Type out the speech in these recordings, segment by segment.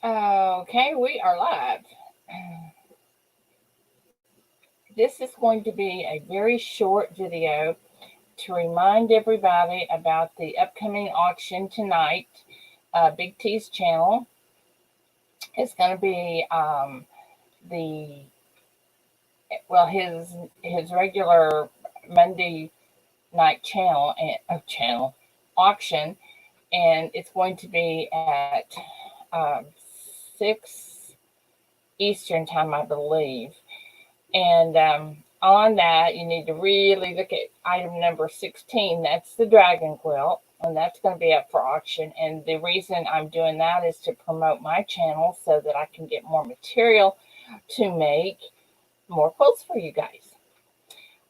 Okay, we are live. This is going to be a very short video to remind everybody about the upcoming auction tonight. Big T's channel is going to be his regular Monday night channel auction, and it's going to be at 6 Eastern time, I believe. And on that, you need to really look at item number 16. That's the Dragon Quilt, and that's going to be up for auction. And the reason I'm doing that is to promote my channel so that I can get more material to make more quilts for you guys.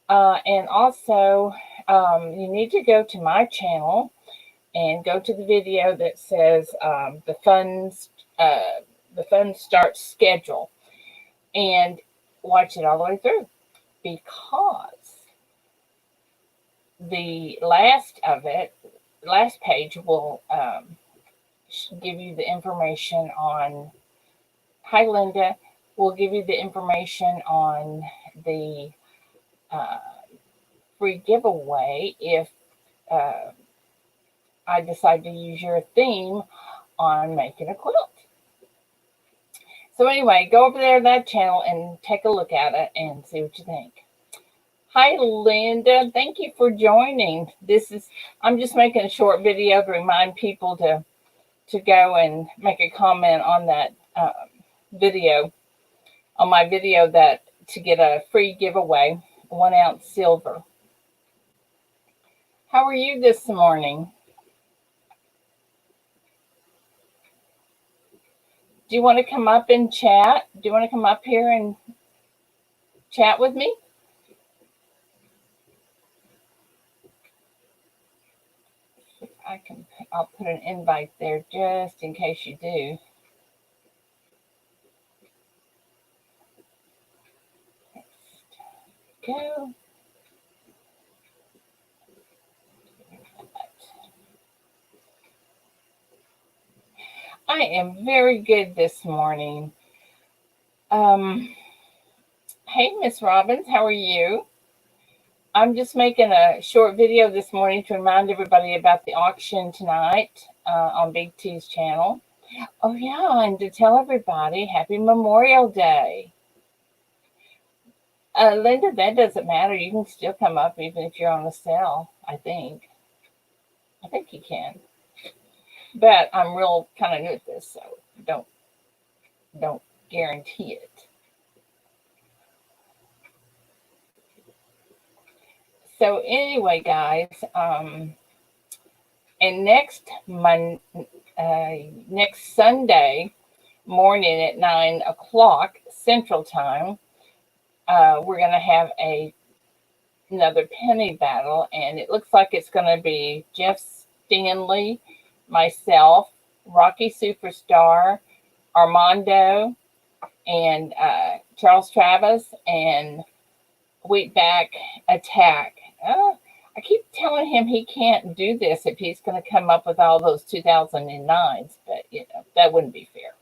And also, you need to go to my channel and go to the video that says the funds start schedule, and watch it all the way through, because the last page will give you the information on. Hi, Linda. Will give you the information on the free giveaway if I decide to use your theme on making a quilt. So anyway, go over there to that channel and take a look at it and see what you think. Hi, Linda. Thank you for joining. I'm just making a short video to remind people to go and make a comment on that video, on my video, that to get a free giveaway, 1 ounce silver. How are you this morning? Do you want to come up and chat? Do you want to come up here and chat with me? I'll put an invite there just in case you do. Go. I am very good this morning. Hey, Miss Robbins, how are you? I'm just making a short video this morning to remind everybody about the auction tonight on Big T's channel. Oh, yeah, and to tell everybody Happy Memorial Day. Linda, that doesn't matter. You can still come up even if you're on the cell, I think. I think you can. But I'm real kind of new at this, so don't guarantee it. So anyway, guys, and next Sunday morning at 9 o'clock Central Time, we're going to have another penny battle, and it looks like it's going to be Jeff Stanley, myself, Rocky Superstar, Armando, and Charles Travis, and Wheatback Attack. I keep telling him he can't do this if he's going to come up with all those 2009s, but that wouldn't be fair.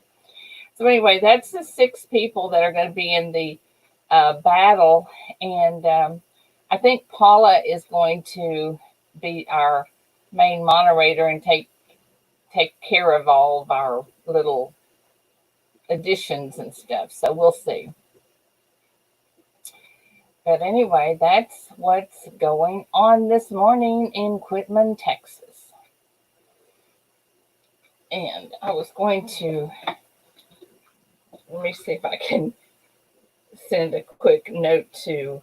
So anyway, that's the 6 people that are going to be in the battle, and I think Paula is going to be our main moderator and take care of all of our little additions and stuff. So we'll see. But anyway, that's what's going on this morning in Quitman, Texas. And I was going to, let me see if I can send a quick note to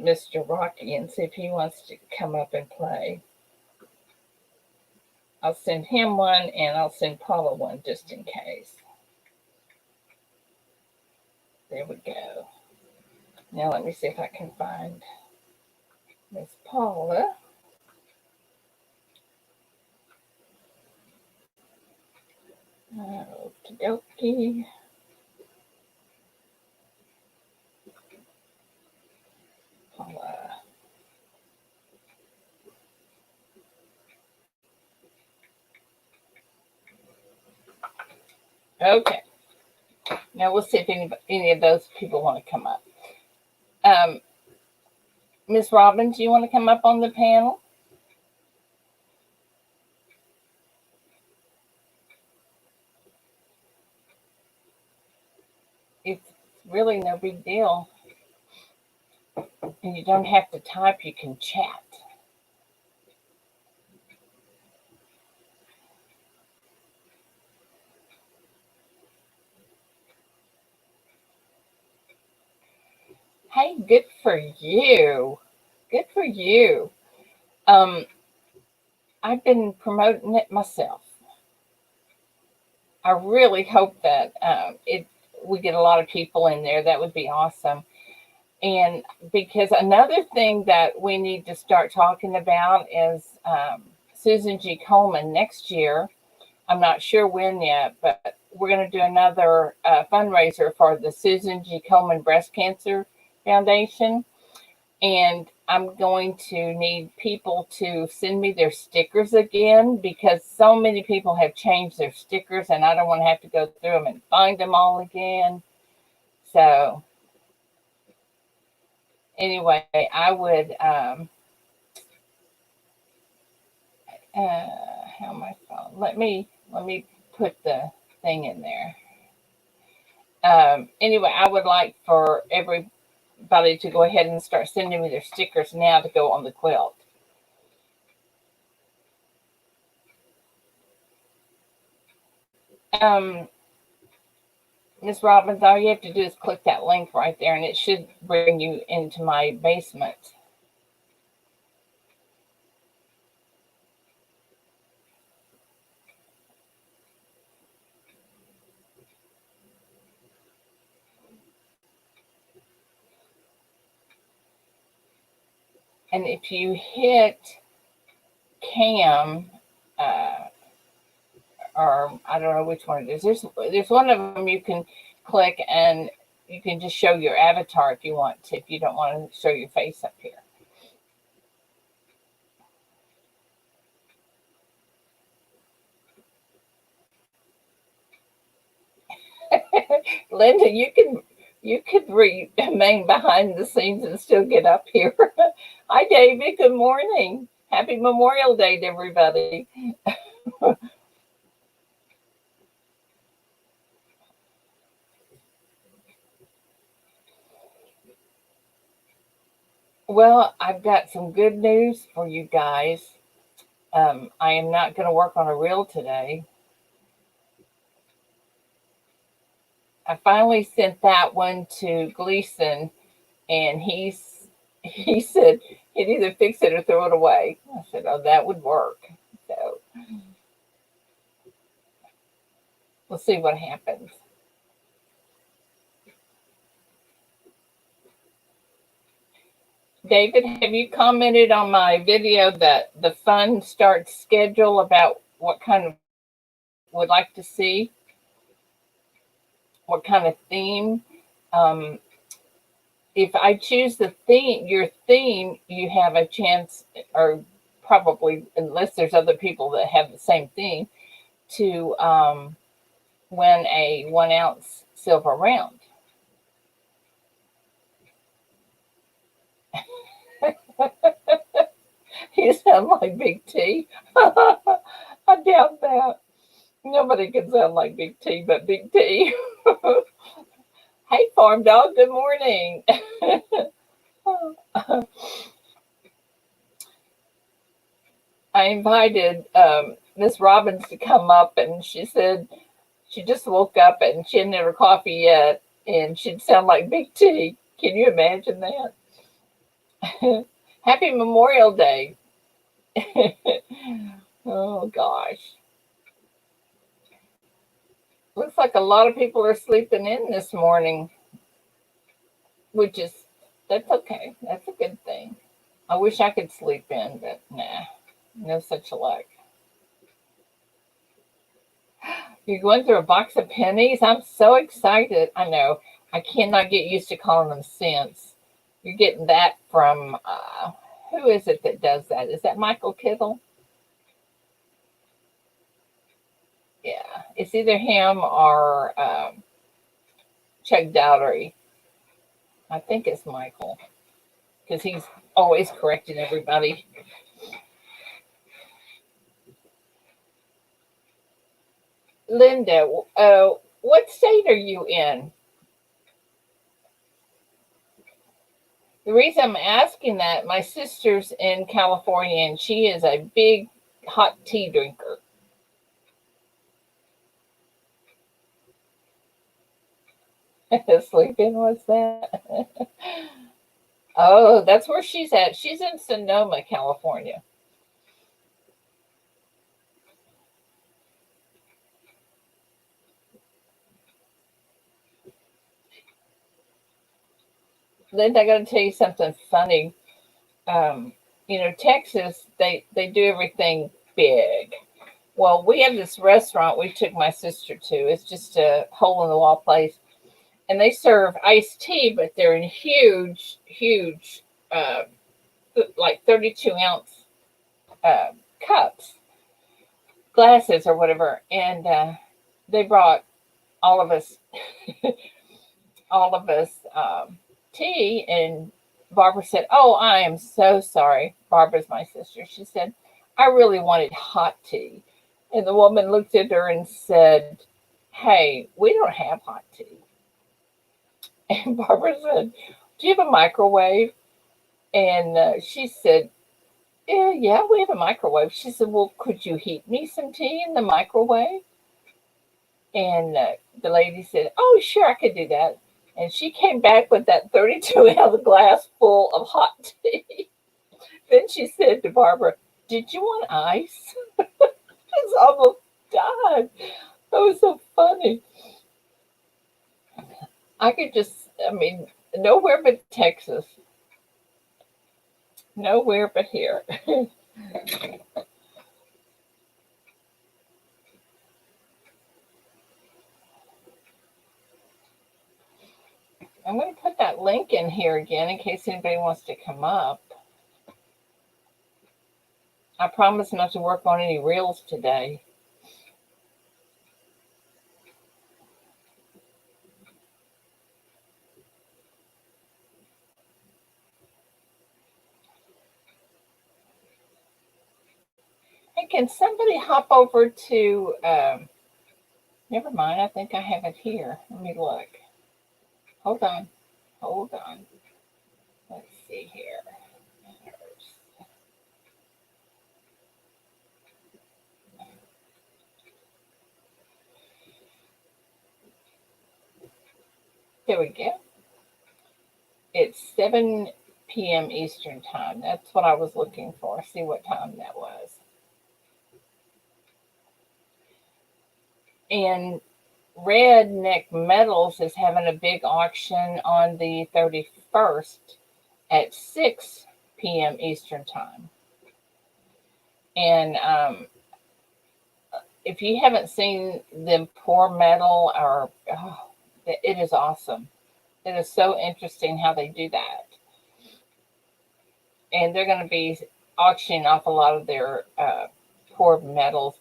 Mr. Rocky and see if he wants to come up and play. I'll send him one, and I'll send Paula one just in case. There we go. Now let me see if I can find Miss Paula. Okie dokie. Paula. Okay. Now we'll see if any of those people want to come up. Miss Robbins, you want to come up on the panel? It's really no big deal. And you don't have to type, you can chat. Hey, good for you. Good for you. I've been promoting it myself. I really hope that we get a lot of people in there. That would be awesome. And because another thing that we need to start talking about is Susan G. Komen next year. I'm not sure when yet, but we're going to do another fundraiser for the Susan G. Komen Breast Cancer Foundation. And I'm going to need people to send me their stickers again because so many people have changed their stickers and I don't want to have to go through them and find them all again. So anyway, I would, how am I phone? Let me put the thing in there. Anyway, I would like for everybody to go ahead and start sending me their stickers now to go on the quilt. Miss Robbins, all you have to do is click that link right there and it should bring you into my basement. And if you hit Cam, or I don't know which one it is, there's one of them you can click and you can just show your avatar if you want to, if you don't want to show your face up here. Linda, you could remain behind the scenes and still get up here. Hi, David. Good morning. Happy Memorial Day to everybody. Well, I've got some good news for you guys. I am not going to work on a reel today. I finally sent that one to Gleason, and he said he'd either fix it or throw it away. I said, "Oh, that would work." So we'll see what happens. David, have you commented on my video that the fund starts schedule about what kind of would like to see? What kind of theme? If I choose the theme, your theme, you have a chance, or probably, unless there's other people that have the same theme, to win a 1 ounce silver round. You sound like Big T. I doubt that. Nobody can sound like Big T but Big T. Hey, Farm Dog, good morning. I invited Miss Robbins to come up, and she said she just woke up and she hadn't had her coffee yet, and she'd sound like Big T. Can you imagine that? Happy Memorial Day. Oh, gosh. Looks like a lot of people are sleeping in this morning, which is, that's okay. That's a good thing. I wish I could sleep in, but nah, no such luck. You're going through a box of pennies? I'm so excited. I know. I cannot get used to calling them cents. You're getting that from, who is it that does that? Is that Michael Kittle? Yeah, it's either him or Chuck Dowdery. I think it's Michael because he's always correcting everybody. Linda, what state are you in? The reason I'm asking that, my sister's in California and she is a big hot tea drinker. Sleeping, what's that? Oh, that's where she's at. She's in Sonoma, California. Linda, I got to tell you something funny. Um, Texas, they do everything big. Well, we have this restaurant we took my sister to. It's just a hole in the wall place, and they serve iced tea, but they're in huge, huge, uh, like 32-ounce uh, cups, glasses, or whatever. And they brought all of us, all of us tea, and Barbara said, "Oh, I am so sorry." Barbara's my sister. She said, "I really wanted hot tea." And the woman looked at her and said, "Hey, we don't have hot tea." And Barbara said, "Do you have a microwave?" And she said, "Yeah, we have a microwave." She said, "Well, could you heat me some tea in the microwave?" And the lady said, "Oh, sure, I could do that." And she came back with that 32-ounce glass full of hot tea. Then she said to Barbara, "Did you want ice?" It's almost died. That was so funny. I mean, nowhere but Texas, nowhere but here. I'm going to put that link in here again in case anybody wants to come up. I promise not to work on any reels today. Hey, can somebody hop over to, never mind, I think I have it here. Let me look. Hold on. Hold on. Let's see here. There we go. It's 7 p.m. Eastern time. That's what I was looking for. See what time that was. And Redneck Metals is having a big auction on the 31st at 6 p.m. Eastern time. And if you haven't seen them pour metal, or it is awesome. It is so interesting how they do that. And they're going to be auctioning off a lot of their poured metals.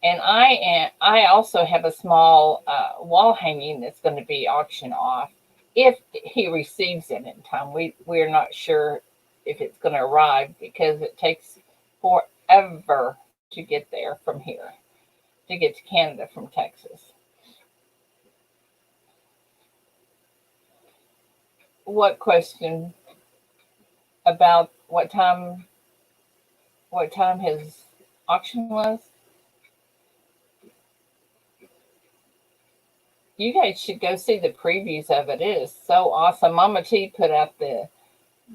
And I also have a small wall hanging that's going to be auctioned off if he receives it in time. We're not sure if it's going to arrive because it takes forever to get there from here, to get to Canada from Texas. What question about what time his auction was? You guys should go see the previews of it. It is so awesome. Mama T put out the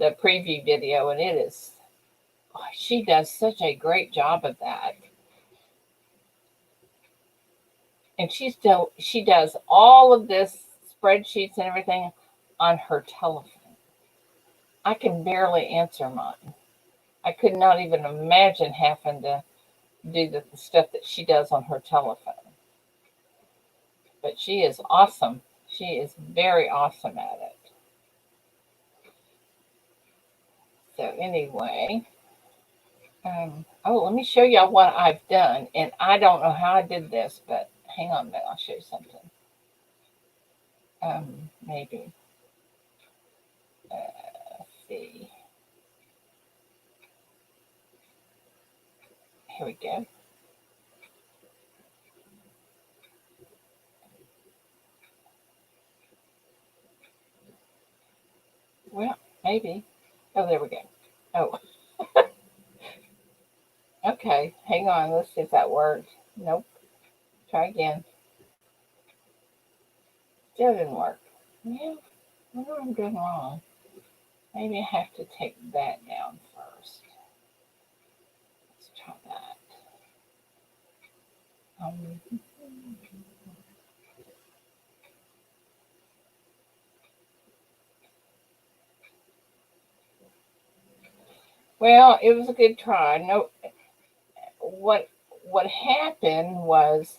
preview video, and it is, she does such a great job of that. And she does all of this spreadsheets and everything on her telephone. I can barely answer mine. I could not even imagine having to do the stuff that she does on her telephone. But she is awesome. She is very awesome at it. So anyway, Oh, let me show y'all what I've done. And I don't know how I did this, but hang on a minute. I'll show you something. Maybe. Let's see. Here we go. Well, maybe. Oh, there we go. Oh, okay. Hang on. Let's see if that works. Nope. Try again. Still didn't work. Yeah, I wonder what I'm doing wrong. Maybe I have to take that down first. Let's try that. Well, it was a good try. No, what what happened was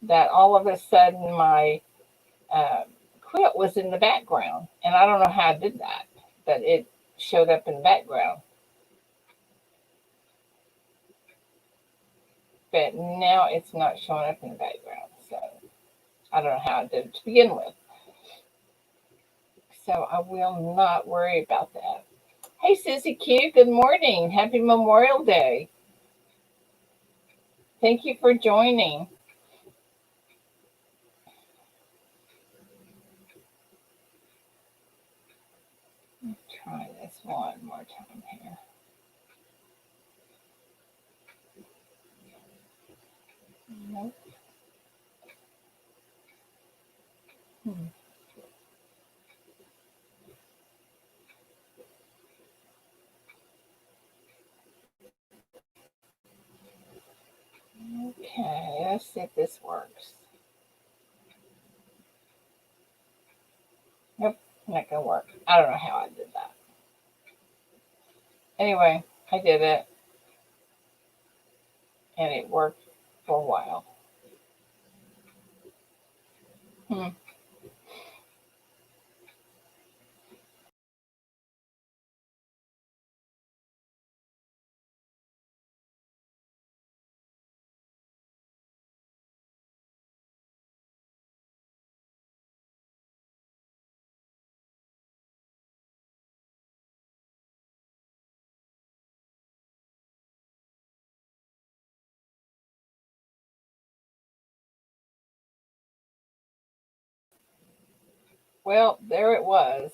that all of a sudden my uh, quilt was in the background, and I don't know how I did that, but it showed up in the background. But now it's not showing up in the background, so I don't know how I did it to begin with. So I will not worry about that. Hey, Sissy Q, good morning. Happy Memorial Day. Thank you for joining. Let's try this one more time here. Nope. Hmm. Okay, let's see if this works. Nope, not gonna work. I don't know how I did that. Anyway, I did it, and it worked for a while. Hmm. Well, there it was.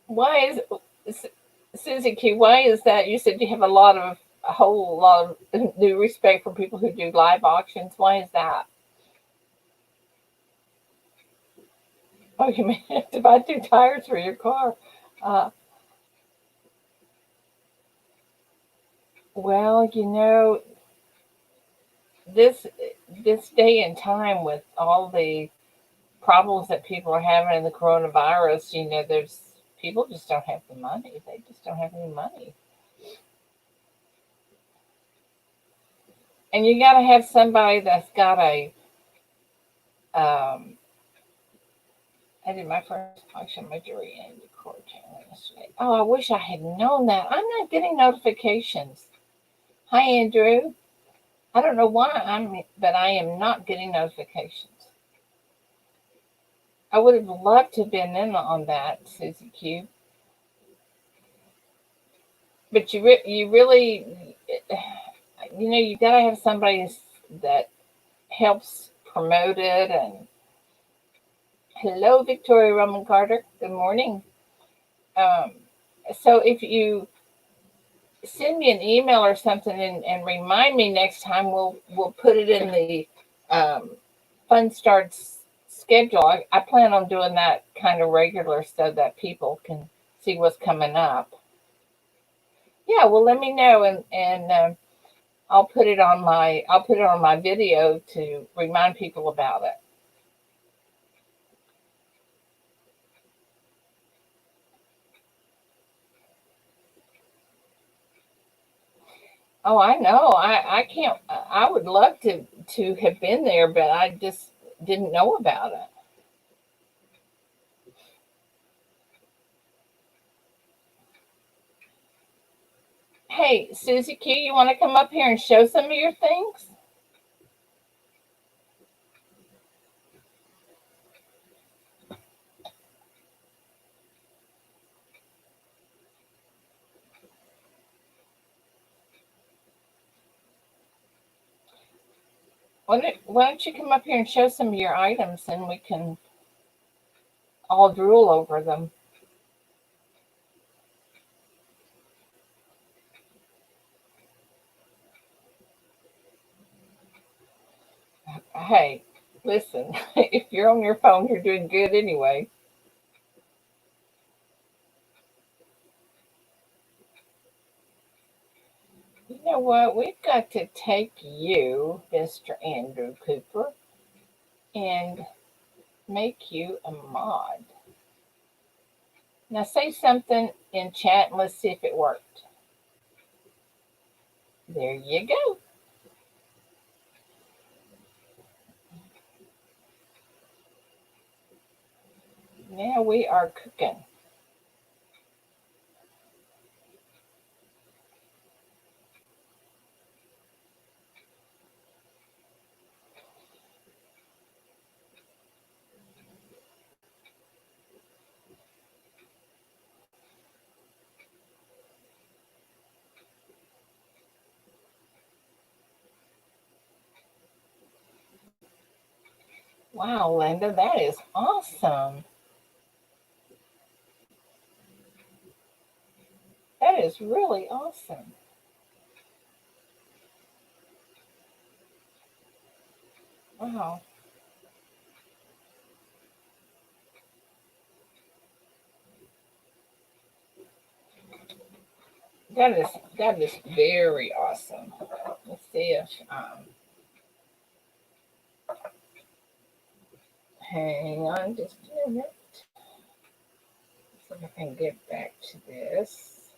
Why is Susie Q? Why is that? You said you have a whole lot of new respect for people who do live auctions. Why is that? Oh, you mean to buy two tires for your car? Uh, well, this this day and time with all the problems that people are having in the coronavirus, there's people just don't have the money. They just don't have any money, and you got to have somebody that's got a. I did my first auction majority in the court channel yesterday. Oh, I wish I had known that. I'm not getting notifications. Hi, Andrew. I don't know why but I am not getting notifications. I would have loved to have been in on that, Susie Q. But you really, you got to have somebody that helps promote it. And hello, Victoria Roman Carter. Good morning. Um, so if you send me an email or something and remind me next time, we'll put it in the um, Fun Starts schedule. I plan on doing that kind of regular so that people can see what's coming up. Yeah, well, let me know, and I'll put it on my video to remind people about it. Oh, I know. I can't. I would love to have been there, but I just didn't know about it. Hey, Susie Q, you want to come up here and show some of your things? Why don't you come up here and show some of your items, and we can all drool over them? Hey, listen, if you're on your phone, you're doing good anyway. You know what? We've got to take you, Mr. Andrew Cooper, and make you a mod. Now say something in chat and let's see if it worked. There you go. Now we are cooking. Wow, Linda, that is awesome. That is really awesome. Wow. That is very awesome. Let's see if hang on just a minute. See if I can get back to this.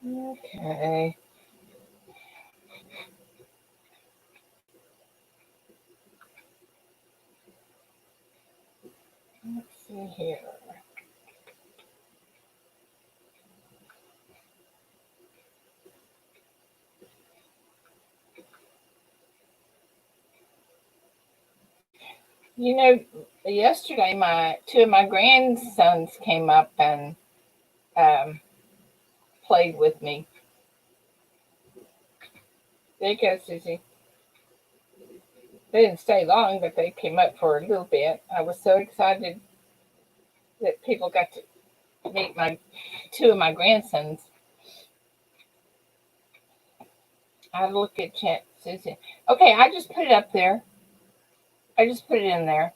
Okay. Let's see here. You know, yesterday my two of my grandsons came up and um, played with me. There you go, Susie. They didn't stay long, but they came up for a little bit. I was so excited that people got to meet my two of my grandsons. I look at chat, Susie. Okay, I just put it up there. I just put it in there.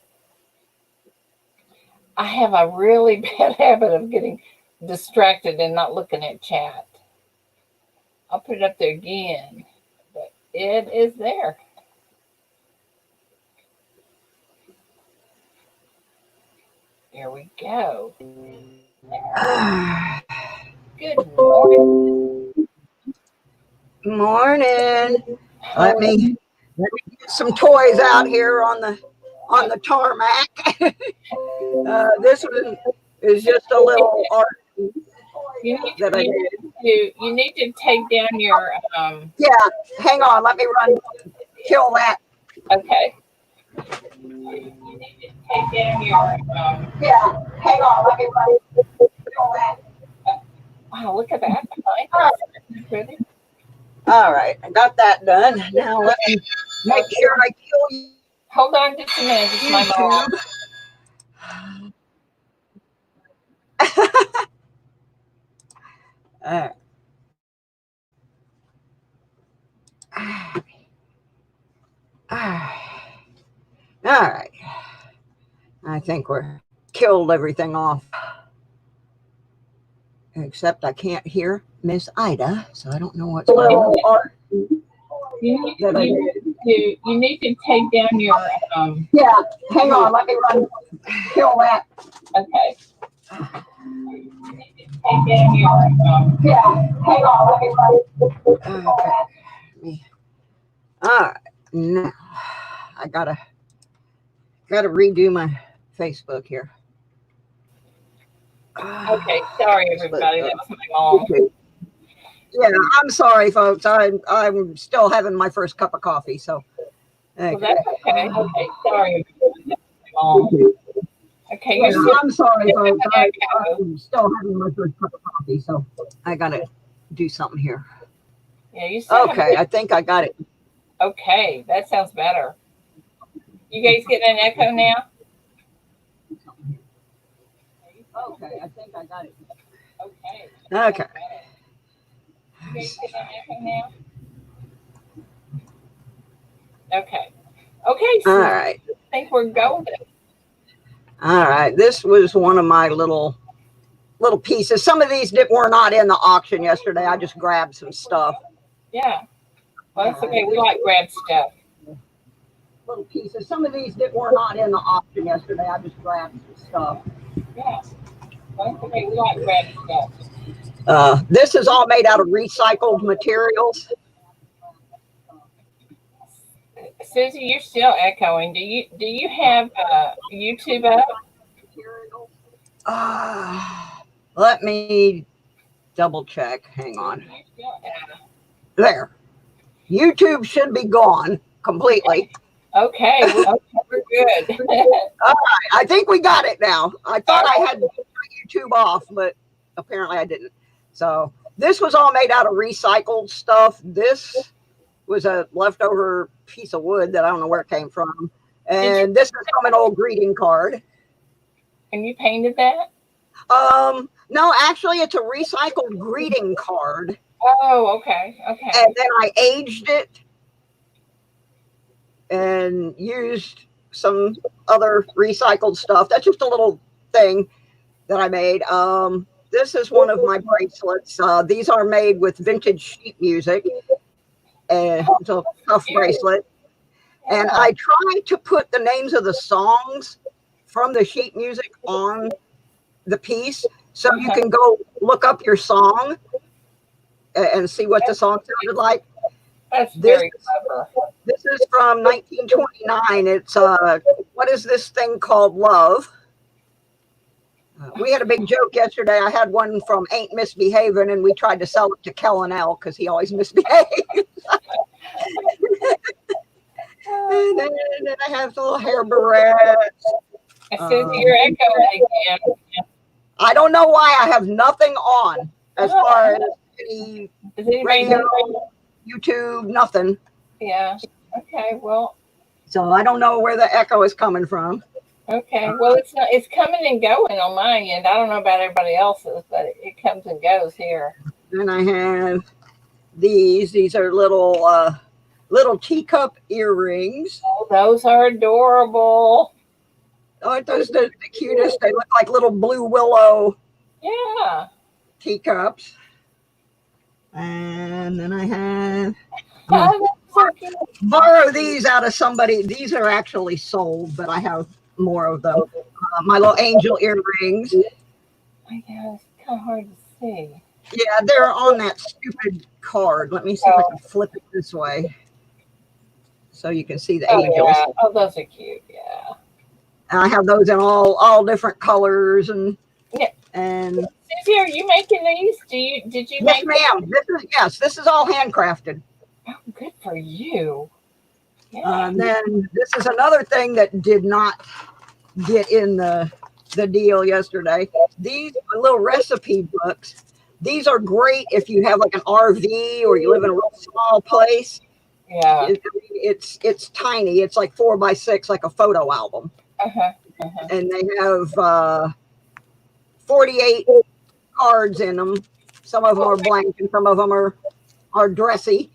I have a really bad habit of getting distracted and not looking at chat. I'll put it up there again, but it is there. There we go. Good morning. Morning. How Let are me get some toys out here on the tarmac. This one is just a little art you need that I you did. need to take down your Yeah, hang on. Let me run kill that. okay. You need to take down your Yeah, hang on. Let me run kill that. wow, look at that behind us. Isn't that pretty? All right, I got that done. Now let me make Oh, sure I kill hold on just a minute, it's my mom. YouTube. All right. All right. I think we're killed everything off. Except I can't hear Miss Ida, so I don't know what's going on. You need to take down your Yeah, hang on, let me run kill that. Okay. Take down your Yeah, hang on, let me run. Okay. All right, now I gotta redo my Facebook here. Okay, sorry everybody, that was my mom. Yeah, I'm sorry, folks. I'm still having my first cup of coffee, so. Okay. Well, that's okay. Okay, sorry everybody, that was my mom. Okay, you're still. I'm sorry, folks. I'm still having my first cup of coffee, so I gotta do something here. Yeah, you still. Okay, I think I got it. Okay, that sounds better. You guys getting an echo now? Okay, I think I got it. Okay. Okay. You guys getting an echo now? Okay. Okay, so all right. I think we're golden. All right, this was one of my little pieces. Some of these were not in the auction yesterday. I just grabbed some stuff. Yeah. Well, that's okay. We like grab stuff. Little pieces. Some of these were not in the auction yesterday. I just grabbed some stuff. Yeah. Well, that's okay. We like grab stuff. This is all made out of recycled materials. Susie, you're still echoing. Do you have YouTube up? Let me double check. Hang on. There. YouTube should be gone completely. Okay, we're good. All right, I think we got it now. I thought I had YouTube off, but apparently I didn't. So this was all made out of recycled stuff. This was a leftover piece of wood that I don't know where it came from. And this is from an old greeting card. And you painted that? No, actually it's a recycled greeting card. Oh, okay. Okay. And then I aged it and used some other recycled stuff. That's just a little thing that I made. This is one of my bracelets. These are made with vintage sheet music. And it's a tough bracelet. And I try to put the names of the songs from the sheet music on the piece, so you can go look up your song and see what the song sounded like. That's very clever. This is from 1929. It's what is this thing called Love? We had a big joke yesterday. I had one from Ain't Misbehaving, and we tried to sell it to Kellen L because he always misbehaves. And then I have little hair barrettes. You're echoing again. I don't know why I have nothing on as far as any radio, YouTube, nothing. Yeah. Okay. Well. So I don't know where the echo is coming from. Okay. Well, it's coming and going on my end. I don't know about everybody else's, but it comes and goes here. And I have these. These are little teacup earrings. Oh, those are adorable. Aren't those the cutest? They look like little blue willow. Yeah. Teacups. And then I have borrow these out of somebody. These are actually sold, but I have more of them. My little angel earrings. I guess it's kind of hard to see. Yeah, they're on that stupid card. Let me see if I can flip it this way so you can see the angels. Yeah. Oh, those are cute. Yeah. And I have those in all different colors and yeah. And Susie, are you making these? Did you yes, make ma'am. This is all handcrafted. Oh, good for you. Yeah. Then this is another thing that did not get in the deal yesterday. These are little recipe books. These are great if you have like an RV or you live in a real small place. Yeah. It's tiny. It's like 4 by 6, like a photo album. And they have 48 cards in them. Some of them are blank and some of them are dressy.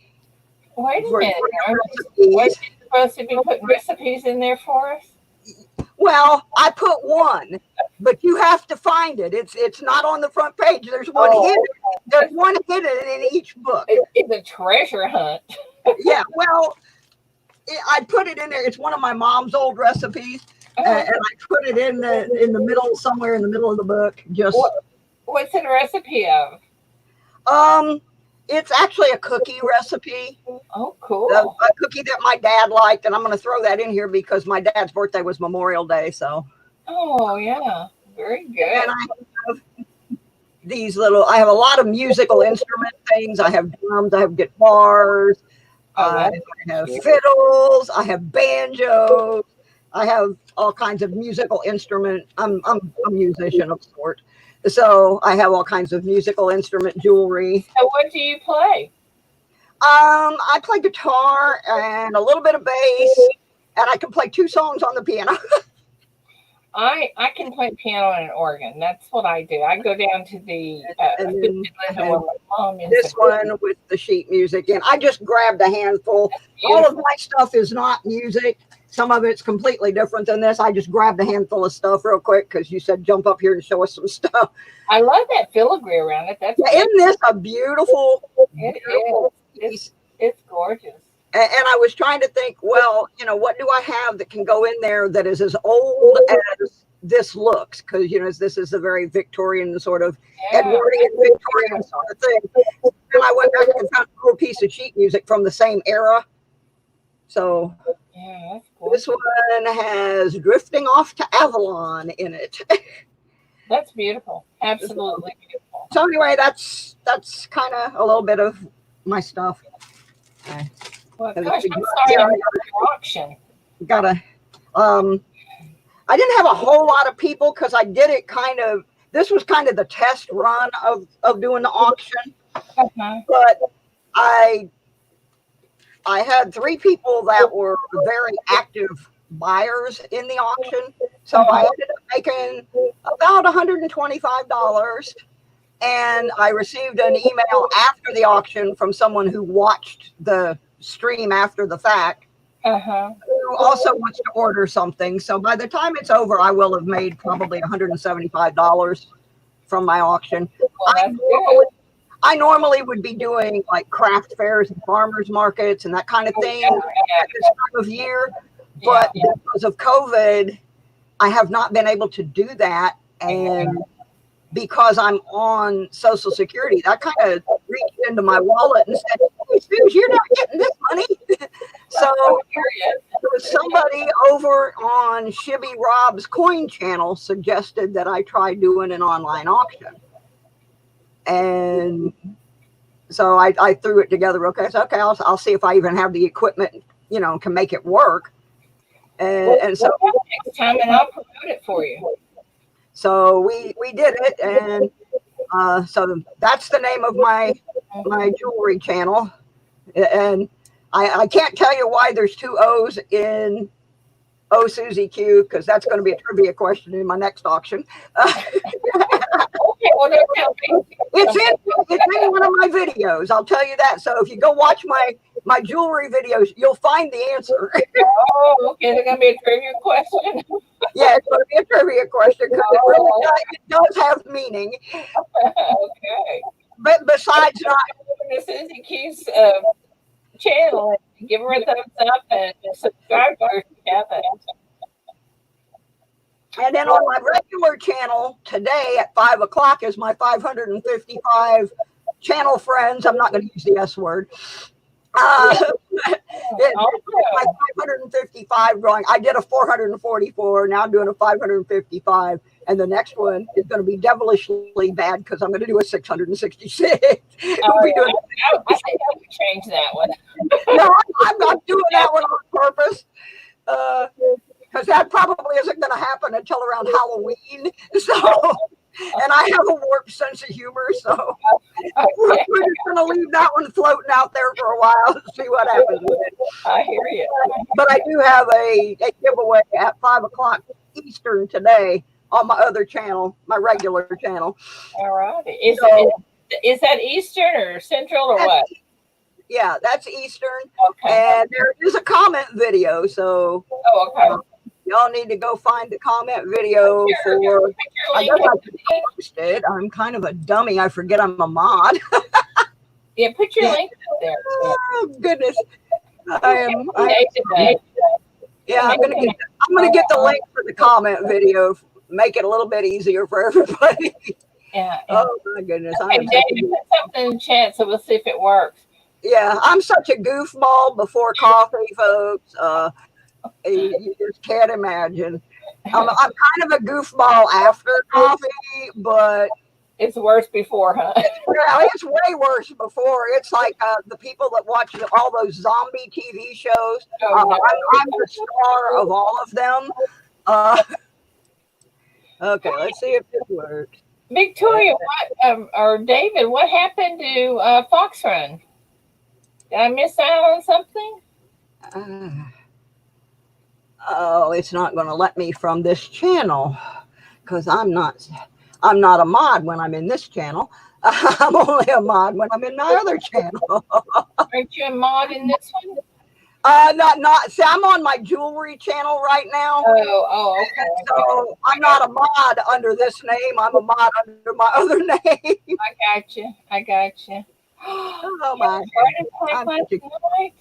Wait a minute. Are you supposed to be putting recipes in there for us? Well, I put one, but you have to find it. It's not on the front page. There's one Oh, hidden. There's one hidden in each book. it's a treasure hunt. Yeah, well, I put it in there. It's one of my mom's old recipes, and I put it in the middle, somewhere in the middle of the book. Just What's it a recipe of? um, it's actually a cookie recipe. Oh, cool. A cookie that my dad liked, and I'm going to throw that in here because my dad's birthday was Memorial Day. So, Oh, yeah. Very good. and I have these little. I have a lot of musical instrument things. I have drums. I have guitars. I have fiddles. I have banjos. I have all kinds of musical instrument. I'm a musician of sort, so I have all kinds of musical instrument jewelry. So what do you play? I play guitar and a little bit of bass, and I can play 2 songs on the piano. I can play piano and an organ. That's what I do. I go down to the assisted living where my mom is. This one with the sheet music, and I just grabbed a handful. All of my stuff is not music. Some of it's completely different than this. I just grabbed a handful of stuff real quick because you said jump up here and show us some stuff. I love that filigree around it. That's Isn't this a beautiful? It's gorgeous. And I was trying to think, well, what do I have that can go in there that is as old as this looks? Because, this is a very Victorian sort of Edwardian Victorian sort of thing. And I went back and found a cool piece of sheet music from the same era. So that's cool. This one has Drifting Off to Avalon in it. That's beautiful. Absolutely beautiful. So anyway, that's kind of a little bit of my stuff. Well, gosh, I'm sorry about the auction. I didn't have a whole lot of people because I did it this was kind of the test run of doing the auction. But I had 3 people that were very active buyers in the auction. So I ended up making about $125. And I received an email after the auction from someone who watched the stream after the fact, who also wants to order something. So by the time it's over, I will have made probably $175 from my auction. Well, I normally would be doing like craft fairs and farmers markets and that kind of thing at this time of year. But because of COVID, I have not been able to do that. And because I'm on Social Security, that kind of reached into my wallet and said, "Hey, Suze, you're not getting this money." So there was somebody over on Shibby Rob's coin channel suggested that I try doing an online auction. And so I threw it together. Okay, so I'll see if I even have the equipment, can make it work. And so next time, and I'll promote it for you. So we did it, and so that's the name of my jewelry channel. And I can't tell you why there's 2 O's in Oh Susie Q, because that's going to be a trivia question in my next auction. Okay, well, don't tell me. It's in one of my videos. I'll tell you that. So if you go watch my jewelry videos, you'll find the answer. Oh, okay. It's going to be a trivia question. Yeah, it's going to be a trivia question because it does have meaning. Okay. But besides not Susie Q's channel, give her a thumbs up and subscribe to her if you haven't. And then on my regular channel today at 5 o'clock is my 555 channel friends. I'm not going to use the S word. It's my 555 drawing. I did a 444. Now I'm doing a 555. And the next one is going to be devilishly bad because I'm going to do a 666. I think I would change that one. No, I'm not doing that one on purpose. Because that probably isn't going to happen until around Halloween. So, and I have a warped sense of humor, so we're just going to leave that one floating out there for a while and see what happens with it. I hear you. But I do have a giveaway at 5 o'clock Eastern today on my other channel, my regular channel. All righty. Is that Eastern or Central or what? Yeah, that's Eastern. Okay. And there is a comment video, so. Oh, okay. Y'all need to go find the comment Put video your, for. put your I link guess in I the could thing. post it. I'm kind of a dummy. I forget I'm a mod. Yeah, put your link up there. Oh goodness, I Every am. day today. Yeah, I'm gonna get the link for the comment video. Make it a little bit easier for everybody. Yeah, yeah. Oh my goodness, I Okay, am such a David, put something in the chat so we'll see if it works. yeah. I'm such a goofball before coffee, folks. You just can't imagine. I'm kind of a goofball after coffee, but It's worse before, huh? it's way worse before. It's like the people that watch all those zombie TV shows. Oh no. I'm the star of all of them. Uh, okay, let's see if this works. Victoria, what or David, what happened to Fox Run? Did I miss out on something? Uh, oh, it's not going to let me from this channel because I'm not a mod when I'm in this channel. I'm only a mod when I'm in my other channel. Aren't you a mod in this one? Not. See, I'm on my jewelry channel right now. Oh, okay. So I'm not a mod under this name. I'm a mod under my other name. I got you. I got you. Oh my! I'm, Night?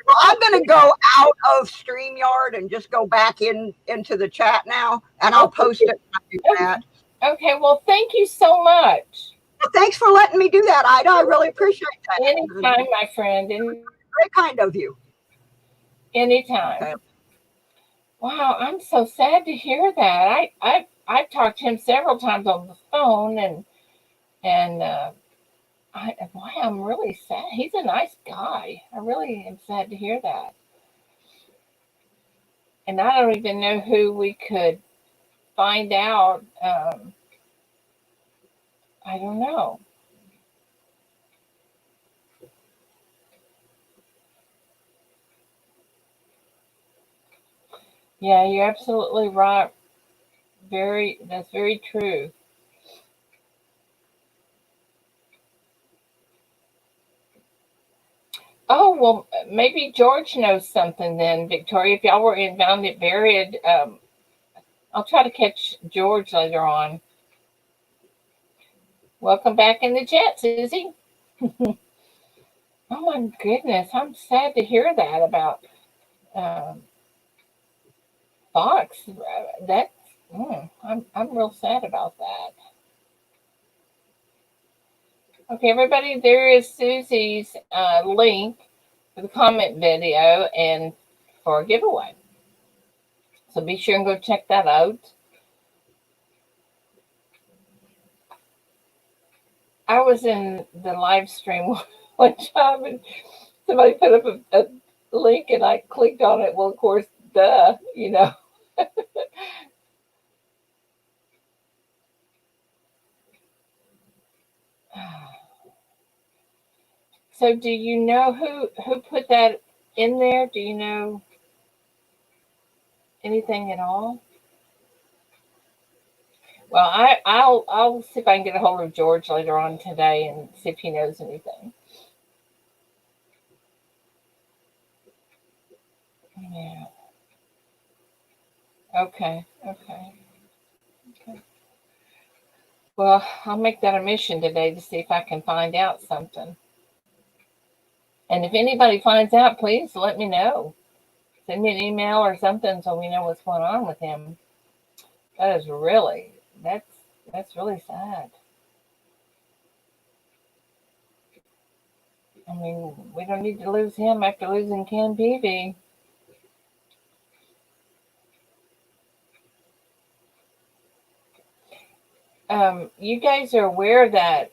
well, I'm going to go out of StreamYard and just go back into the chat now, and I'll post it when I do that. Okay. Well, thank you so much. Well, thanks for letting me do that, Ida. I really appreciate that. Anytime, my friend. Very kind of you. Anytime. Okay. Wow, I'm so sad to hear that. I've talked to him several times on the phone, and why I'm really sad. He's a nice guy. I really am sad to hear that. And I don't even know who we could find out. I don't know. Yeah, you're absolutely right. That's very true. Oh, well, maybe George knows something then, Victoria. If y'all were in Found It Buried, I'll try to catch George later on. Welcome back in the chat, Susie. Oh my goodness, I'm sad to hear that about um, Fox. That's I'm real sad about that. Okay, everybody, there is Susie's link for the comment video and for a giveaway. So be sure and go check that out. I was in the live stream one time and somebody put up a link and I clicked on it. Well, of course, duh. So do you know who put that in there? Do you know anything at all? Well, I'll see if I can get a hold of George later on today and see if he knows anything. Yeah. Okay. Okay. Okay. Well, I'll make that a mission today to see if I can find out something. And if anybody finds out, please let me know. Send me an email or something so we know what's going on with him. That is really that's really sad. I mean, we don't need to lose him after losing Ken Peavy. You guys are aware that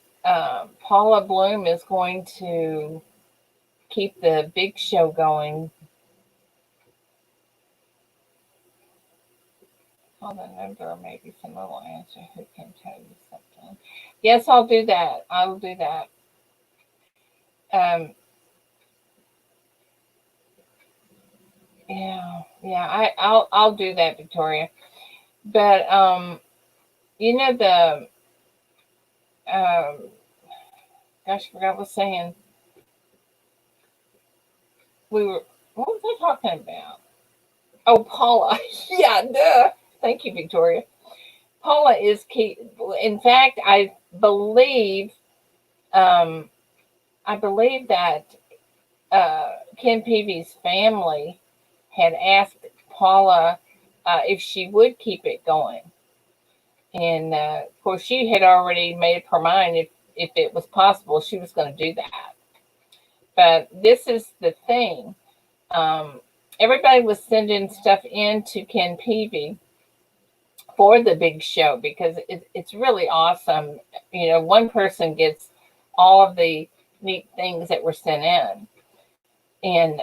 Paula Bloom is going to keep the big show going. Call the number, or maybe someone will answer who can tell you something. Yes, I'll do that. I will do that. Um, yeah. I'll do that, Victoria. But you know um, gosh, I forgot what I was saying. We were what was I talking about? Oh, Paula. Yeah, duh. Thank you, Victoria. Paula is key. In fact, um, I believe that Ken Peavy's family had asked Paula if she would keep it going, and of course, she had already made up her mind if it was possible, she was going to do that. But this is the thing. Um, Everybody was sending stuff in to Ken Peavy for the big show because it's really awesome. You know, one person gets all of the neat things that were sent in. And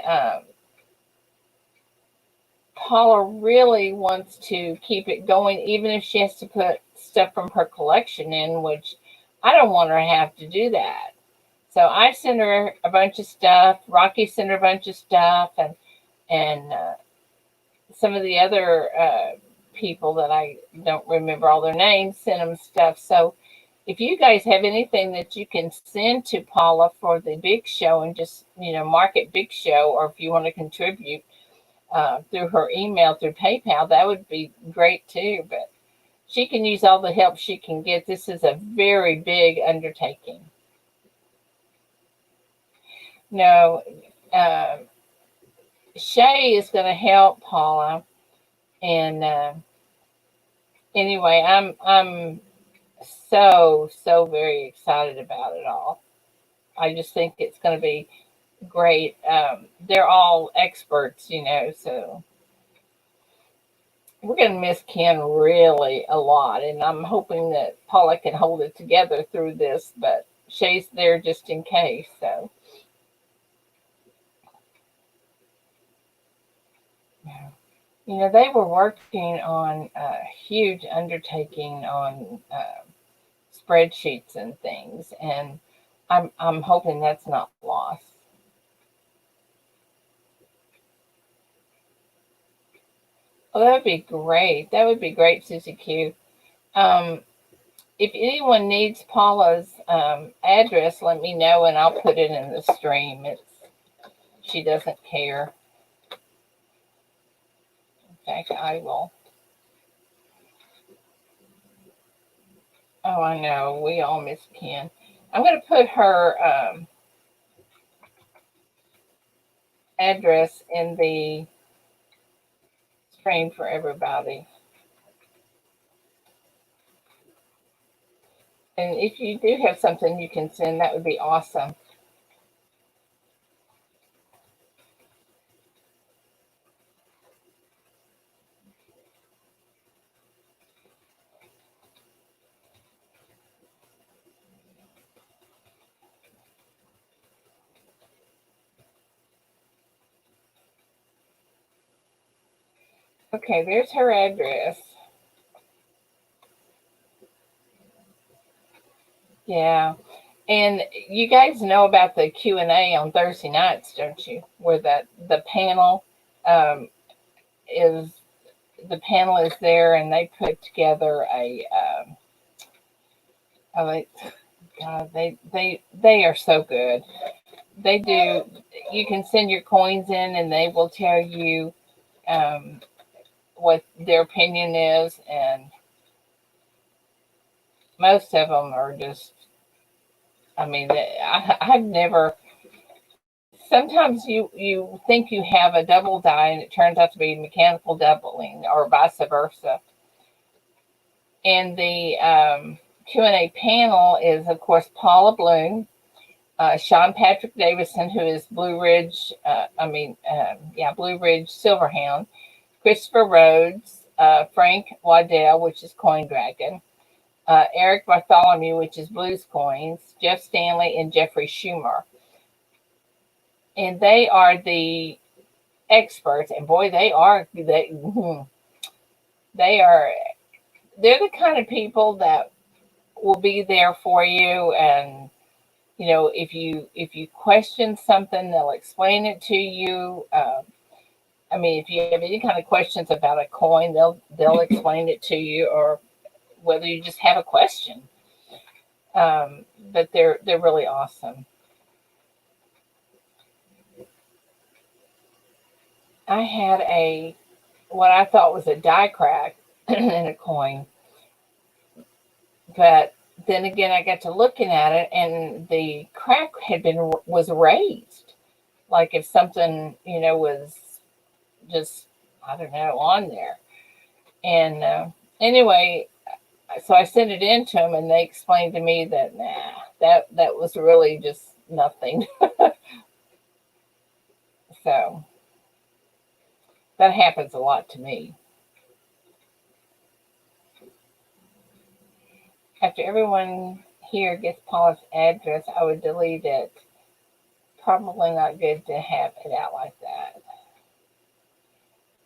Paula really wants to keep it going, even if she has to put stuff from her collection in, which I don't want her to have to do that. So I sent her a bunch of stuff. Rocky sent her a bunch of stuff, and some of the other people that I don't remember all their names sent them stuff. So if you guys have anything that you can send to Paula for the big show and just mark it big show, or if you want to contribute through her email through PayPal, that would be great too. But she can use all the help she can get. This is a very big undertaking. No, uh, Shay is going to help Paula, and anyway, I'm so very excited about it all. I just think it's going to be great. They're all experts, so we're going to miss Ken really a lot, and I'm hoping that Paula can hold it together through this, but Shay's there just in case. So they were working on a huge undertaking on spreadsheets and things, and I'm hoping that's not lost. Oh, that would be great. That would be great, Susie Q. Um, if anyone needs Paula's address, let me know and I'll put it in the stream. She doesn't care. In fact, I will. Oh, I know. We all miss Ken. I'm going to put her address in the stream for everybody. And if you do have something you can send, that would be awesome. Okay, there's her address. Yeah. And you guys know about the Q&A on Thursday nights, don't you? Where the panel um, is there, and they put together a oh, God, they are so good. They do. You can send your coins in, and they will tell you um, what their opinion is, and most of them are just. I mean, I've never. Sometimes you think you have a double die, and it turns out to be mechanical doubling, or vice versa. And the Q&A panel is, of course, Paula Bloom, Sean Patrick Davison, who is Blue Ridge, Blue Ridge Silverhound, Christopher Rhodes, Frank Waddell, which is Coin Dragon, Eric Bartholomew, which is Blues Coins, Jeff Stanley, and Jeffrey Schumer. And they are the experts, and boy, they are they're the kind of people that will be there for you, and if you question something, they'll explain it to you. If you have any kind of questions about a coin, they'll explain it to you, or whether you just have a question. But they're really awesome. I had a what I thought was a die crack in a coin. But then again, I got to looking at it, and the crack was raised, like if something was just, I don't know, on there. And anyway, so I sent it in to them, and they explained to me that that was really just nothing. So that happens a lot to me. After everyone here gets Paula's address, I would delete it. Probably not good to have it out like that.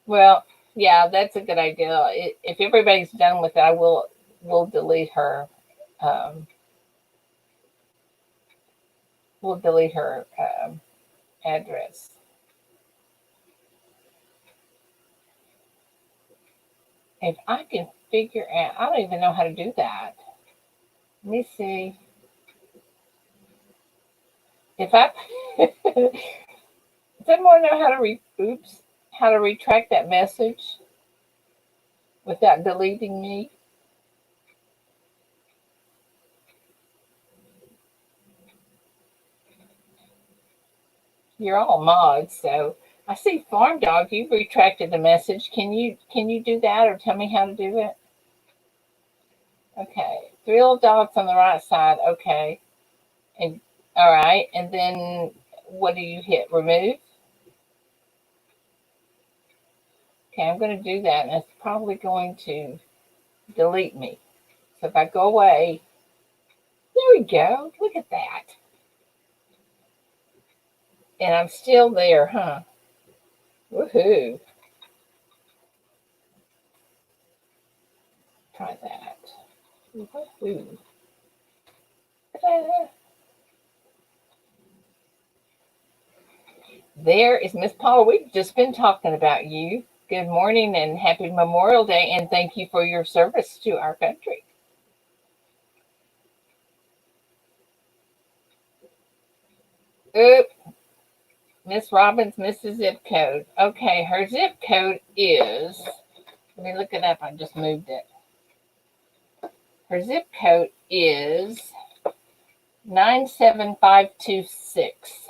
Well, yeah, that's a good idea. If everybody's done with it, I will delete her. We'll delete her address. If I can figure out, I don't even know how to do that. Let me see. If I, does anyone know how to retract that message without deleting me? You're all mods, so I see Farm Dog. You've retracted the message. Can you do that, or tell me how to do it? Okay, 3 little dots on the right side. Okay, and all right, and then what do you hit? Remove. Okay, I'm going to do that, and it's probably going to delete me. So if I go away, there we go. Look at that. And I'm still there, huh? Woohoo. Try that. Woohoo. Ta-da. There is Miss Paula. We've just been talking about you. Good morning and happy Memorial Day, and thank you for your service to our country. Oop. Miss Robbins missed a zip code. Okay, her zip code is, let me look it up. I just moved it. Her zip code is 97526.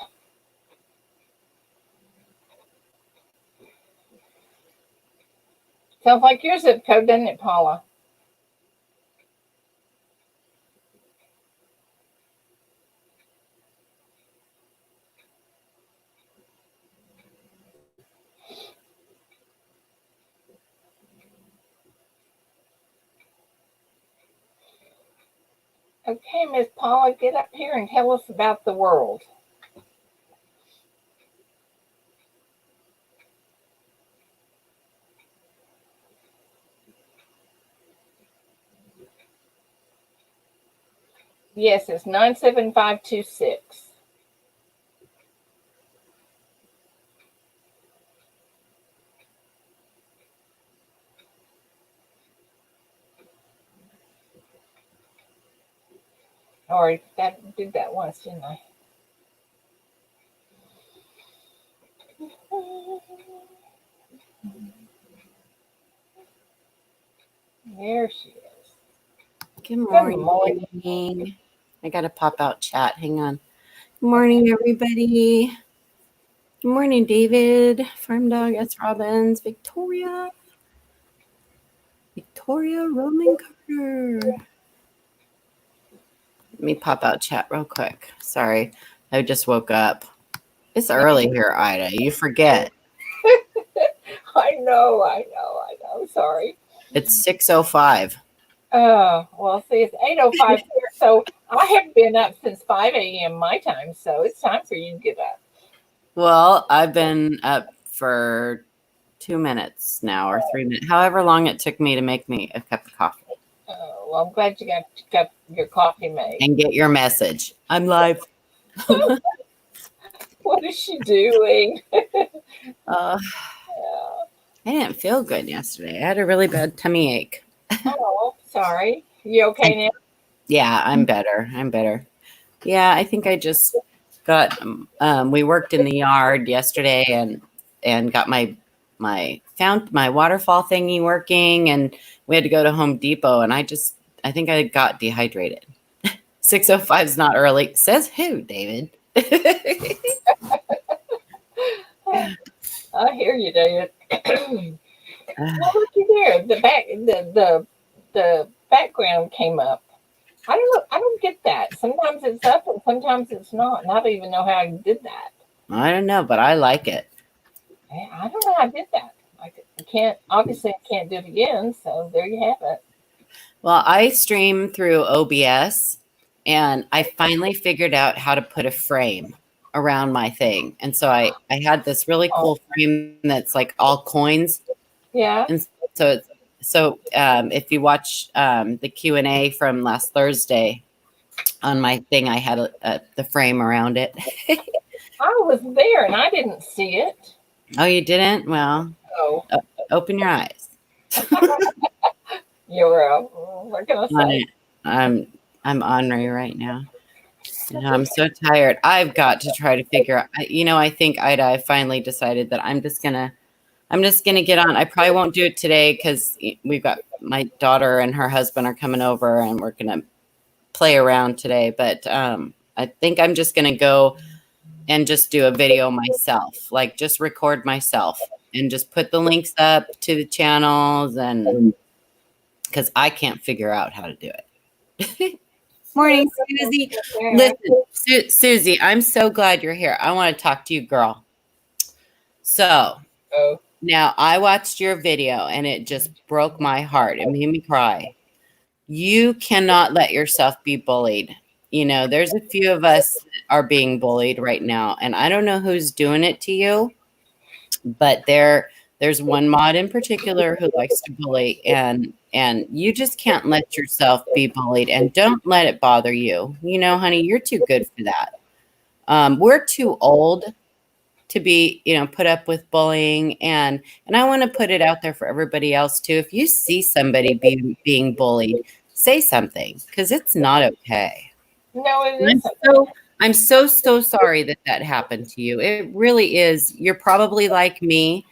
Sounds like your zip code, doesn't it, Paula? Okay, Miss Paula, get up here and tell us about the world. Yes, it's 97526. Or did that once, didn't I? There she is. Good morning. I got to pop out chat. Hang on. Good morning, everybody. Good morning, David, Farm Dog, S. Robbins, Victoria Roman Carter. Let me pop out chat real quick. Sorry, I just woke up. It's early here, Ida. You forget. I know. Sorry. It's 6:05. Oh, well, see, it's 8:05 here, so I have been up since 5 a.m. my time, so it's time for you to get up. Well, I've been up for 2 minutes now, or 3 minutes, however long it took me to make me a cup of coffee. Oh, well, I'm glad you got your coffee made. And get your message. I'm live. What is she doing? I didn't feel good yesterday. I had a really bad tummy ache. Oh, sorry. You okay now? Yeah, I'm better. Yeah, I think I just got we worked in the yard yesterday and got my found my waterfall thingy working, and we had to go to Home Depot, and I think I got dehydrated. 6:05 is not early. Says who, David? I hear you, David. Well, looky there. The background came up. I don't know. I don't get that. Sometimes it's up and sometimes it's not. And I don't even know how I did that. I don't know, but I like it. I don't know how I did that. I can't. Obviously, I can't do it again. So there you have it. Well, I stream through OBS, and I finally figured out how to put a frame around my thing. And so I had this really cool frame that's like all coins. Yeah. And so if you watch the Q&A from last Thursday on my thing, I had the frame around it. I was there and I didn't see it. Oh, you didn't? Well, open your eyes. You're what can I say? I'm ornery right now. I'm so tired. I've got to try to figure out. I think I finally decided that I'm just gonna get on. I probably won't do it today because we've got my daughter and her husband are coming over, and we're gonna play around today. But I think I'm just gonna go and just do a video myself, like just record myself and just put the links up to the channels, and because I can't figure out how to do it. Morning, Susie. Listen, Susie, I'm so glad you're here. I want to talk to you, girl. So now I watched your video and it just broke my heart. It made me cry. You cannot let yourself be bullied. There's a few of us that are being bullied right now, and I don't know who's doing it to you, but there's one mod in particular who likes to bully, and you just can't let yourself be bullied, and don't let it bother you. Honey, you're too good for that. We're too old to be, put up with bullying, and I want to put it out there for everybody else too. If you see somebody being bullied, say something, because it's not okay. No, it isn't. I'm so sorry that happened to you. It really is. You're probably like me.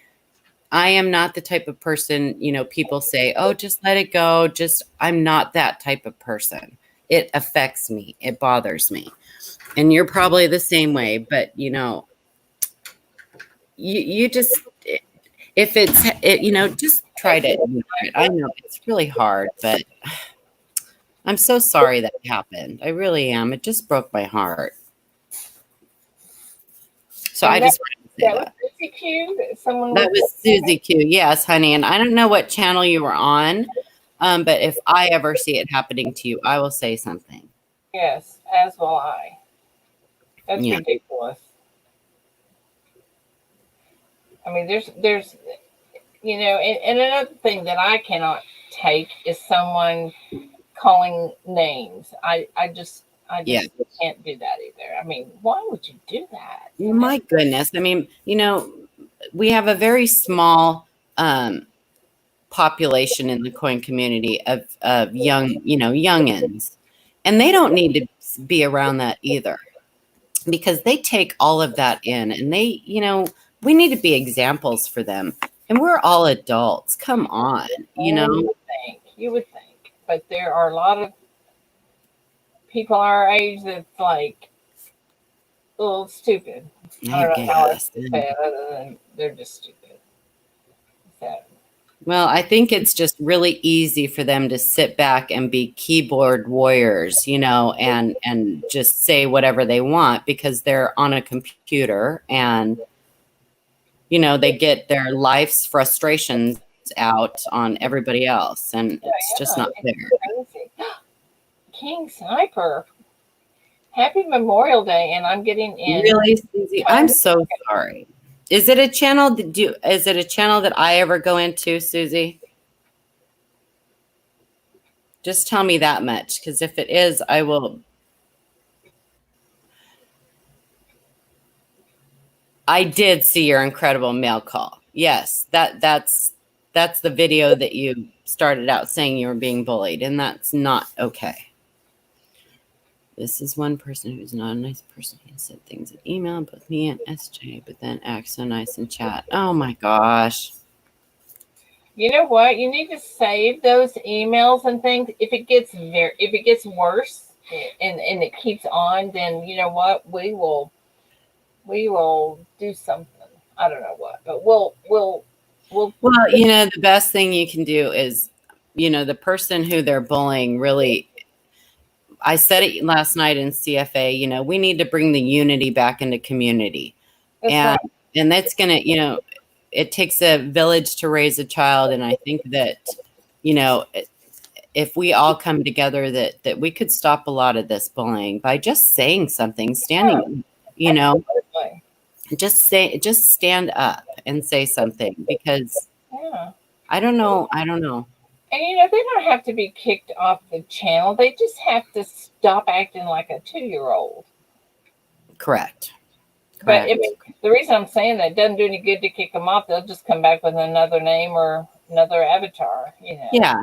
I am not the type of person, people say, oh, just let it go. I'm not that type of person. It affects me. It bothers me. And you're probably the same way, but you just, if just try to ignore it. I know it's really hard, but I'm so sorry that happened. I really am. It just broke my heart. So I just wanted to say that. Was Susie Q? That was Susie Q. Yes, honey. And I don't know what channel you were on, but if I ever see it happening to you, I will say something. Yes, as will I. That's ridiculous. I mean, there's and another thing that I cannot take is someone calling names. I just can't do that either. I mean, why would you do that? My goodness. I mean, we have a very small population in the coin community of youngins, and they don't need to be around that either, because they take all of that in, and they, we need to be examples for them, and we're all adults. Come on, You would think, but there are a lot of people our age that's like a little stupid. I don't know how else to say it other than they're just stupid. So. Well, I think it's just really easy for them to sit back and be keyboard warriors, and just say whatever they want because they're on a computer, and they get their life's frustrations out on everybody else, and it's just not fair. Crazy. King Sniper, happy Memorial Day, and I'm getting in. Really, Susie? I'm so sorry. Is it a channel that I ever go into, Susie? Just tell me that much, because if it is, I will. I did see your incredible mail call. Yes, that's the video that you started out saying you were being bullied, and that's not okay. This is one person who's not a nice person. He said things in email, both me and SJ, but then acts so nice in chat. Oh my gosh. You know what? You need to save those emails and things. If it gets worse and it keeps on, then you know what? We will do something. I don't know what, but we'll Well, the best thing you can do is, the person who they're bullying really, I said it last night in CFA, we need to bring the unity back into community. And that's going to, it takes a village to raise a child. And I think that, if we all come together, that we could stop a lot of this bullying by just saying something, standing, just stand up and say something, because I don't know. And they don't have to be kicked off the channel. They just have to stop acting like a 2-year-old. Correct. But the reason I'm saying that, it doesn't do any good to kick them off. They'll just come back with another name or another avatar. Yeah.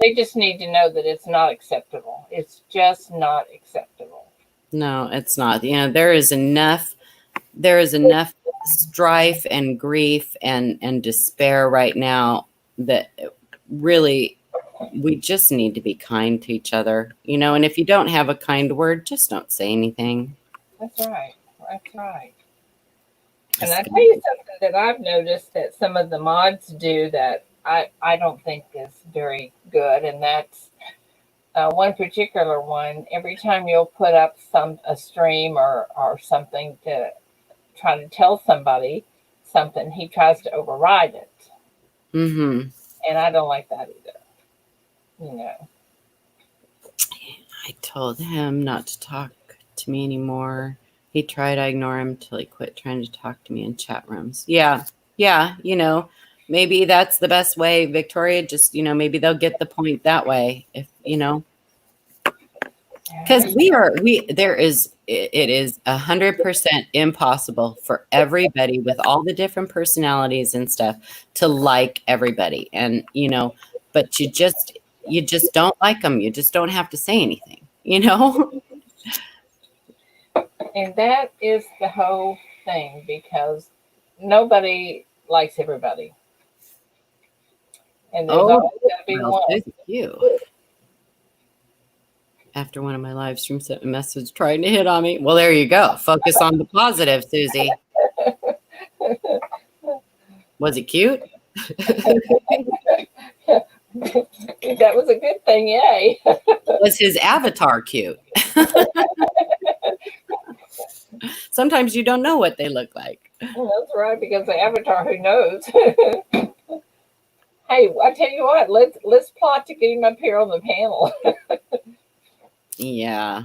They just need to know that it's not acceptable. It's just not acceptable. No, it's not. There is enough strife and grief and despair right now that really we just need to be kind to each other, and if you don't have a kind word, just don't say anything. That's right. And I tell you something that I've noticed that some of the mods do that I don't think is very good, and that's one particular one. Every time you'll put up a stream or something to try to tell somebody something, he tries to override it. Mm-hmm. And I don't like that either. I told him not to talk to me anymore. He tried. I ignore him until he quit trying to talk to me in chat rooms. Yeah. Maybe that's the best way, Victoria. Just, maybe they'll get the point that way. If, because it is 100% impossible for everybody with all the different personalities and stuff to like everybody. And, but you just don't like them. You just don't have to say anything, And that is the whole thing, because nobody likes everybody. And there's always going to be one. You. After one of my live streams, sent a message trying to hit on me. Well, there you go. Focus on the positive, Susie. Was it cute? That was a good thing, yay. Was his avatar cute? Sometimes you don't know what they look like. Well, that's right, because the avatar, who knows? Hey, I tell you what, let's plot to get him up here on the panel. Yeah.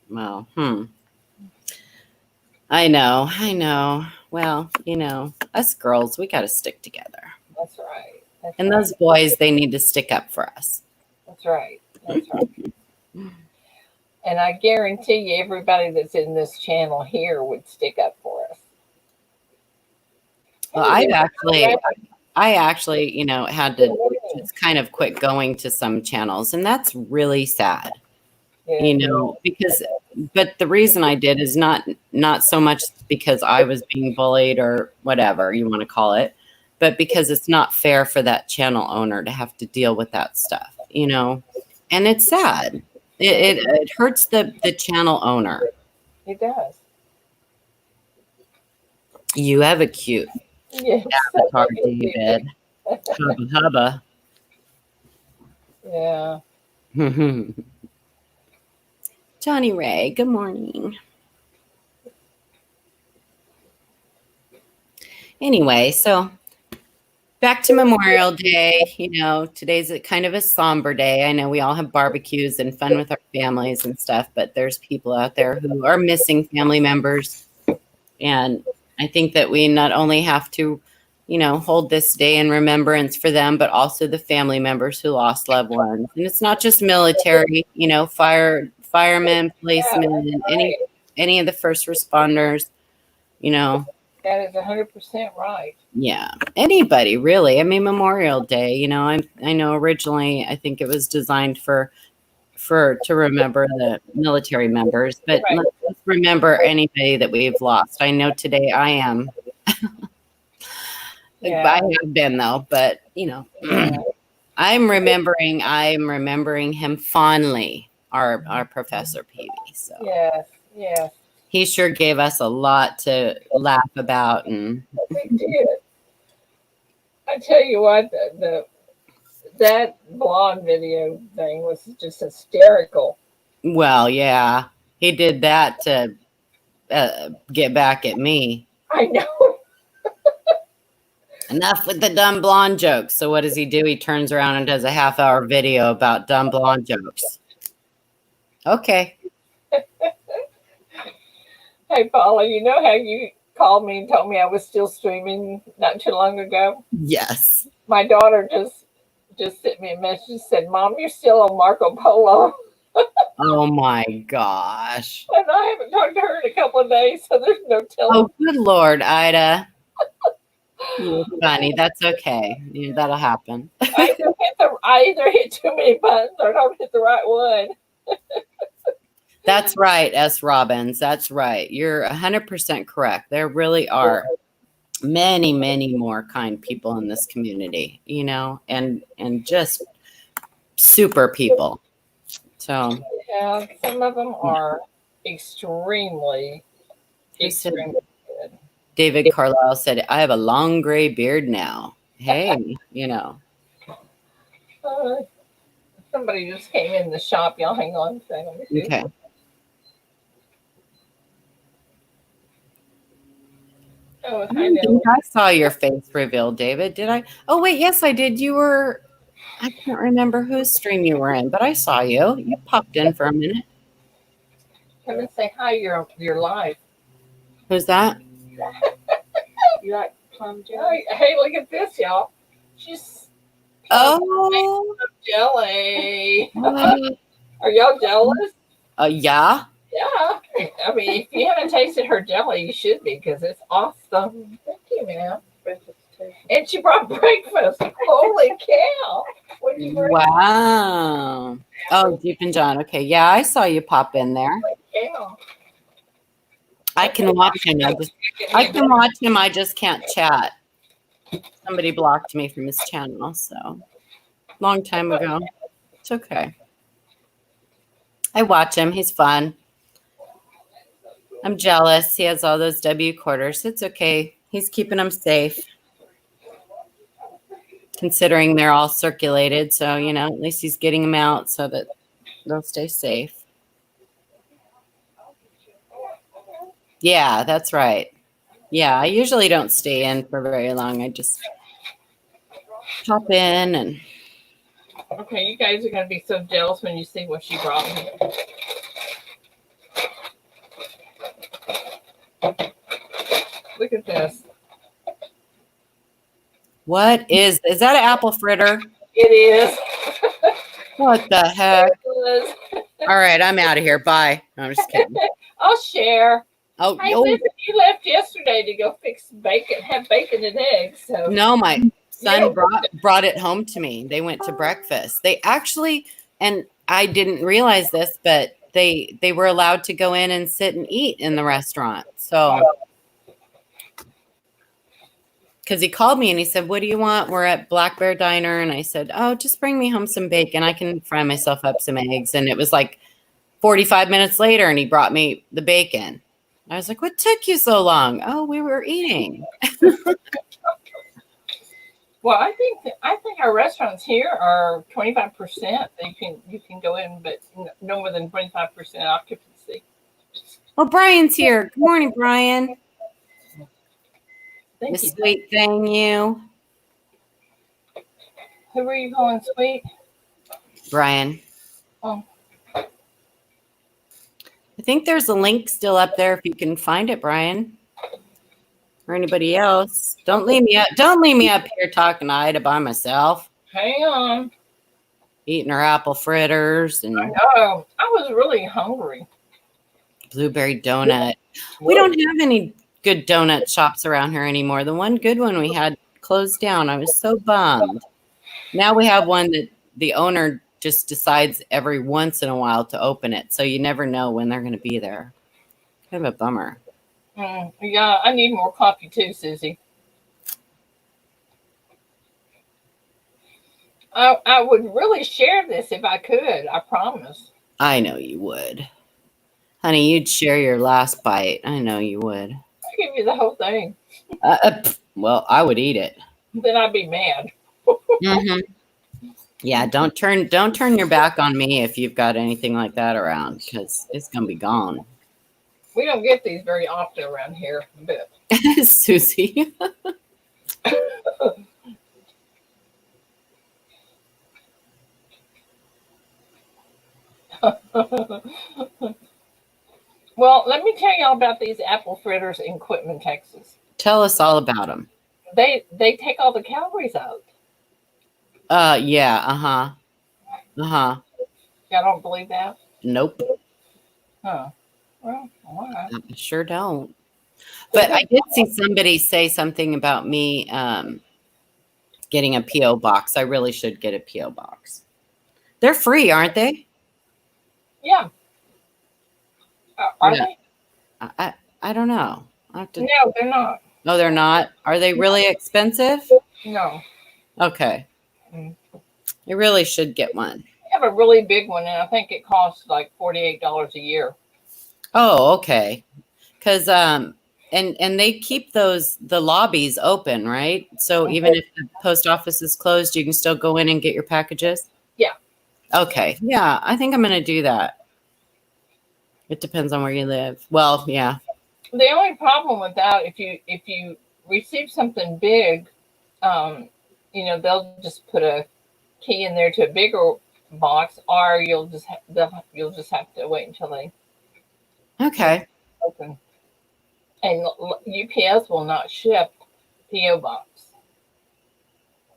Well, I know. Well, us girls, we got to stick together. That's right. And those boys, they need to stick up for us. That's right. And I guarantee you, everybody that's in this channel here would stick up for us. Well, I actually, had to just kind of quit going to some channels, and that's really sad. Yeah. But the reason I did is not so much because I was being bullied or whatever you want to call it, but because it's not fair for that channel owner to have to deal with that stuff, and it's sad. It hurts the channel owner. It does. You have a cute avatar, David. Hubba. Yeah. Johnny Ray, good morning. Anyway, so back to Memorial Day. Today's kind of a somber day. I know we all have barbecues and fun with our families and stuff, but there's people out there who are missing family members. And I think that we not only have to, hold this day in remembrance for them, but also the family members who lost loved ones. And it's not just military, firemen, policemen, any of the first responders, That is 100% right. Yeah. Anybody, really. I mean, Memorial Day, I know originally I think it was designed to remember the military members, but let's remember anybody that we've lost. I know today I am Yeah. I have been though, but I'm remembering him fondly, our Professor Peavy. So Yes. Yes. he sure gave us a lot to laugh about, and We did. I tell you what, that blonde video thing was just hysterical. well, yeah, he did that to get back at me. I know. Enough with the dumb blonde jokes. So what does he do? He turns around and does a half-hour video about dumb blonde jokes. Okay. Hey, Paula, you know how you called me and told me I was still streaming not too long ago? Yes. My daughter just sent me a message and said, Mom, you're still on Marco Polo. Oh my gosh. And I haven't talked to her in a couple of days, so there's no telling. Oh, good Lord, Ida. You're funny. That's okay. Yeah, that'll happen. I either hit too many buttons or don't hit the right one. That's right, S. Robbins. That's right. You're 100% correct. There really are many, many more kind people in this community, and just super people. So Yeah, some of them are extremely good. David Carlisle said, I have a long gray beard now. Hey, Somebody just came in the shop. Y'all hang on a second. Okay. Oh, I think I saw your face reveal, David. Did I? Oh, wait. Yes, I did. I can't remember whose stream you were in, but I saw you. You popped in for a minute. Come and say hi. You're live. Who's that? You like plum jelly? Hey, look at this, y'all. She's jelly. Are y'all jealous? Yeah. Yeah. I mean, if you haven't tasted her jelly, you should be because it's awesome. Thank you, ma'am. And she brought breakfast. Holy cow. What did you bring? Wow. Oh, Deep and John. Okay. Yeah, I saw you pop in there. Cow. I can watch him. I can watch him. I just can't chat. Somebody blocked me from his channel, so long time ago. It's okay. I watch him. He's fun. I'm jealous. He has all those W quarters. It's okay. He's keeping them safe. Considering they're all circulated. So, at least he's getting them out so that they'll stay safe. Yeah, that's right. Yeah, I usually don't stay in for very long. I just hop in and... Okay, you guys are going to be so jealous when you see what she brought me. Look at this. What is that an apple fritter? It is. What the heck? All right, I'm out of here. Bye. No, I'm just kidding. I'll share. Oh, hey, listen, you left yesterday to go fix bacon, have bacon and eggs. So no, my son brought it home to me. They went to breakfast. They actually, and I didn't realize this, but they were allowed to go in and sit and eat in the restaurant. So, because he called me and he said, "What do you want?" We're at Black Bear Diner, and I said, "Oh, just bring me home some bacon. I can fry myself up some eggs." And it was like 45 minutes later, and he brought me the bacon. I was like, "What took you so long?" "Oh, we were eating." Well, I think our restaurants here are 25%. You can go in, but no more than 25% occupancy. Well, Brian's here. Good morning, Brian. Thank you. Sweet thing, you. Who are you calling sweet? Brian. Oh. I think there's a link still up there if you can find it, Brian. Or anybody else. Don't leave me up here talking to Ida by myself. Hang on. Eating her apple fritters and I know. I was really hungry. Blueberry donut. We don't have any good donut shops around here anymore. The one good one we had closed down. I was so bummed. Now we have one that the owner just decides every once in a while to open it. So you never know when they're going to be there. Kind of a bummer. Yeah, I need more coffee too, Susie. I would really share this if I could. I promise. I know you would. Honey, you'd share your last bite. I know you would. I give you the whole thing. Well, I would eat it. Then I'd be mad. Mm-hmm. Yeah, don't turn your back on me if you've got anything like that around, because it's gonna be gone. We don't get these very often around here, but Susie. well, let me tell y'all about these apple fritters in Quitman, Texas. Tell us all about them. They take all the calories out. Yeah, uh-huh. Uh-huh. Y'all don't believe that? Nope. Huh. Well, all right. I sure don't. But I did see somebody say something about me getting a P.O. box. I really should get a P.O. box. They're free, aren't they? Yeah. Are they? I don't know. No, they're not. No, they're not. Are they really expensive? No. Okay. You really should get one. I have a really big one, and I think it costs like $48 a year. Oh, okay. Because and they keep the lobbies open, right? So even if the post office is closed, you can still go in and get your packages? Yeah. Okay. Yeah, I think I'm going to do that. It depends on where you live. Well, yeah. The only problem with that, if you receive something big, they'll just put a key in there to a bigger box, or you'll just have to wait until they open. And UPS will not ship PO box.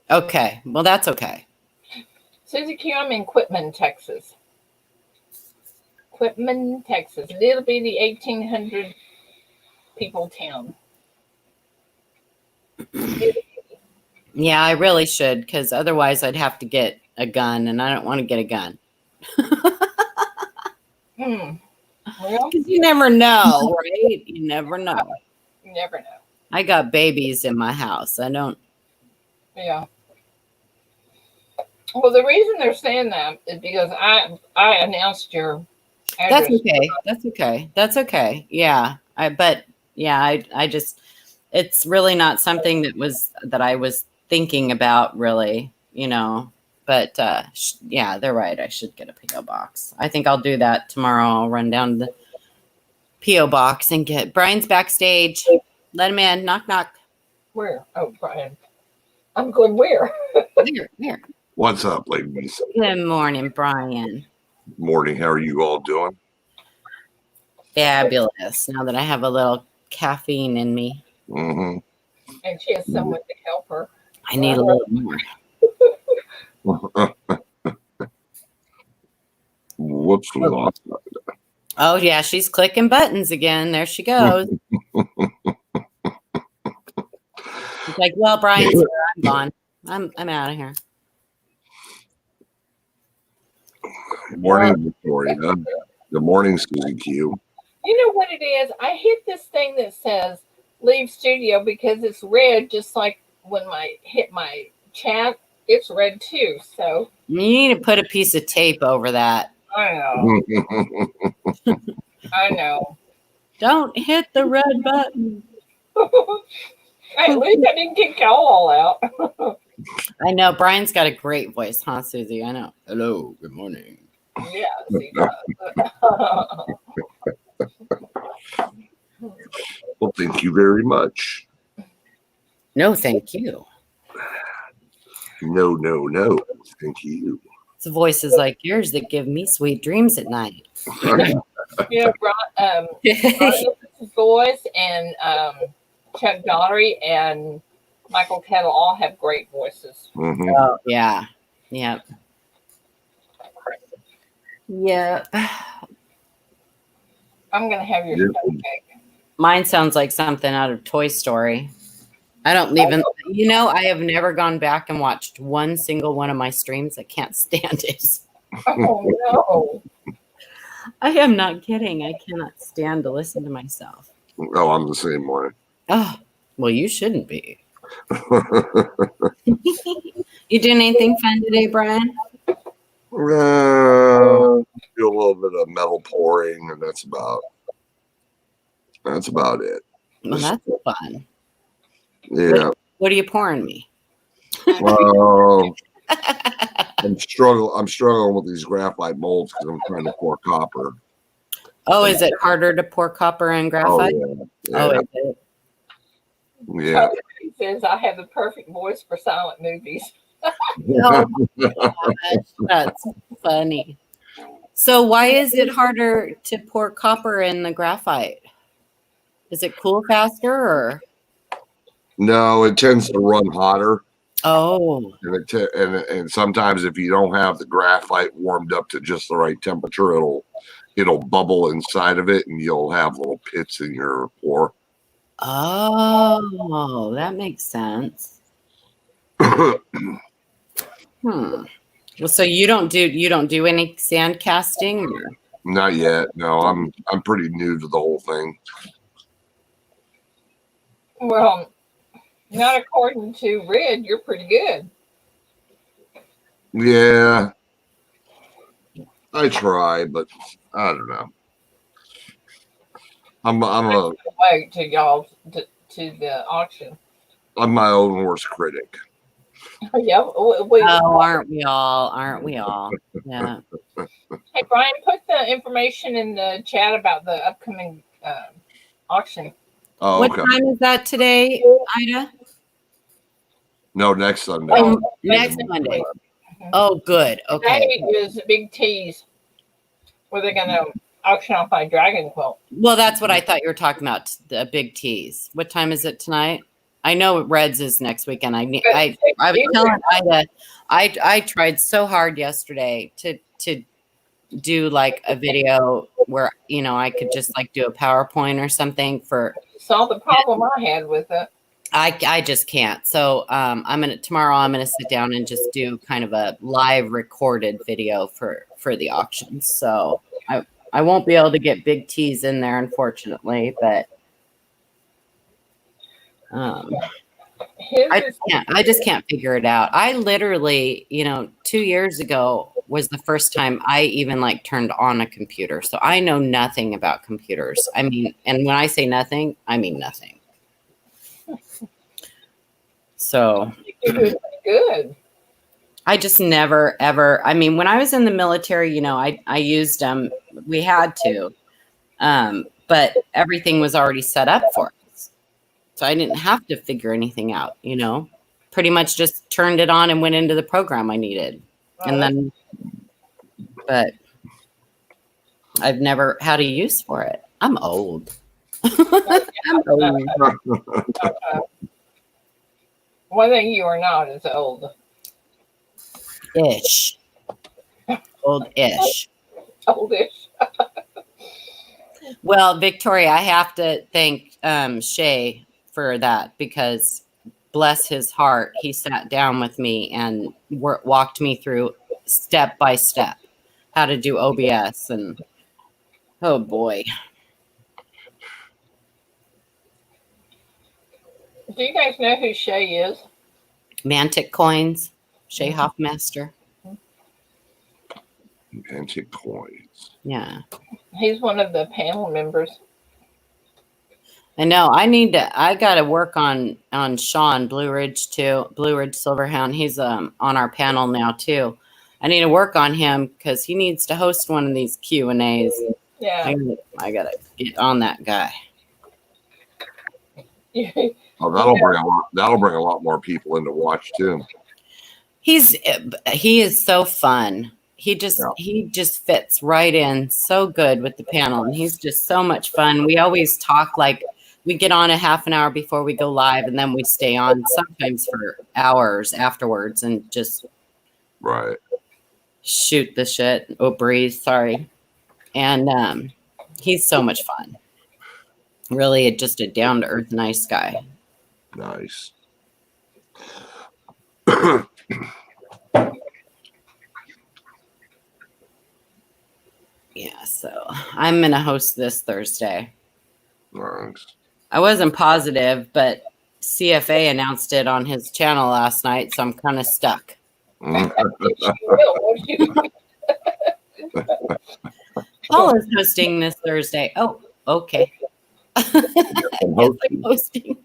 Okay. Well, that's okay. Susie Q, I'm in Quitman, Texas. Quitman, Texas. Little bitty 1,800 people town. Yeah, I really should, because otherwise I'd have to get a gun, and I don't want to get a gun. Well, because you never know, right? You never know. You never know. I got babies in my house. I don't. Yeah. Well, the reason they're saying that is because I announced your address. That's okay. That's okay. That's okay. Yeah. I just, it's really not something that I was thinking about really, but yeah, they're right. I should get a PO box. I think I'll do that tomorrow. I'll run down to the PO box and get Brian's backstage. Let him in. Knock, knock. Where? Oh, Brian. I'm going where? Where? What's up, ladies? Good morning, Brian. Morning. How are you all doing? Fabulous. Now that I have a little caffeine in me. Mm-hmm. And she has someone to help her. I need a little more. Whoops, we lost that. Oh yeah, she's clicking buttons again. There she goes. She's like, well, Brian's here. I'm gone. I'm out of here. Good morning, Victoria. Good morning, Susie Q. You know what it is? I hit this thing that says leave studio because it's red, just like when I hit my chat, it's red too. So you need to put a piece of tape over that. I know. I know. Don't hit the red button. At least I didn't kick y'all all out. I know. Brian's got a great voice, huh, Susie? I know. Hello. Good morning. Yes, he does. Well, thank you very much. No, thank you. No. Thank you. It's voices like yours that give me sweet dreams at night. Yeah, Brian's voice and Chuck Daugherty and Michael Kettle all have great voices. Mm-hmm. Oh, yeah. Yep. Yeah. I'm going to have your stone cake. Mine sounds like something out of Toy Story. I don't even, I have never gone back and watched one single one of my streams. I can't stand it. Oh, no. I am not kidding. I cannot stand to listen to myself. Oh, I'm the same way. Oh, well, you shouldn't be. You doing anything fun today, Brian? Do a little bit of metal pouring, and that's about it. Well, that's fun. Yeah. What are you pouring me? I'm struggling with these graphite molds because I'm trying to pour copper. Oh, is it harder to pour copper and graphite? Oh, yeah. Oh, is it? Yeah. He says I have the perfect voice for silent movies. Oh my gosh, that's funny. So why is it harder to pour copper in the graphite? Does it cool faster or? No, it tends to run hotter. Oh, And sometimes if you don't have the graphite warmed up to just the right temperature, it'll bubble inside of it, and you'll have little pits in your pour. oh, that makes sense. Well, so you don't do any sand casting? Or? Not yet. No, I'm pretty new to the whole thing. Well, not according to Red. You're pretty good. Yeah, I try, but I don't know. Wait till y'all to the auction. I'm my own worst critic. Yeah. Oh, aren't we all? Aren't we all? Yeah. Hey, Brian, put the information in the chat about the upcoming auction. Oh, What okay. time is that today, Ida? No, next Sunday. Oh, next Monday. Oh, good. Okay. Today is Big T's, where they're going to auction off my dragon quilt. Well, that's what I thought you were talking about, the big T's. What time is it tonight? I know Reds is next weekend. I was telling Ida, I tried so hard yesterday to do like a video where I could just like do a PowerPoint or something for. Saw the problem I had with it. I just can't. So tomorrow I'm gonna sit down and just do kind of a live recorded video for the auction. So I won't be able to get big T's in there, unfortunately, but I just can't figure it out. I literally, 2 years ago was the first time I even like turned on a computer. So I know nothing about computers. I mean, and when I say nothing, I mean nothing. So good. I just never, ever, I mean, when I was in the military, I used them, we had to, but everything was already set up for us. So I didn't have to figure anything out, pretty much just turned it on and went into the program I needed. And then, but I've never had a use for it. I'm old. I'm old. One thing you are not is old. Ish. Old-ish. Oldish. Well, Victoria, I have to thank Shay for that because bless his heart, he sat down with me and walked me through step by step how to do OBS. And oh boy. Do you guys know who Shay is? Mantic Coins, Shay Hoffmaster. Mantic Coins. Yeah. He's one of the panel members. I know. I got to work on Sean Blue Ridge too. Blue Ridge Silverhound. He's on our panel now too. I need to work on him because he needs to host one of these Q&As. Yeah. I got to get on that guy. Oh, that'll bring a lot more people in to watch too. He is so fun. He just fits right in so good with the panel, and he's just so much fun. We always talk like we get on a half an hour before we go live, and then we stay on sometimes for hours afterwards and just right shoot the shit. Oh, breathe. Sorry. And he's so much fun. Really, just a down to earth, nice guy. Nice. Yeah, so I'm going to host this Thursday. Nice. I wasn't positive, but CFA announced it on his channel last night, so I'm kind of stuck. Mhm. She will, won't you? Paula's hosting this Thursday. Oh, okay. I'm hosting. Hosting.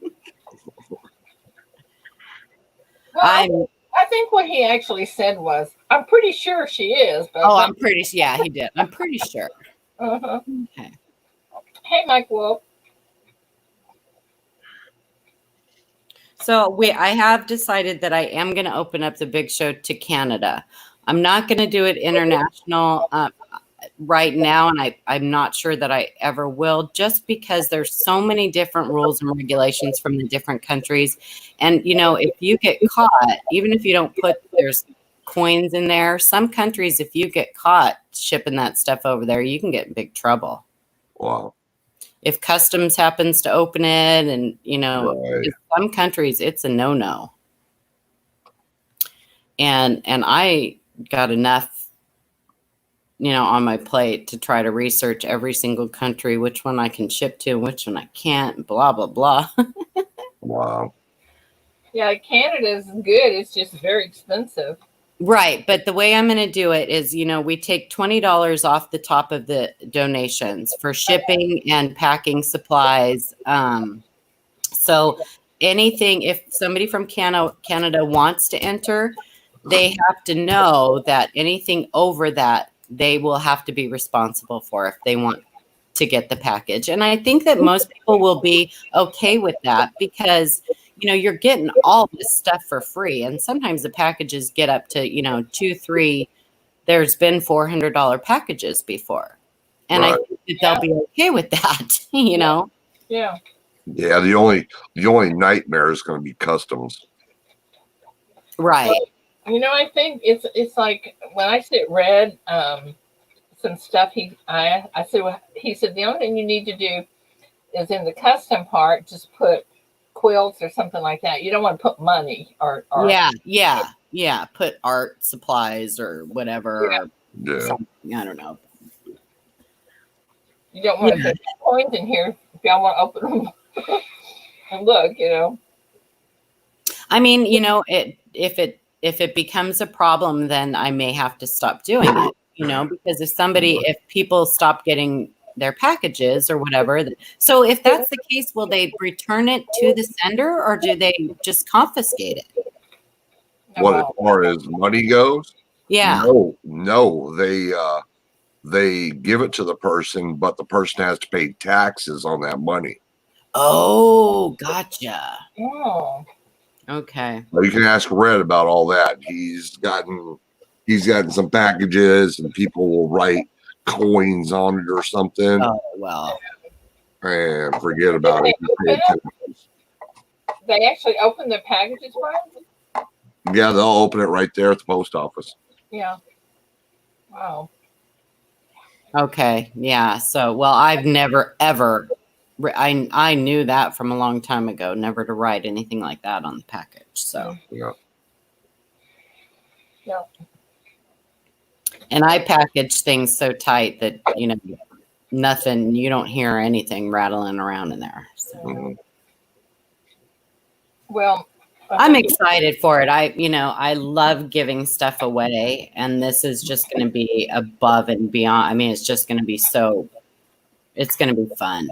Well, I think what he actually said was, I'm pretty sure she is. But Oh, I'm pretty. Yeah, he did. I'm pretty sure. Uh-huh. Okay. Hey, Mike Wolf. So I have decided that I am going to open up the big show to Canada. I'm not going to do it international right now, and I'm not sure that I ever will, just because there's so many different rules and regulations from the different countries. And, you know, if you get caught, even if you don't put there's coins in there, some countries, if you get caught shipping that stuff over there, you can get in big trouble. Wow. If customs happens to open it, and, you know, Right. in some countries, it's a no-no. And I got enough, you know, on my plate to try to research every single country, which one I can ship to, and which one I can't, blah, blah, blah. Wow. Yeah, Canada's good. It's just very expensive. Right. But the way I'm going to do it is, you know, we take $20 off the top of the donations for shipping and packing supplies. So anything, if somebody from Canada wants to enter, they have to know that anything over that, they will have to be responsible for if they want to get the package. And I think that most people will be okay with that because, you know, you're getting all this stuff for free. And sometimes the packages get up to, you know, 2-3. There's been $400 packages before. And Right. I think that they'll be okay with that, you know? Yeah. Yeah. The only nightmare is going to be customs. Right. Well, you know, I think it's like when I sit read some stuff. I said, well, he said the only thing you need to do is in the custom part, just put quilts or something like that. You don't want to put money or Yeah. Put art supplies or whatever. Yeah. Or Yeah. something. I don't know. You don't want to put coins in here if y'all want to open them and look, you know. I mean, you know, if it becomes a problem, then I may have to stop doing it, you know, because if people stop getting their packages or whatever. So if that's the case, will they return it to the sender or do they just confiscate it? What, as far as money goes? Yeah. No, they give it to the person, but the person has to pay taxes on that money. Oh, gotcha. Oh. Okay. Well, you can ask Red about all that. He's gotten some packages, and people will write coins on it or something, Oh, well. and forget about it. They actually open the packages for them? Yeah, they'll open it right there at the post office. Yeah. Wow. Okay. Yeah. So, well, I've never, ever, I knew that from a long time ago, never to write anything like that on the package. So, Yeah. Yeah. and I package things so tight that, you know, nothing, you don't hear anything rattling around in there. So. Mhm. Well, I'm excited for it. I love giving stuff away, and this is just going to be above and beyond. I mean, it's just going to be it's going to be fun.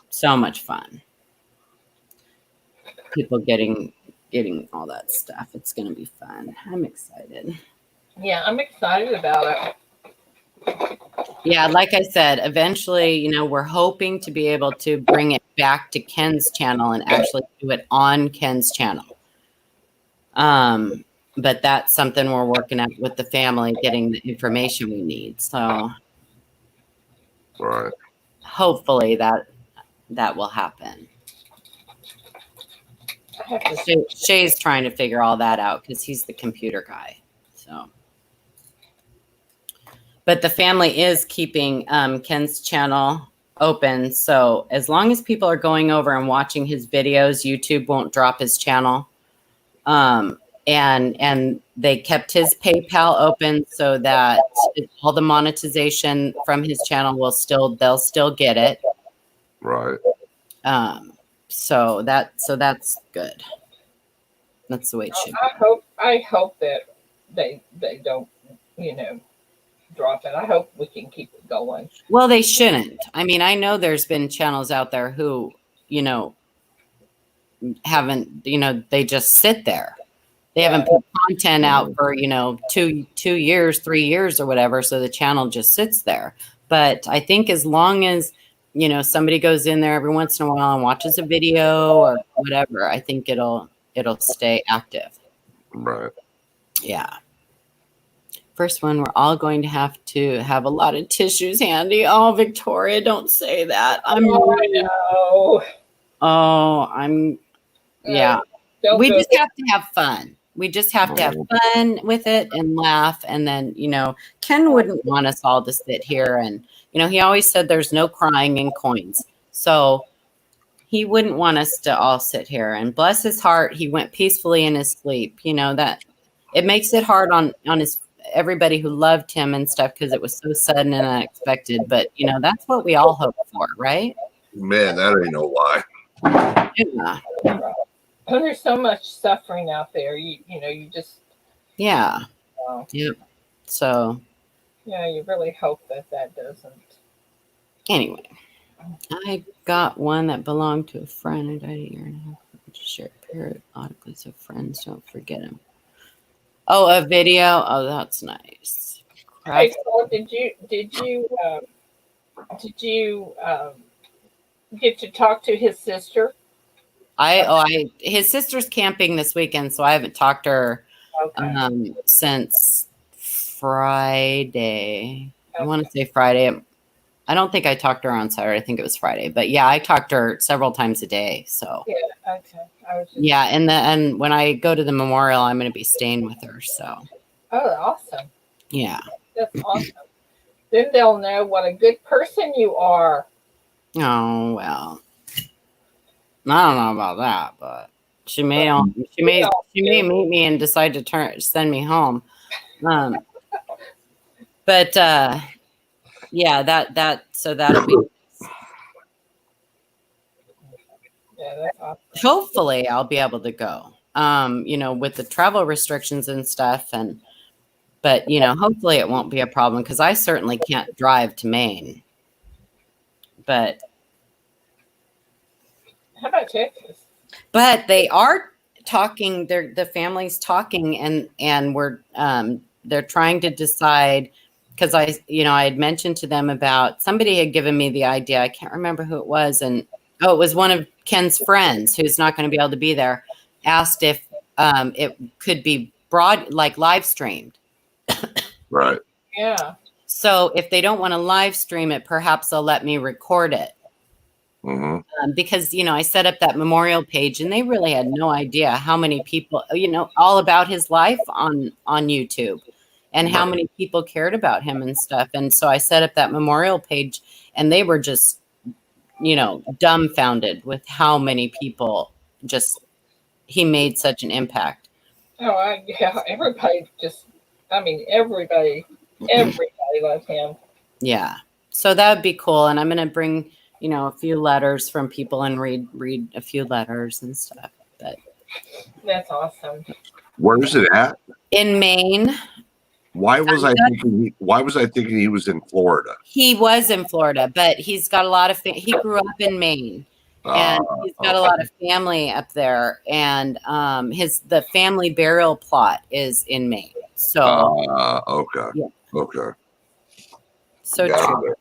So much fun. People getting all that stuff. It's going to be fun. I'm excited. yeah, I'm excited about it. Yeah, like I said, eventually, you know, we're hoping to be able to bring it back to Ken's channel and actually do it on Ken's channel. But that's something we're working at with the family, getting the information we need. So Right. hopefully that will happen. I have to Shay's trying to figure all that out because he's the computer guy. So, but the family is keeping Ken's channel open. So as long as people are going over and watching his videos, YouTube won't drop his channel. And they kept his PayPal open so that all the monetization from his channel they'll still get it. Right. So that's good. That's the way it should be. I hope that they don't, drop it. I hope we can keep it going. Well, they shouldn't. I mean, I know there's been channels out there who, haven't, they just sit there. They haven't put content out for, 2 years, 3 years or whatever. So the channel just sits there. But I think as long as, somebody goes in there every once in a while and watches a video or whatever, I think it'll stay active. Right. Yeah. First one, we're all going to have a lot of tissues handy. Oh, Victoria, don't say that. I know. Yeah. We just have to have fun. We just have to have fun with it and laugh. And then, Ken wouldn't want us all to sit here. And, he always said there's no crying in coins. So he wouldn't want us to all sit here. And bless his heart, he went peacefully in his sleep. That it makes it hard on his everybody who loved him and stuff because it was so sudden and unexpected. But, that's what we all hope for, right? Man, that ain't no lie. Yeah. Oh, there's so much suffering out there. You just. Yeah. Yep. So. Yeah, you really hope that doesn't. Anyway, I got one that belonged to a friend. I died a year and a half ago. Just share periodically so friends don't forget him. Oh, a video. Oh, that's nice. Hey, so did you get to talk to his sister? His sister's camping this weekend, so I haven't talked to her since Friday. Okay. I want to say Friday. I don't think I talked to her on Saturday. I think it was Friday. But yeah, I talked to her several times a day. So yeah, okay. And when I go to the memorial, I'm going to be staying with her. So. Oh, awesome. Yeah. That's awesome. Then they'll know what a good person you are. Oh well. I don't know about that, but she may meet me and decide to send me home. But yeah, that'll be. Yeah, that's awesome. Hopefully, I'll be able to go. With the travel restrictions and stuff, but hopefully it won't be a problem because I certainly can't drive to Maine. But how about Texas? But they are talking. The family's talking, and we're they're trying to decide. Because I had mentioned to them about somebody had given me the idea. I can't remember who it was. And it was one of Ken's friends who's not going to be able to be there. Asked if it could be live streamed. Right. Yeah. So if they don't want to live stream it, perhaps they'll let me record it. Mm-hmm. Because, I set up that memorial page and they really had no idea how many people, all about his life on YouTube. And how many people cared about him and stuff. And so I set up that memorial page and they were just, dumbfounded with how many people he made such an impact. Oh, everybody everybody loved him. Yeah. So that would be cool. And I'm going to bring, a few letters from people and read a few letters and stuff. But that's awesome. Where is it at? In Maine. Why was I thinking he was in Florida? He was in Florida, but he's got a lot of he grew up in Maine, and he's got a lot of family up there. And the family burial plot is in Maine. So okay, yeah. Okay. So true.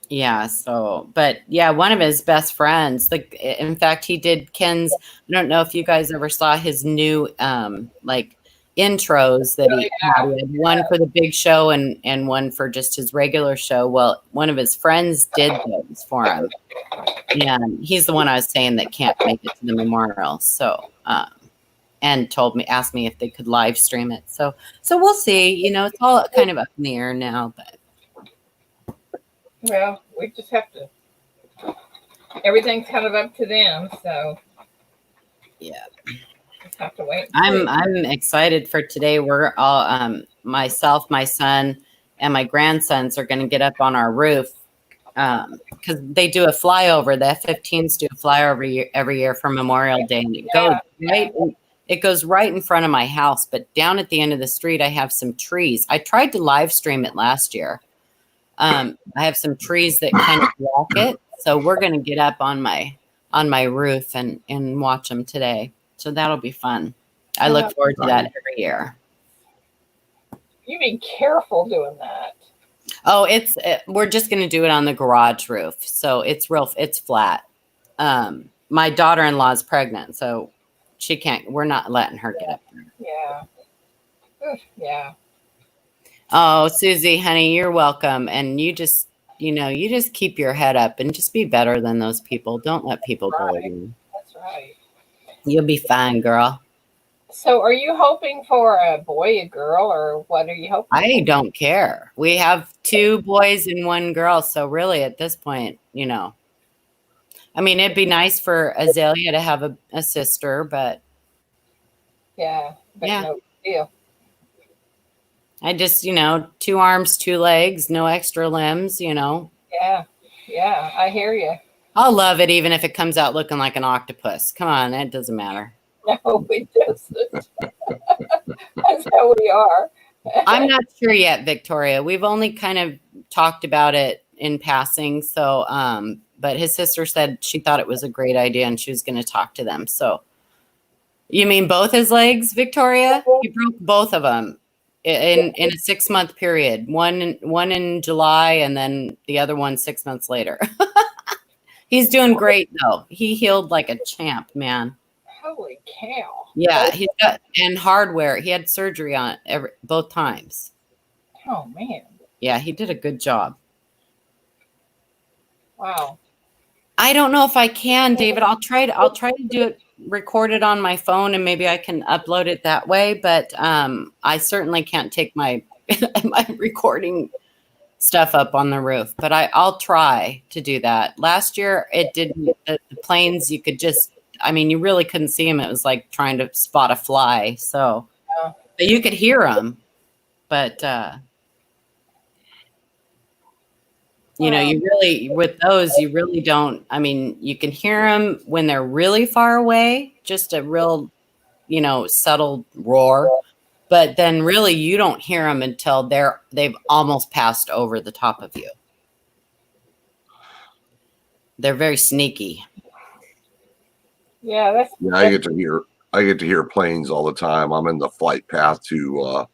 Yeah. So, but yeah, one of his best friends. In fact, he did Ken's. I don't know if you guys ever saw his new intros that he had. He had one for the big show and one for just his regular show. Well, one of his friends did those for him, and he's the one I was saying that can't make it to the memorial. So, and asked me if they could live stream it. So we'll see. It's all kind of up in the air now, but well, we just have to. Everything's kind of up to them. So yeah. Have to wait. I'm excited for today. We're all myself, my son, and my grandsons are going to get up on our roof because they do a flyover. The F-15s do a flyover every year for Memorial Day, and it goes right in front of my house. But down at the end of the street, I have some trees. I tried to live stream it last year. I have some trees that kind of block it, so we're going to get up on my roof and watch them today. So that'll be fun. I look forward to that every year. You be careful doing that. Oh, we're just going to do it on the garage roof. So it's flat. My daughter-in-law is pregnant, so we're not letting her get up there. Yeah. Oof, yeah. Oh, Susie, honey, you're welcome. And you just keep your head up and just be better than those people. Don't let people bully you. That's right. You'll be fine, girl. So are you hoping for a boy, a girl, or what are you hoping I don't care. We have 2 boys and 1 girl. So really at this point, I mean, it'd be nice for Azalea to have a sister, but yeah. No deal. I just, 2 arms, 2 legs, no extra limbs, Yeah. Yeah. I hear you. I'll love it even if it comes out looking like an octopus. Come on, it doesn't matter. No, it doesn't. That's how we are. I'm not sure yet, Victoria. We've only kind of talked about it in passing. So, but his sister said she thought it was a great idea and she was going to talk to them. So you mean both his legs, Victoria? He broke both of them in a 6-month period. One in July and then the other one 6 months later. He's doing great though. He healed like a champ, man. Holy cow. Yeah, he's got hardware. He had surgery on it both times. Oh man. Yeah, he did a good job. Wow. I don't know if I can, David. I'll try to do it, record it on my phone, and maybe I can upload it that way. But I certainly can't take my my recording stuff up on the roof. But I'll try to do that. Last year, it didn't. The planes, you could just. I mean, you really couldn't see them. It was like trying to spot a fly. So, but you could hear them. But you really with those, you really don't. I mean, you can hear them when they're really far away, just a real, subtle roar. But then, really, you don't hear them until they've almost passed over the top of you. They're very sneaky. Yeah, I get to hear planes all the time. I'm in the flight path to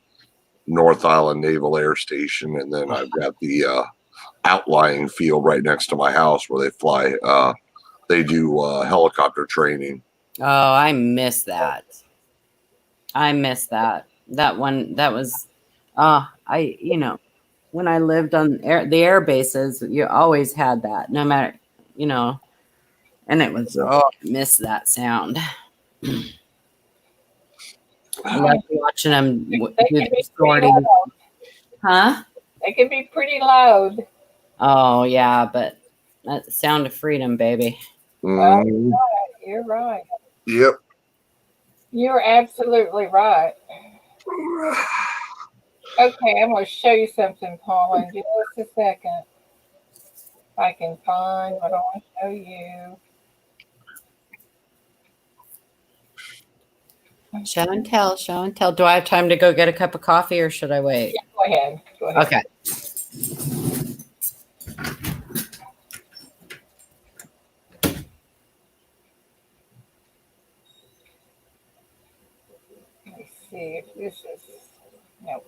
North Island Naval Air Station, and then I've got the outlying field right next to my house where they fly. They do helicopter training. Oh, I miss that. That one. That was. When I lived on the air bases, you always had that, no matter, and it was, I miss that sound. I love watching them do the sorties. Huh? They can be pretty loud. Oh, yeah, but that's the sound of freedom, baby. Well, you're right. Yep. You're absolutely right. Okay, I'm going to show you something, Paula, in just a second. If I can find what I want to show you. Show and tell, show and tell. Do I have time to go get a cup of coffee or should I wait? Yeah, go ahead. Okay. Let me see if this is, no.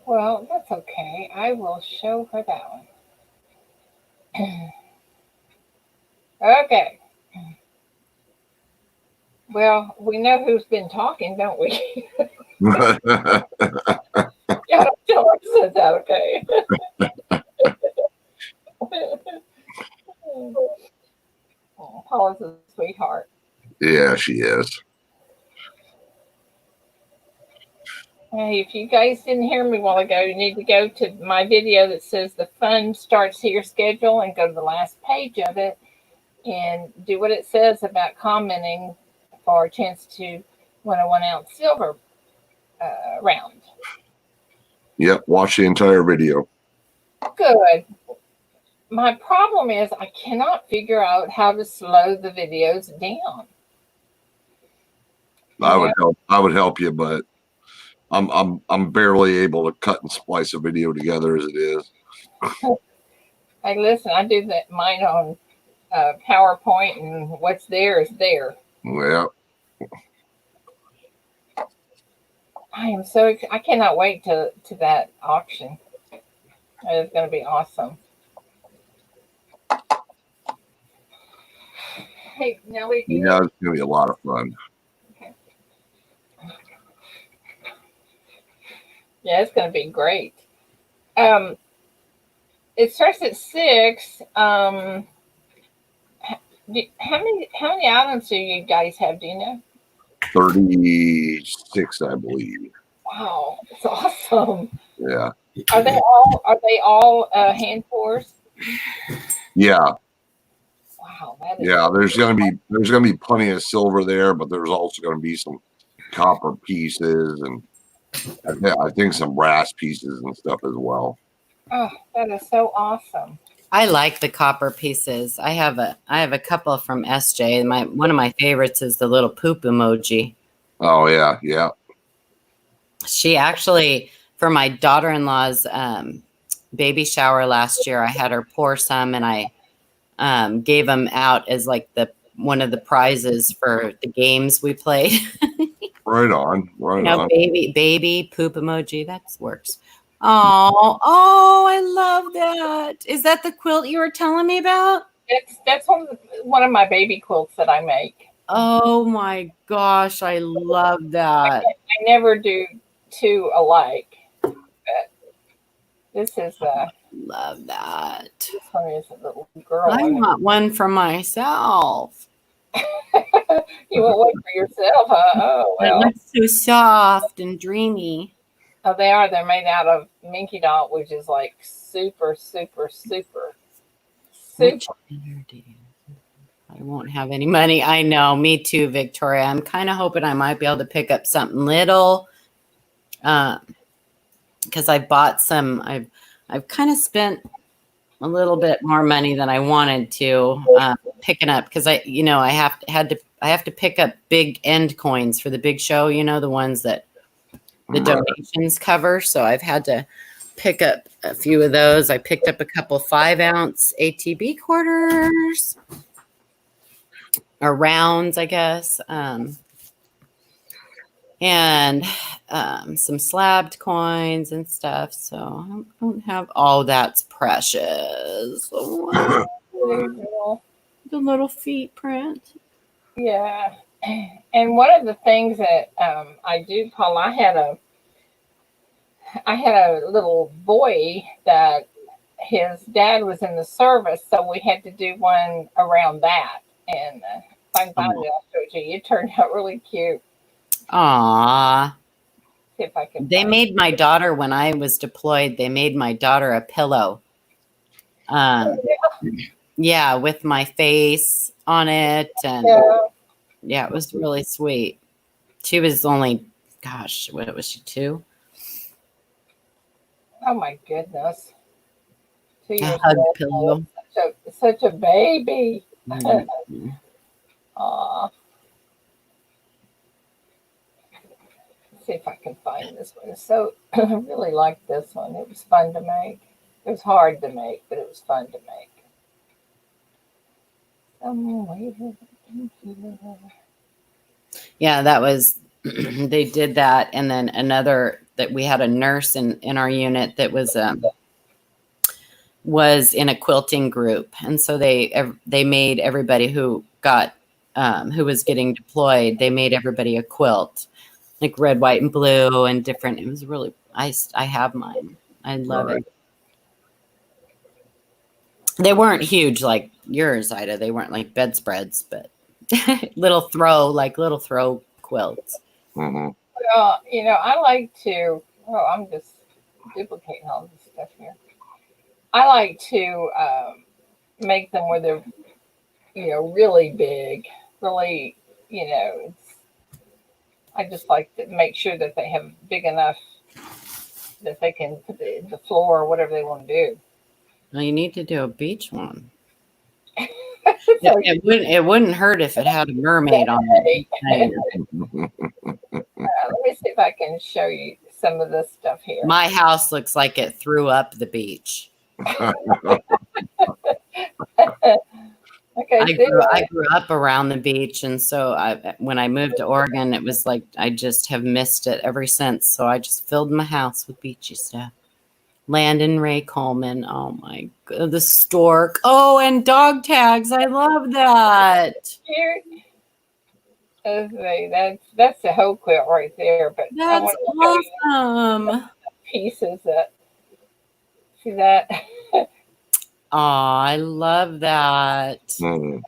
Well, that's okay. I will show her that one. Okay. Well, we know who's been talking, don't we? Yeah, tell her it's okay. Oh, Paula's a sweetheart. Yeah, she is. Hey, if you guys didn't hear me a while ago, you need to go to my video that says the fun starts here schedule and go to the last page of it and do what it says about commenting for a chance to win a 1 ounce silver round. Yep, watch the entire video. Good. My problem is I cannot figure out how to slow the videos down. I would help you, but I'm barely able to cut and splice a video together as it is. Hey, listen, I do that mine on PowerPoint, and what's there is there. Yeah. I cannot wait to that auction. It's going to be awesome. Hey, Nellie, Yeah, it's gonna be a lot of fun. yeah, it's going to be great. It starts at 6. How many items do you guys have? Do you know? 36, I believe. Wow, it's awesome. Yeah. Are they all hand pours? Yeah. Wow, that is Yeah. There's gonna be plenty of silver there, but there's also gonna be some copper pieces and I think some brass pieces and stuff as well. oh, that is so awesome. I like the copper pieces. I have a couple from SJ. One of my favorites is the little poop emoji. Oh yeah, yeah. She actually, for my daughter-in-law's baby shower last year, I had her pour some, and I gave them out as like one of the prizes for the games we played. Right on, right on. Baby poop emoji. That works. Oh, I love that. Is that the quilt you were telling me about? That's one of my baby quilts that I make. Oh my gosh, I love that. I never do two alike. But this is Love that. this one is a little girl. I want one for myself. You want one for yourself, huh? Oh well. It looks so soft and dreamy. Oh, they are. They're made out of Minky Dot, which is like super, super, super, super. I won't have any money. I know. Me too, Victoria. I'm kind of hoping I might be able to pick up something little. Because I bought some. I've kind of spent a little bit more money than I wanted to picking up because I have to pick up big end coins for the big show. You know, the ones that the donations cover. So I've had to pick up a few of those. I picked up a couple 5-ounce ATB quarters or rounds, I guess, and some slabbed coins and stuff. So I don't have all that's precious. Oh, the little feet print. Yeah. And one of the things that I do, Paul, I had a little boy that his dad was in the service, so we had to do one around that. And if I can find it, I'll show it to you. It turned out really cute. Aww. See if I can. They made my daughter, when I was deployed, they made my daughter a pillow. Yeah, with my face on it. And yeah, it was really sweet. She was only, gosh, what was she, 2? Oh my goodness. 2 years hug old. pillow. Such a baby. Mm-hmm. Aw. Let's see if I can find this one. So I really liked this one. It was fun to make. It was hard to make, but it was fun to make. Yeah, that was, they did that. And then another that we had a nurse in our unit that was in a quilting group. And so they made everybody who got, who was getting deployed, they made everybody a quilt, like red, white, and blue and different. It was really, I have mine. I love it. They weren't huge like yours, Ida. They weren't like bedspreads, but little throw quilts. Mm-hmm. Well, I like to. Oh, I'm just duplicating all this stuff here. I like to make them where they're, really big. Really, I just like to make sure that they have big enough that they can put the floor or whatever they want to do. Well, you need to do a beach one. So, It wouldn't hurt if it had a mermaid on it. let me see if I can show you some of this stuff here. My house looks like it threw up the beach. Okay, I grew up around the beach, and so when I moved to Oregon, it was like I just have missed it ever since. So I just filled my house with beachy stuff. Landon Ray Coleman. Oh my god, the stork. Oh, and dog tags. I love that. here. That's the whole quilt right there. But I That's want to show awesome. you pieces that. See that? Oh, I love that. Mm.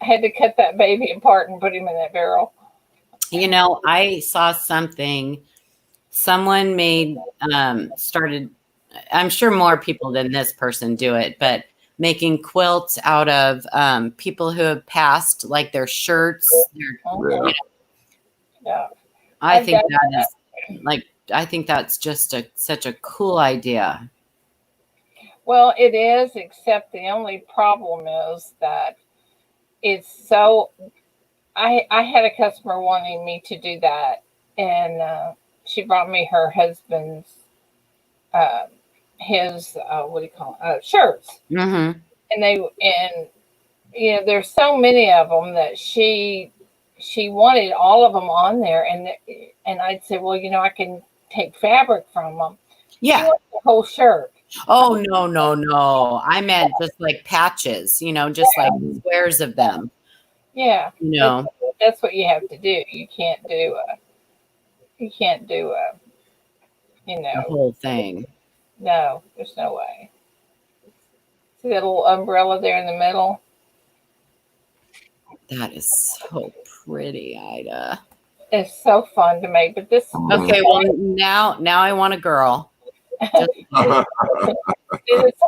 I had to cut that baby apart and put him in that barrel. You know, I saw something. Someone started. I'm sure more people than this person do it, but making quilts out of people who have passed, like their shirts. Yeah. Yeah. I think that is like. I think that's just such a cool idea. Well, it is, except the only problem is that it's so. I had a customer wanting me to do that, and she brought me her husband's his what do you call it? Shirts, Mm-hmm. and there's so many of them that she wanted all of them on there, and I'd say, well, I can take fabric from them. Yeah. She wants the whole shirt. Oh, no. I meant just like patches, just like squares of them. Yeah. No. That's what you have to do. You can't do the whole thing. No, there's no way. See that little umbrella there in the middle? That is so pretty, Ida. It's so fun to make, but this. Okay, well now I want a girl. This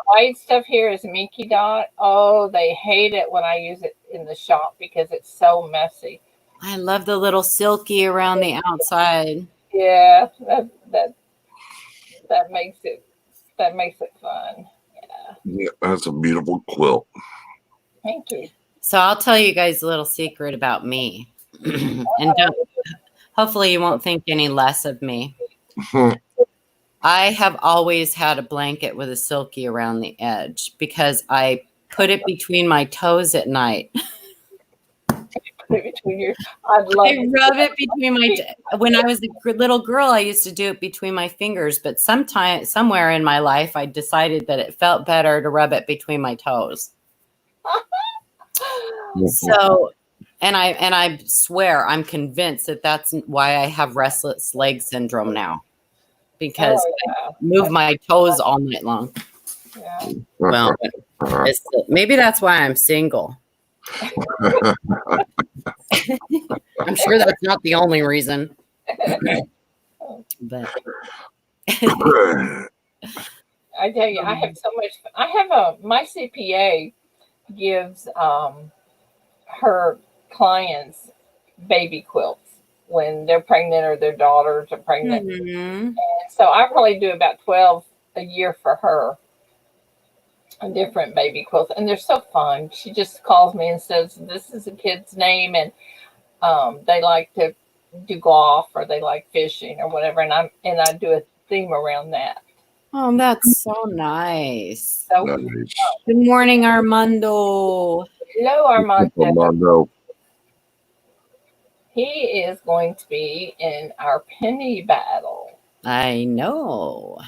white stuff here is Minky Dot. Oh, they hate it when I use it in the shop because it's so messy. I love the little silky around the outside. Yeah, that makes it fun. Yeah, that's a beautiful quilt. Thank you. So I'll tell you guys a little secret about me, and hopefully you won't think any less of me. I have always had a blanket with a silky around the edge because I put it between my toes at night. I rub it between my. When I was a little girl, I used to do it between my fingers, but somewhere in my life, I decided that it felt better to rub it between my toes. So, and I swear, I'm convinced that that's why I have restless leg syndrome now, because I move my toes all night long. Yeah. Well, maybe that's why I'm single. I'm sure that's not the only reason. But I tell you, I have so much. My CPA gives her clients baby quilts when they're pregnant or their daughters are pregnant. Mm-hmm. And so I probably do about 12 a year for her. Different baby quilts, and they're so fun. She just calls me and says, "This is a kid's name," and they like to do golf or they like fishing or whatever, and I do a theme around that. Oh, that's so nice. So, Nice. Good morning, Armando. hello, Armando. Armando. He is going to be in our penny battle. I know.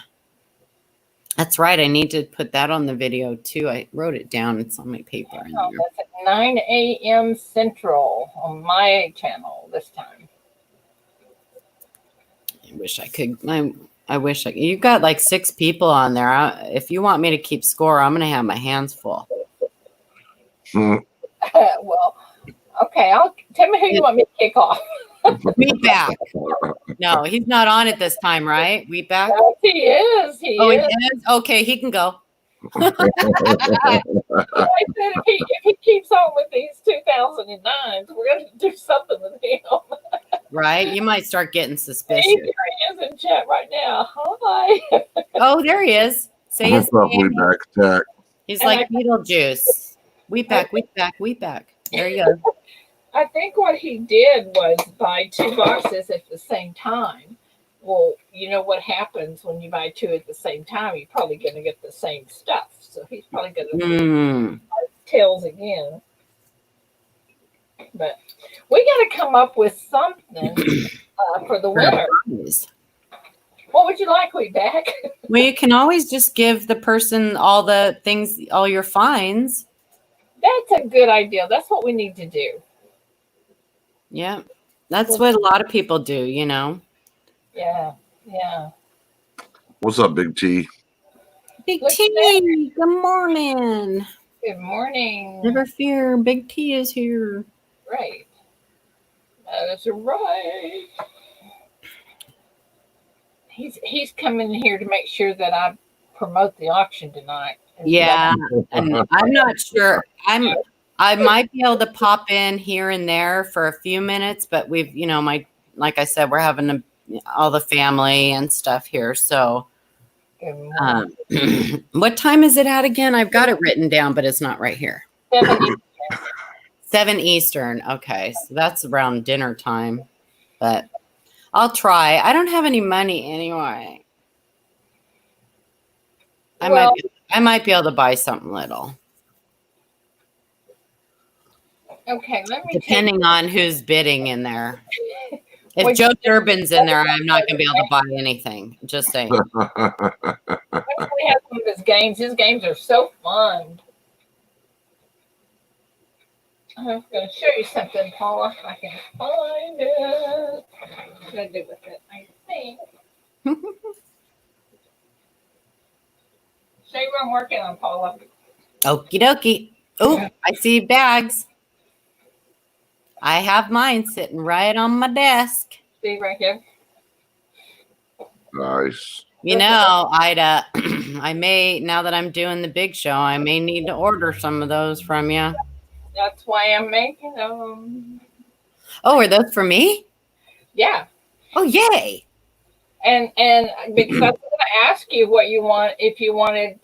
That's right. I need to put that on the video too. I wrote it down. It's on my paper. In there. That's at 9 a.m. Central on my channel this time. I wish I could. I wish I. You've got like 6 people on there. If you want me to keep score, I'm going to have my hands full. Well, okay. Tell me who you want me to kick off. Wheat back. No, he's not on it this time, right? Wheat back. Yes, he is. He is. He is? Okay, he can go. I said if he keeps on with these 2009s, we're going to do something with him. Right? You might start getting suspicious. He is in chat right now. Hi. Oh, there he is. Say his What's up, name. Wheat back attack? He's And like Beetlejuice. Wheat back, wheat back, wheat back. There you go. I think what he did was buy 2 boxes at the same time. Well, you know what happens when you buy 2 at the same time? You're probably going to get the same stuff. So he's probably going to Mm. tails again. But we got to come up with something for the winter. What would you like, Wheatback? Well, you can always just give the person all the things, all your finds. That's a good idea. That's what we need to do. Yeah. That's what a lot of people do, you know. Yeah. Yeah. What's up, Big T? Big Look at T, good morning. Good morning. Never fear, Big T is here. Right. That's right. He's coming here to make sure that I promote the auction tonight. Yeah, and I'm not sure. I might be able to pop in here and there for a few minutes, but we've, you know, like I said, we're having all the family and stuff here. So, what time is it at again? I've got it written down, but it's not right here. 7 Eastern. Okay, so that's around dinner time, but I'll try. I don't have any money anyway. I might be able to buy something little. Okay, let me depending on who's bidding in there. If Joe Durbin's in there, I'm not going to be able to buy anything. Just saying. We have some of his games. His games are so fun. I'm going to show you something, Paula. If I can find it. What did I do with it? I think. Say what I'm working on, Paula. Okie dokie. Oh, I see bags. I have mine sitting right on my desk. See right here. Nice. You know, Ida, I may, now that I'm doing the big show, I may need to order some of those from you. That's why I'm making them. Oh, are those for me? Yeah. Oh, yay. And because I was going to ask you what you want, if you wanted,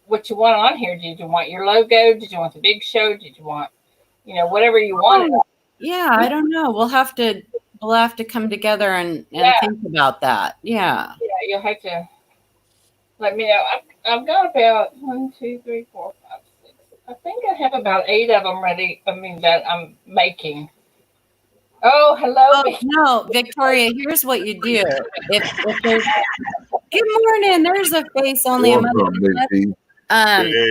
what you want on here. Did you want your logo? Did you want the big show? Did you want, you know, whatever you wanted? Yeah, I don't know. We'll have to come together and think about that. Yeah. Yeah, you'll have to let me know. I've got about 1, 2, 3, 4, 5, 6. I think I have about 8 of them ready. I mean, that I'm making. Oh, hello. Oh, no, Victoria, here's what you do. If there's good morning, there's a face only a mother. Hey,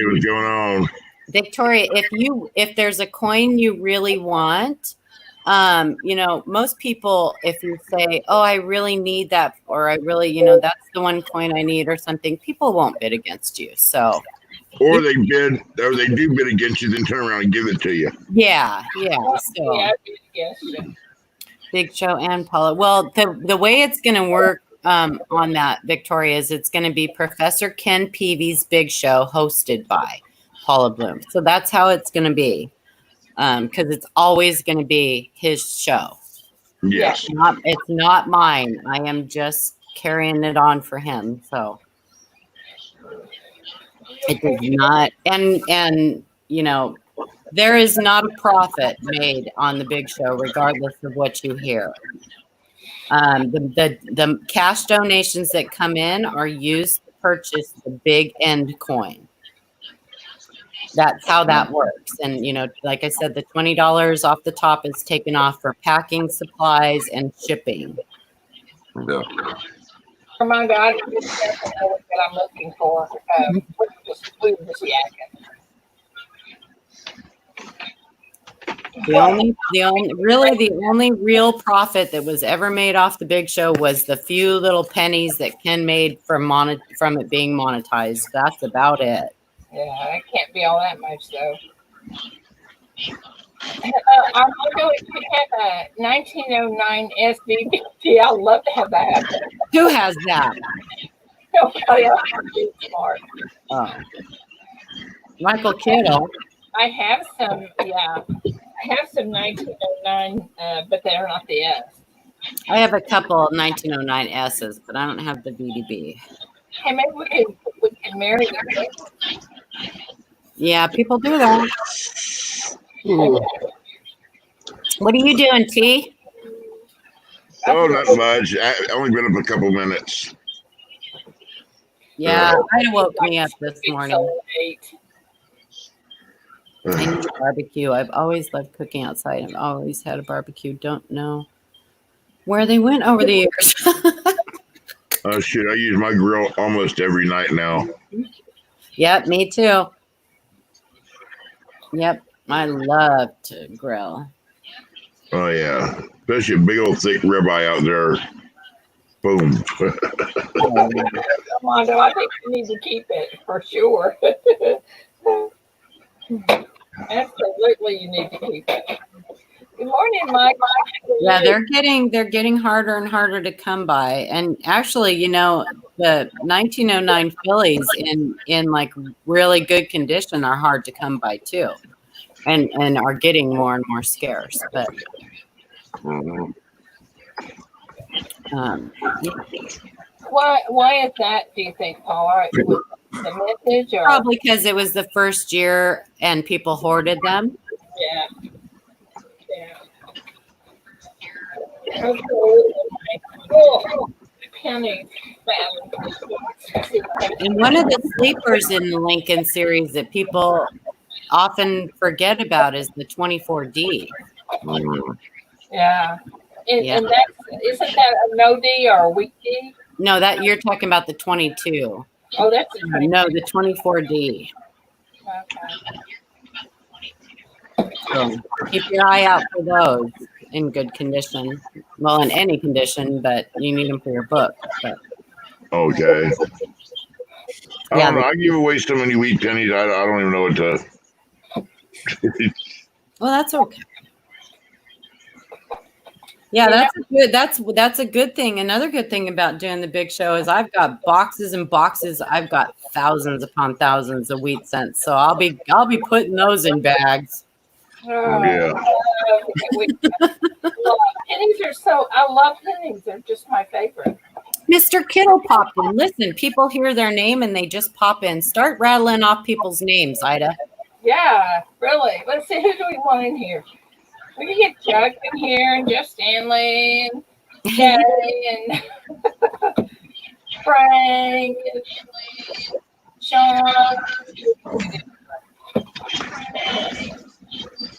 what's going on? Victoria, if there's a coin you really want, you know, most people, if you say, oh, I really need that, or I really, you know, that's the one coin I need or something, people won't bid against you. So, or they do bid against you, then turn around and give it to you. Yeah. So, Yeah, yes. Big Show and Paula. Well, the way it's going to work on that, Victoria, is it's going to be Professor Ken Peavy's Big Show, hosted by Paula Bloom. So that's how it's going to be, because it's always going to be his show. Yes. It's not mine. I am just carrying it on for him. So it does not, and you know, there is not a profit made on the Big Show, regardless of what you hear. The cash donations that come in are used to purchase the big end coin. That's how that works. And, you know, like I said, the $20 off the top is taken off for packing supplies and shipping. Yeah. Reminder, I know what I'm looking for. We were just yakking. The only real profit that was ever made off the Big Show was the few little pennies that Ken made from it being monetized. That's about it. Yeah, it can't be all that much though. I'm going to have a 1909 SVBT. I'd love to have that. Who has that? Nobody else is smart. Oh. Michael Kittle. I have some, yeah. I have some 1909, but they're not the S. I have a couple of 1909 S's, but I don't have the VDB. Hey, maybe we can marry them. Yeah, people do that. What are you doing, T? Oh, not much. I only been up a couple minutes. Yeah, Ida woke me up this morning. So late. I need a barbecue. I've always loved cooking outside. I've always had a barbecue. Don't know where they went over the years. Oh shit! I use my grill almost every night now. Yep, me too. Yep, I love to grill. Oh yeah, especially a big old thick ribeye out there. Boom. Armando, I think you need to keep it for sure. Absolutely, you need to keep it. Good morning, Mike. Yeah, they're getting harder and harder to come by. And actually, you know, the 1909 fillies in like really good condition are hard to come by too, and are getting more and more scarce. But yeah. Why is that? Do you think, Paula? Was the vintage, or Probably because it was the first year and people hoarded them. yeah. Oh, penny. And one of the sleepers in the Lincoln series that people often forget about is the 24D. Yeah. Yeah. And that's, isn't that a no D or a weak D? No, that you're talking about the 22. Oh, that's a 20. No, the 24D. Okay. So keep your eye out for those in good condition. Well, in any condition, but you need them for your book. But. Okay. I Yeah, don't know. I give away so many wheat pennies. I don't even know what to. Well, that's okay. Yeah, that's a good thing. Another good thing about doing the big show is I've got boxes and boxes. I've got thousands upon thousands of wheat cents. So I'll be putting those in bags. Yeah. Pennies are so, I love pennies. They're just my favorite. Mr. Kittle popped in. Listen, people hear their name and they just pop in. Start rattling off people's names, Ida. Yeah, really. Let's see, who do we want in here? We can get Chuck in here and Jeff Stanley and Jay and Frank and Sean.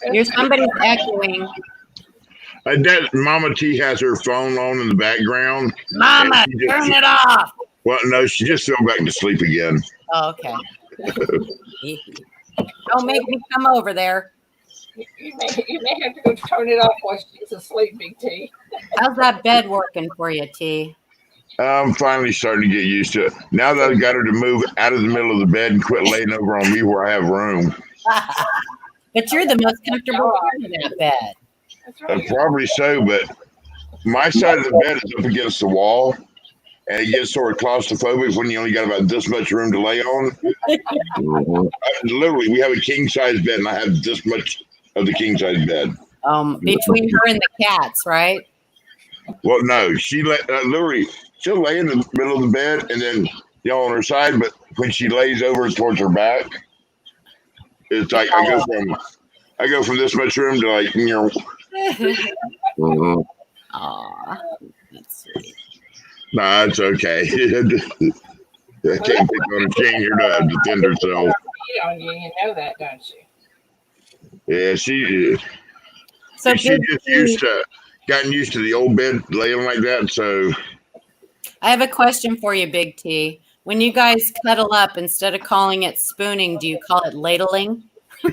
Here's somebody's echoing. That Mama T has her phone on in the background. Mama, turn it off. Well, no, she just fell back to sleep again. Oh, okay. Don't make me come over there. You may have to go turn it off while she's asleep, Big T. How's that bed working for you, T? I'm finally starting to get used to it. Now that I've got her to move out of the middle of the bed and quit laying over on me where I have room. But you're the most comfortable part of that bed. That's right. Probably so, but my side of the bed is up against the wall, and it gets sort of claustrophobic when you only got about this much room to lay on. Literally, we have a king-size bed, and I have this much of the king-size bed. Between her and the cats, right? Well, no, literally, she'll lay in the middle of the bed, and then on her side, but when she lays over towards her back, it's like I go from this much room to like, Aw, that's sweet. Nah, it's okay. I can't pick on a change her to defend herself. You know that, don't you? Yeah, she just gotten used to the old bed laying like that. So I have a question for you, Big T. When you guys cuddle up, instead of calling it spooning, do you call it ladling? I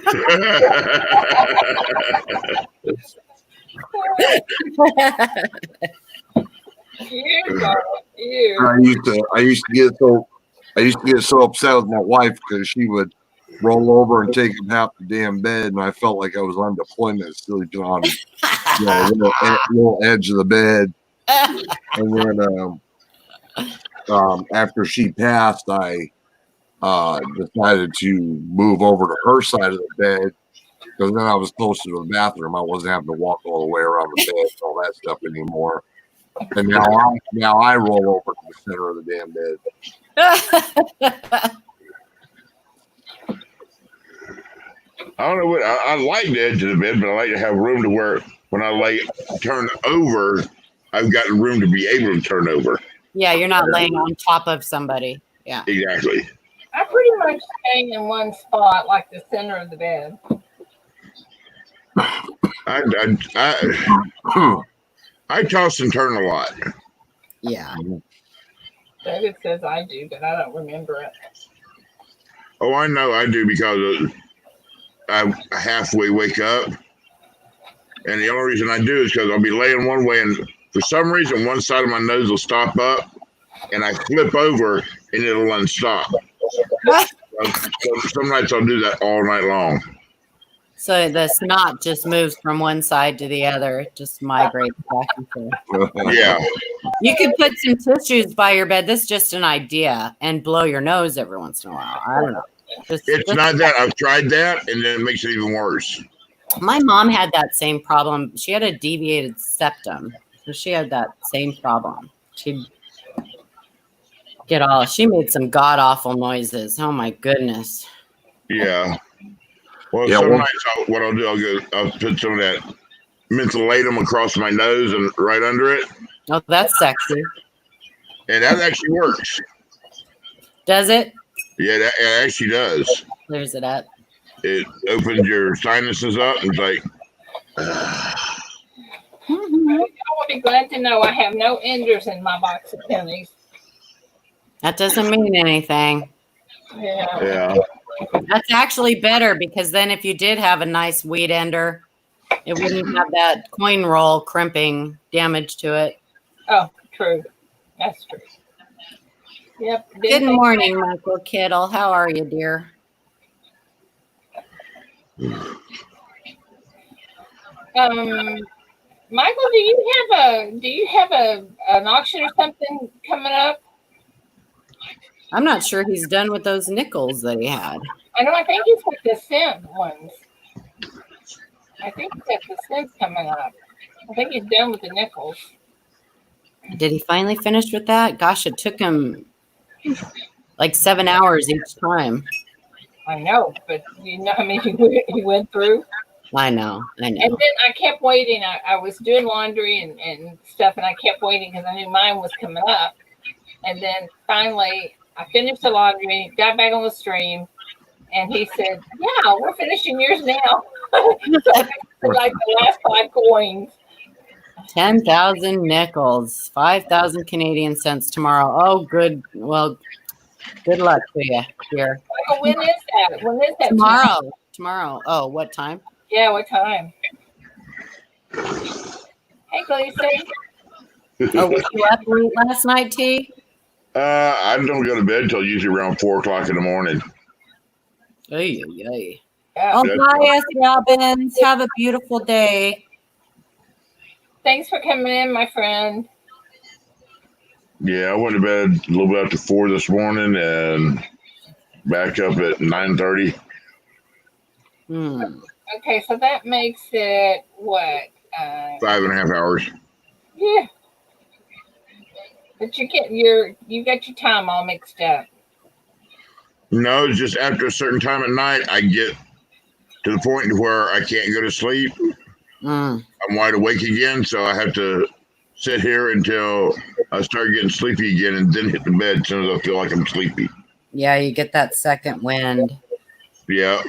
used to get so upset with my wife because she would roll over and take half the damn bed, and I felt like I was on deployment, sleeping on the little edge of the bed. And then after she passed, I decided to move over to her side of the bed because then I was closer to the bathroom. I wasn't having to walk all the way around the bed and all that stuff anymore. And now I roll over to the center of the damn bed. I don't know what I like the edge of the bed, but I like to have room to where when I lay turn over, I've got room to be able to turn over. Yeah, you're not laying on top of somebody. Yeah. Exactly. I pretty much stay in one spot, like the center of the bed. I toss and turn a lot. Yeah. David says I do, but I don't remember it. Oh, I know I do because I halfway wake up. And the only reason I do is because I'll be laying one way, and for some reason, one side of my nose will stop up, and I flip over, and it'll unstop. So some nights I'll do that all night long. So the snot just moves from one side to the other. It just migrates back and forth. Yeah. You could put some tissues by your bed. This is just an idea, and blow your nose every once in a while. I don't know. It's not that. I've tried that, and then it makes it even worse. My mom had that same problem. She had a deviated septum, so she had that same problem. She'd she made some god awful noises. Oh my goodness. Yeah. Well, Yeah, some well- nights what I'll do, I'll put some of that mentholatum across my nose and right under it, Oh, that's sexy. and that actually works. Does it? Yeah, it actually does. Clears it up. It opens your sinuses up, and it's like, Y'all will be glad to know I have no enders in my box of pennies. That doesn't mean anything. Yeah. yeah. That's actually better because then if you did have a nice weed ender, it wouldn't have that coin roll crimping damage to it. Oh, true. That's true. Yep. Good morning, Michael Kittle. How are you, dear? Michael, do you have an auction or something coming up? I'm not sure he's done with those nickels that he had. I know. I think he's got the cent ones. I think he's got the cents coming up. I think he's done with the nickels. Did he finally finish with that? Gosh, it took him like 7 hours each time. I know, but you know how many he went through? I know. And then I kept waiting. I was doing laundry and stuff, and I kept waiting because I knew mine was coming up. And then finally, I finished the laundry, got back on the stream, and he said, "Yeah, we're finishing yours now." So like the last 5 coins. 10,000 nickels, 5,000 Canadian cents tomorrow. Oh, good. Well, good luck to you here. Oh, when is that? When is that? Tomorrow. Tomorrow. Oh, what time? Yeah, what time? Hey, Gleason. Oh, was you up late last night, T? I don't go to bed until usually around 4 o'clock in the morning. Ay, ay, ay. Yeah. Oh, bye, S. Robbins. Have a beautiful day. Thanks for coming in, my friend. Yeah, I went to bed a little bit after 4 this morning and back up at 9:30. Okay, so that makes it what? 5.5 hours. Yeah. But you got your time all mixed up. No, it's just after a certain time at night, I get to the point where I can't go to sleep. I'm wide awake again, so I have to sit here until I start getting sleepy again and then hit the bed as soon as I feel like I'm sleepy. Yeah, you get that second wind. Yeah.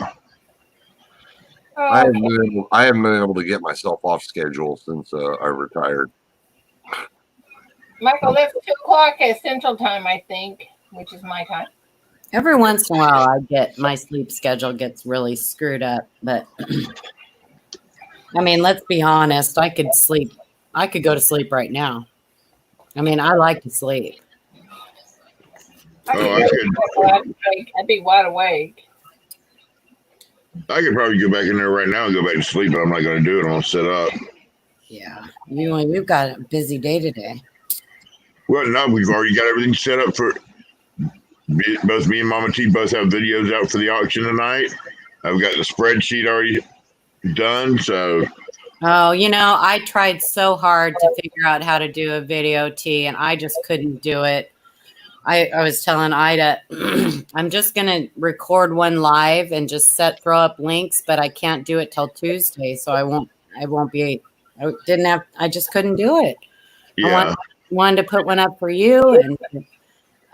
I haven't been able to get myself off schedule since I retired. Michael, that's 2 o'clock at Central Time, I think, which is my time. Every once in a while, I get my sleep schedule gets really screwed up. But I mean, let's be honest. I could sleep. I could go to sleep right now. I mean, I like to sleep. I'd be wide awake. I could probably go back in there right now and go back to sleep, but I'm not going to do it. I'm going to sit up. Yeah, you've got a busy day today. Well, no, we've already got everything set up for both me and Mama T. Both have videos out for the auction tonight. I've got the spreadsheet already done, so. Oh, I tried so hard to figure out how to do a video, T, and I just couldn't do it. I was telling Ida, I'm just gonna record one live and just throw up links, but I can't do it till Tuesday, so I won't be. I just couldn't do it. Yeah. I wanted to put one up for you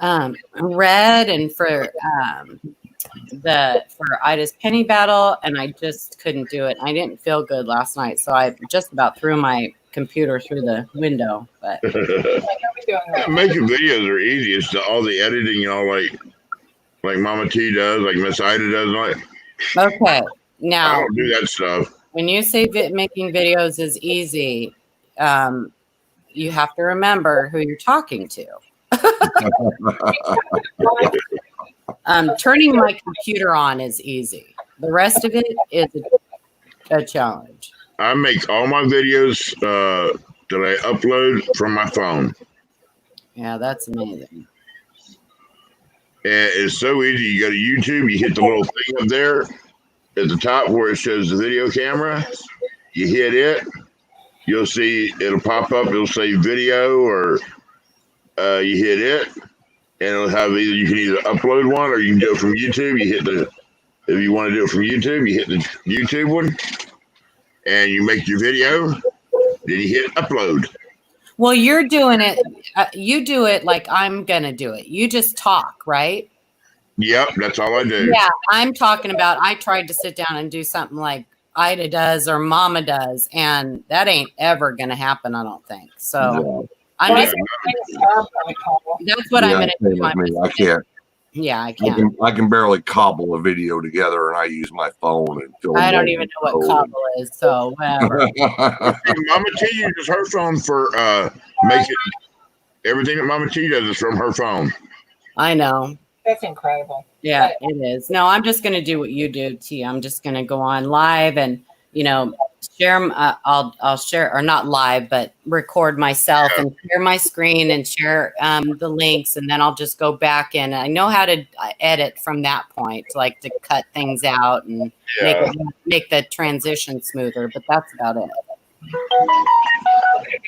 and Red and for Ida's penny battle, and I just couldn't do it. I didn't feel good last night, so I just about threw my computer through the window. But Making videos are easy. It's all the editing, like Mama T does, like Miss Ida does. okay, I now don't do that stuff. when you say making videos is easy, you have to remember who you're talking to. Turning my computer on is easy. The rest of it is a challenge. I make all my videos that I upload from my phone. Yeah, that's amazing. And it's so easy. You go to YouTube, you hit the little thing up there at the top where it shows the video camera. You hit it, you'll see it'll pop up. It'll say video, or you hit it, and it'll have you can either upload one or you can do it from YouTube. If you want to do it from YouTube, you hit the YouTube one, and you make your video. Then you hit upload. Well, you're doing it. You do it like I'm gonna do it. You just talk, right? Yep, that's all I do. Yeah, I'm talking about. I tried to sit down and do something like Ida does or Mama does, and that ain't ever gonna happen. I don't think so. I'm just. That's what I'm gonna do. I can't. Yeah, I can't. I can barely cobble a video together, and I use my phone and film. I don't even know what cobble is, so whatever. Mama T uses her phone for making everything that Mama T does is from her phone. I know. That's incredible. Yeah, it is. No, I'm just going to do what you do, T. I'm just going to go on live and, share them. I'll share, or not live, but record myself and share my screen and share the links. And then I'll just go back in. I know how to edit from that point, like to cut things out and make the transition smoother. But that's about it.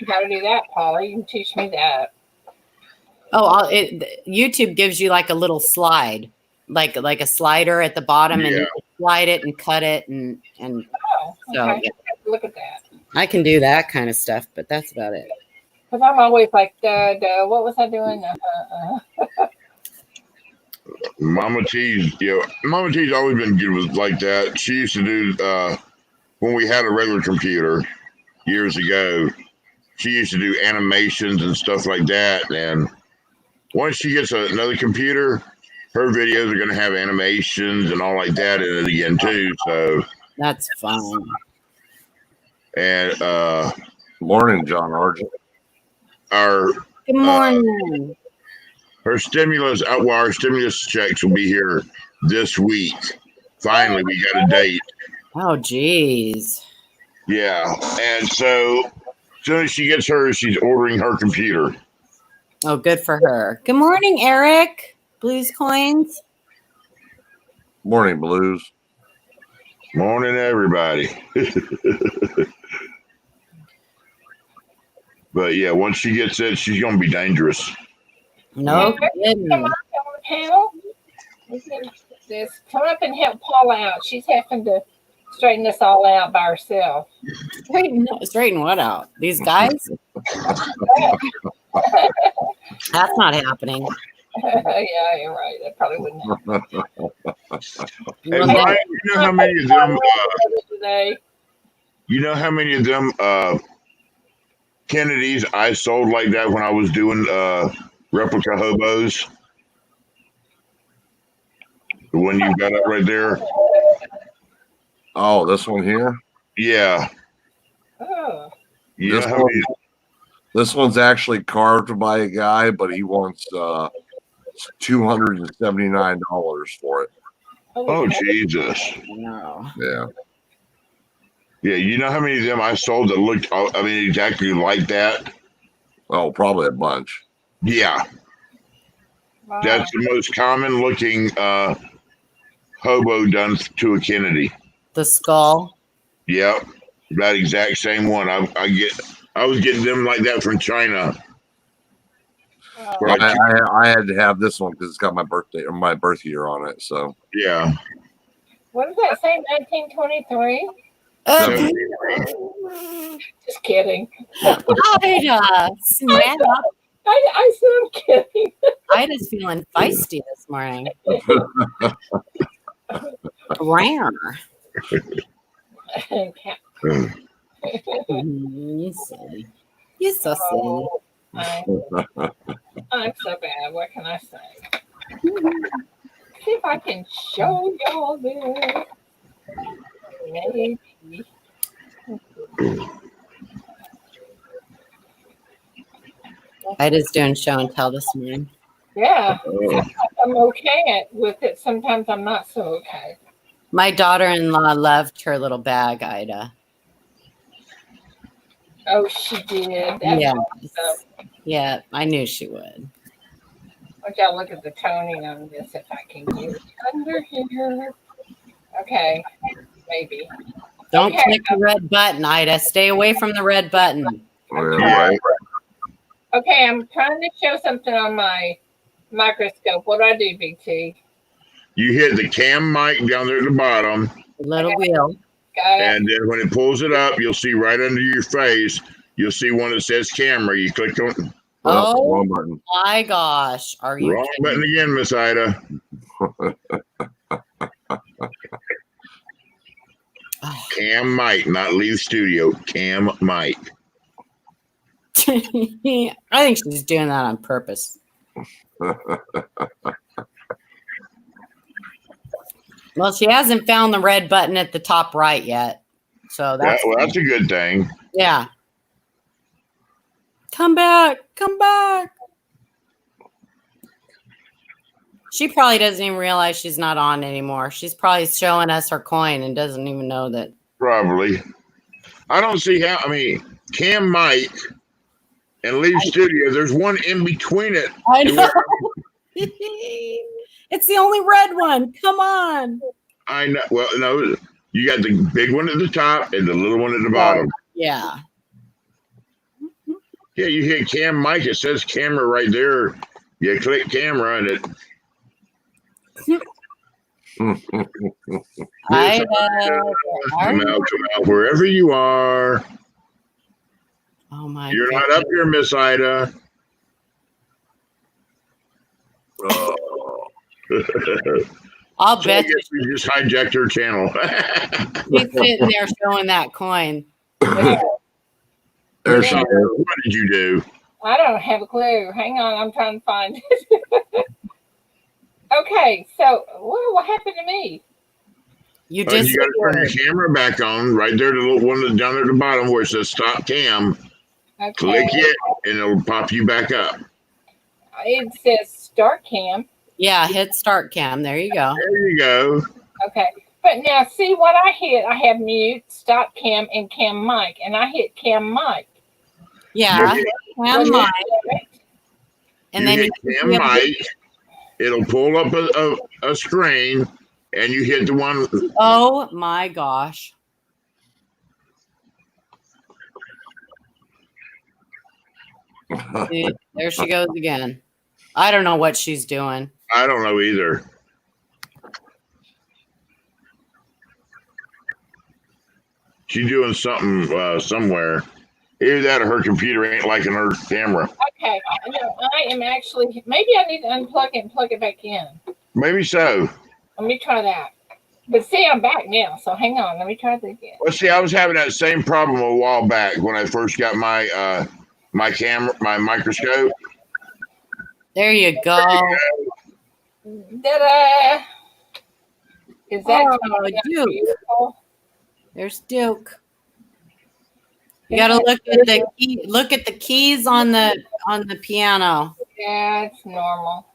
You got to do that, Paula. You can teach me that. Oh, YouTube gives you like a little slide, like a slider at the bottom, and you slide it and cut it, and so okay. Look at that. I can do that kind of stuff, but that's about it. Because I'm always like, what was I doing? Mama T's always been good with like that. She used to do when we had a regular computer years ago. She used to do animations and stuff like that, and once she gets another computer, her videos are going to have animations and all like that in it again too. So that's fun. And morning, John Argent. Good morning. Our stimulus checks will be here this week. Finally, we got a date. Oh, geez. Yeah, and so as soon as she gets hers, she's ordering her computer. Oh, good for her. Good morning, Eric. Blues Coins. Morning, Blues. Morning, everybody. But yeah, once she gets it, she's going to be dangerous. No kidding. Come on, panel. Come up and help Paula out. She's having to straighten this all out by herself. Straighten what out? These guys? That's not happening. Yeah, you're right. That probably wouldn't happen. Hey, Mike, you know how many of them? You know how many of them Kennedys I sold like that when I was doing replica hobos? The one you got up right there. Oh, this one here? Yeah. Oh. This one's actually carved by a guy, but he wants $279 for it. Oh, Jesus. No. Yeah. Yeah, you know how many of them I sold that looked, exactly like that? Oh, probably a bunch. Yeah. Wow. That's the most common looking hobo done to a Kennedy. The skull? Yep. That exact same one. I was getting them like that from China. Oh, I had to have this one because it's got my birthday or my birth year on it. So Yeah. what does that say? 1923? Uh, Just kidding. Ida, snap. I said I'm kidding. Ida's feeling feisty this morning. Rare. You silly. You're so silly. I'm so bad. What can I say? See if I can show y'all this. Maybe. Ida's doing show and tell this morning. Yeah. Oh. I'm okay with it. Sometimes I'm not so okay. My daughter-in-law loved her little bag, Ida. Oh, she did. That's Yeah. awesome. Yeah, I knew she would. Watch out, look at the toning on this if I can get it under here. Okay, maybe. Don't Okay. click the red button, Ida. Stay away from the red button. yeah, right. Okay, I'm trying to show something on my microscope. What do I do, Big T? You hit the cam mic down there at the bottom, The little wheel. Got it? and then when it pulls it up, you'll see right under your face, you'll see one that says camera. You click on Oh, wrong button. my gosh. Are you wrong button again, Miss Ida. Cam mic, not leave studio. Cam mic. I think she's doing that on purpose. Well, she hasn't found the red button at the top right yet. So that's That's a good thing. yeah. Come back. Come back. She probably doesn't even realize she's not on anymore. She's probably showing us her coin and doesn't even know that. Probably. I don't see how. I mean, cam mic and leave studio. There's one in between it. I know. It's the only red one. Come on. I know. Well, no, you got the big one at the top and the little one at the bottom. Yeah. Yeah, you hit cam mic. It says camera right there. You click camera and it. Come out wherever you are. Oh my! You're not up here, Miss Ida. I'll bet you just hijacked her channel. she's sitting there showing that coin. There she is. What did you do? I don't have a clue. Hang on, I'm trying to find it. Okay, so what happened to me? You You got just to turn your camera back on right there. The little one that's down there at the bottom where it says stop cam. Okay. Click it and it'll pop you back up. It says start cam. yeah, hit start cam. There you go. There you go. Okay. But now see what I hit. I have mute, stop cam, and cam mic. And I hit cam mic. Yeah, cam mic. And then hit cam mic. It'll pull up a screen and you hit the one. Oh my gosh. See, there she goes again. I don't know what she's doing. I don't know either. She's doing something somewhere. Either that or her computer ain't liking her camera. Okay. No, I am actually, maybe I need to unplug it and plug it back in. Maybe so. Let me try that. But see, I'm back now. So hang on. Let me try that again. Well, see, I was having that same problem a while back when I first got my my camera, my microscope. There you go. Da-da! Is that Duke? beautiful? There's Duke. You gotta look at the key. Look at the keys on the piano. Yeah, it's normal.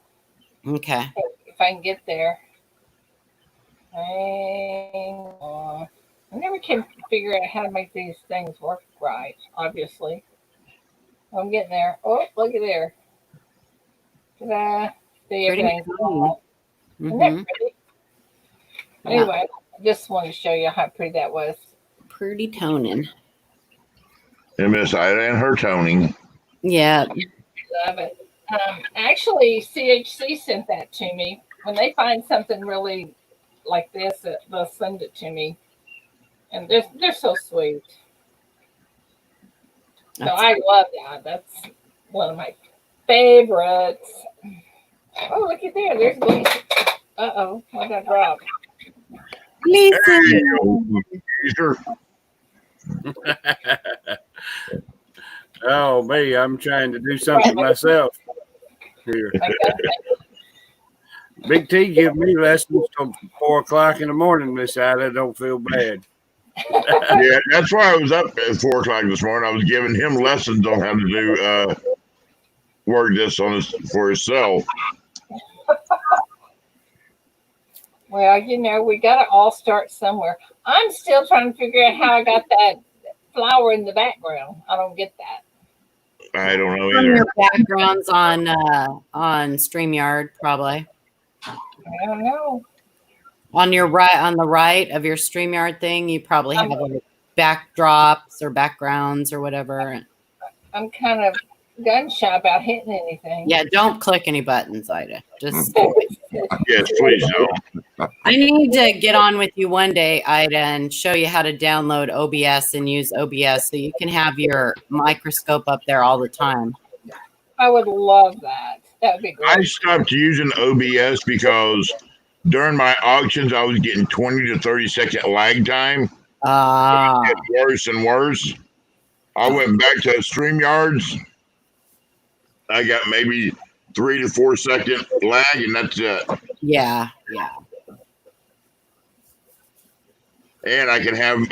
Okay. If I can get there. Hang on. I never can figure out how to make these things work right, obviously. I'm getting there. Oh, look at there. Ta-da. See, Pretty everything's cool. Isn't that Mhm. pretty? Yeah. Anyway, I just wanted to show you how pretty that was. Pretty toning. And Miss Ida and her toning. Yeah. Love it. Actually, CHC sent that to me. When they find something really like this, they'll send it to me, and they're so sweet. So I love that. That's one of my favorites. Oh, look at there. There's Gleason. Uh-oh. What did I drop? Sure. Oh, me, I'm trying to do something myself here. Big T give me lessons till 4 o'clock in the morning, Miss Ida. Don't feel bad. Yeah, that's why I was up at 4 o'clock this morning. I was giving him lessons on how to do work this on for himself. Well, we got to all start somewhere. I'm still trying to figure out how I got that flower in the background. I don't get that. I don't know On either. your backgrounds on StreamYard, probably. I don't know. On your right, on the right of your StreamYard thing, you probably have like backdrops or backgrounds or whatever. I'm kind of gun shy about hitting anything. Yeah, don't click any buttons, Ida. Just Yes, please don't. I need to get on with you one day, Ida, and show you how to download OBS and use OBS so you can have your microscope up there all the time. I would love that. That would be great. I stopped using OBS because during my auctions, I was getting 20 to 30 second lag time. Ah, It gets worse and worse. I went back to StreamYards. I got maybe 3 to 4 second lag, and that's it. yeah. And I can have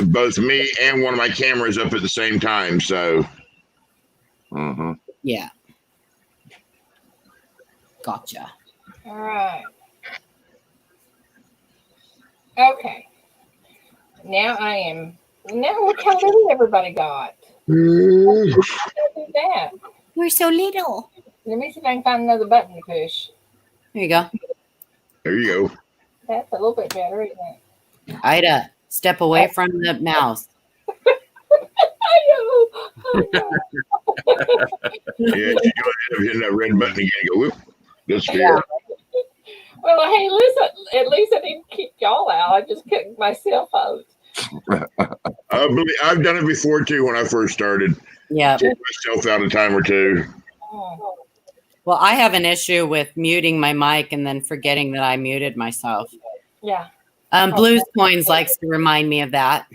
both me and one of my cameras up at the same time. So Yeah. Gotcha. All right. Okay. Now look how little everybody got. Look at that. We're so little. Let me see if I can find another button to push. There you go. there you go. That's a little bit better, isn't it? Ida, step away from the mouse. I know. Yeah, you go ahead and hit that red button again and go, whoop. That's fair. Yeah. Well, hey, listen, at least I didn't kick y'all out. I just kicked myself out. I've done it before too when I first started. Yeah. Took myself out a time or two. Oh. Well, I have an issue with muting my mic and then forgetting that I muted myself. Yeah. Blues Coins likes to remind me of that.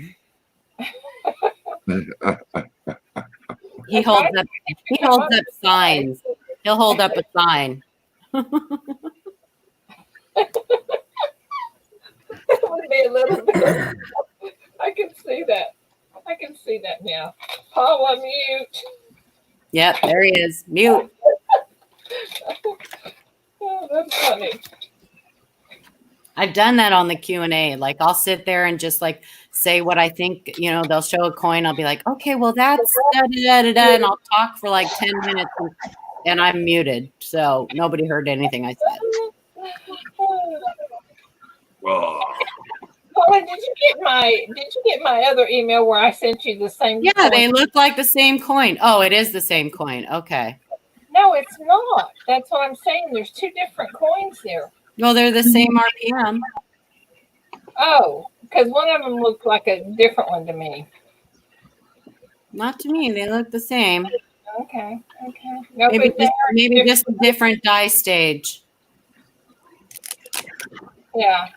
He holds up signs. He'll hold up a sign. That would be a little bit. I can see that. I can see that now. Paul, unmute. Yep, there he is. Mute. Oh, that's funny. I've done that on the Q&A. Like I'll sit there and just like say what I think, they'll show a coin. I'll be like, okay, well that's da-da-da-da-da, and I'll talk for like 10 minutes and I'm muted. So nobody heard anything I said. Paula, did you get my other email where I sent you the same Yeah, coin? they look like the same coin. Oh, it is the same coin. Okay. No, it's not. That's what I'm saying. There's two different coins there. Well, they're the same RPM. Oh, because one of them looked like a different one to me. Not to me. They look the same. Okay. No, Maybe but maybe just a different die stage. yeah.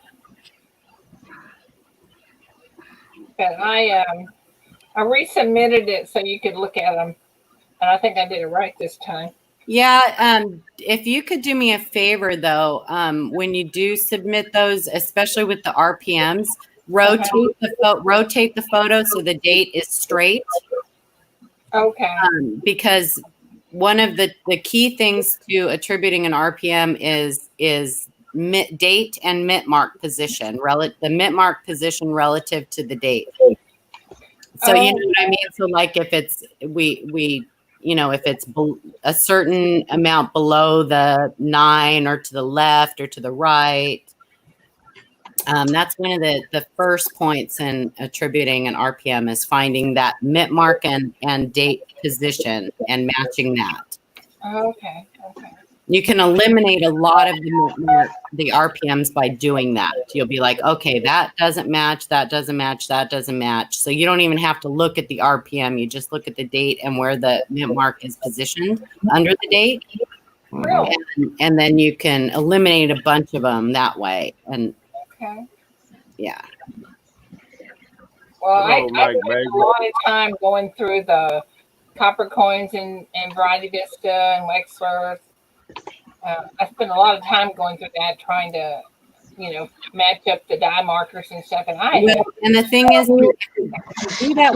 But I resubmitted it so you could look at them, and I think I did it right this time. Yeah, if you could do me a favor though, when you do submit those, especially with the RPMs, rotate the photo so the date is straight. Okay. Because one of the key things to attributing an RPM is date and mint mark position, the mint mark position relative to the date. So you know what I mean? So like if it's if it's a certain amount below the 9 or to the left or to the right, That's one of the first points in attributing an RPM is finding that mint mark and date position and matching that. Okay. You can eliminate a lot of the RPMs by doing that. You'll be like, okay, that doesn't match, that doesn't match, that doesn't match. So you don't even have to look at the RPM. You just look at the date and where the mint mark is positioned under the date. Really? And then you can eliminate a bunch of them that way. And Okay. yeah. Well, Hello, I Mike, spent baby. a lot of time going through the copper coins and Variety Vista and Wexler. I spent a lot of time going through that, trying to, match up the die markers and stuff. And And the thing is, you do that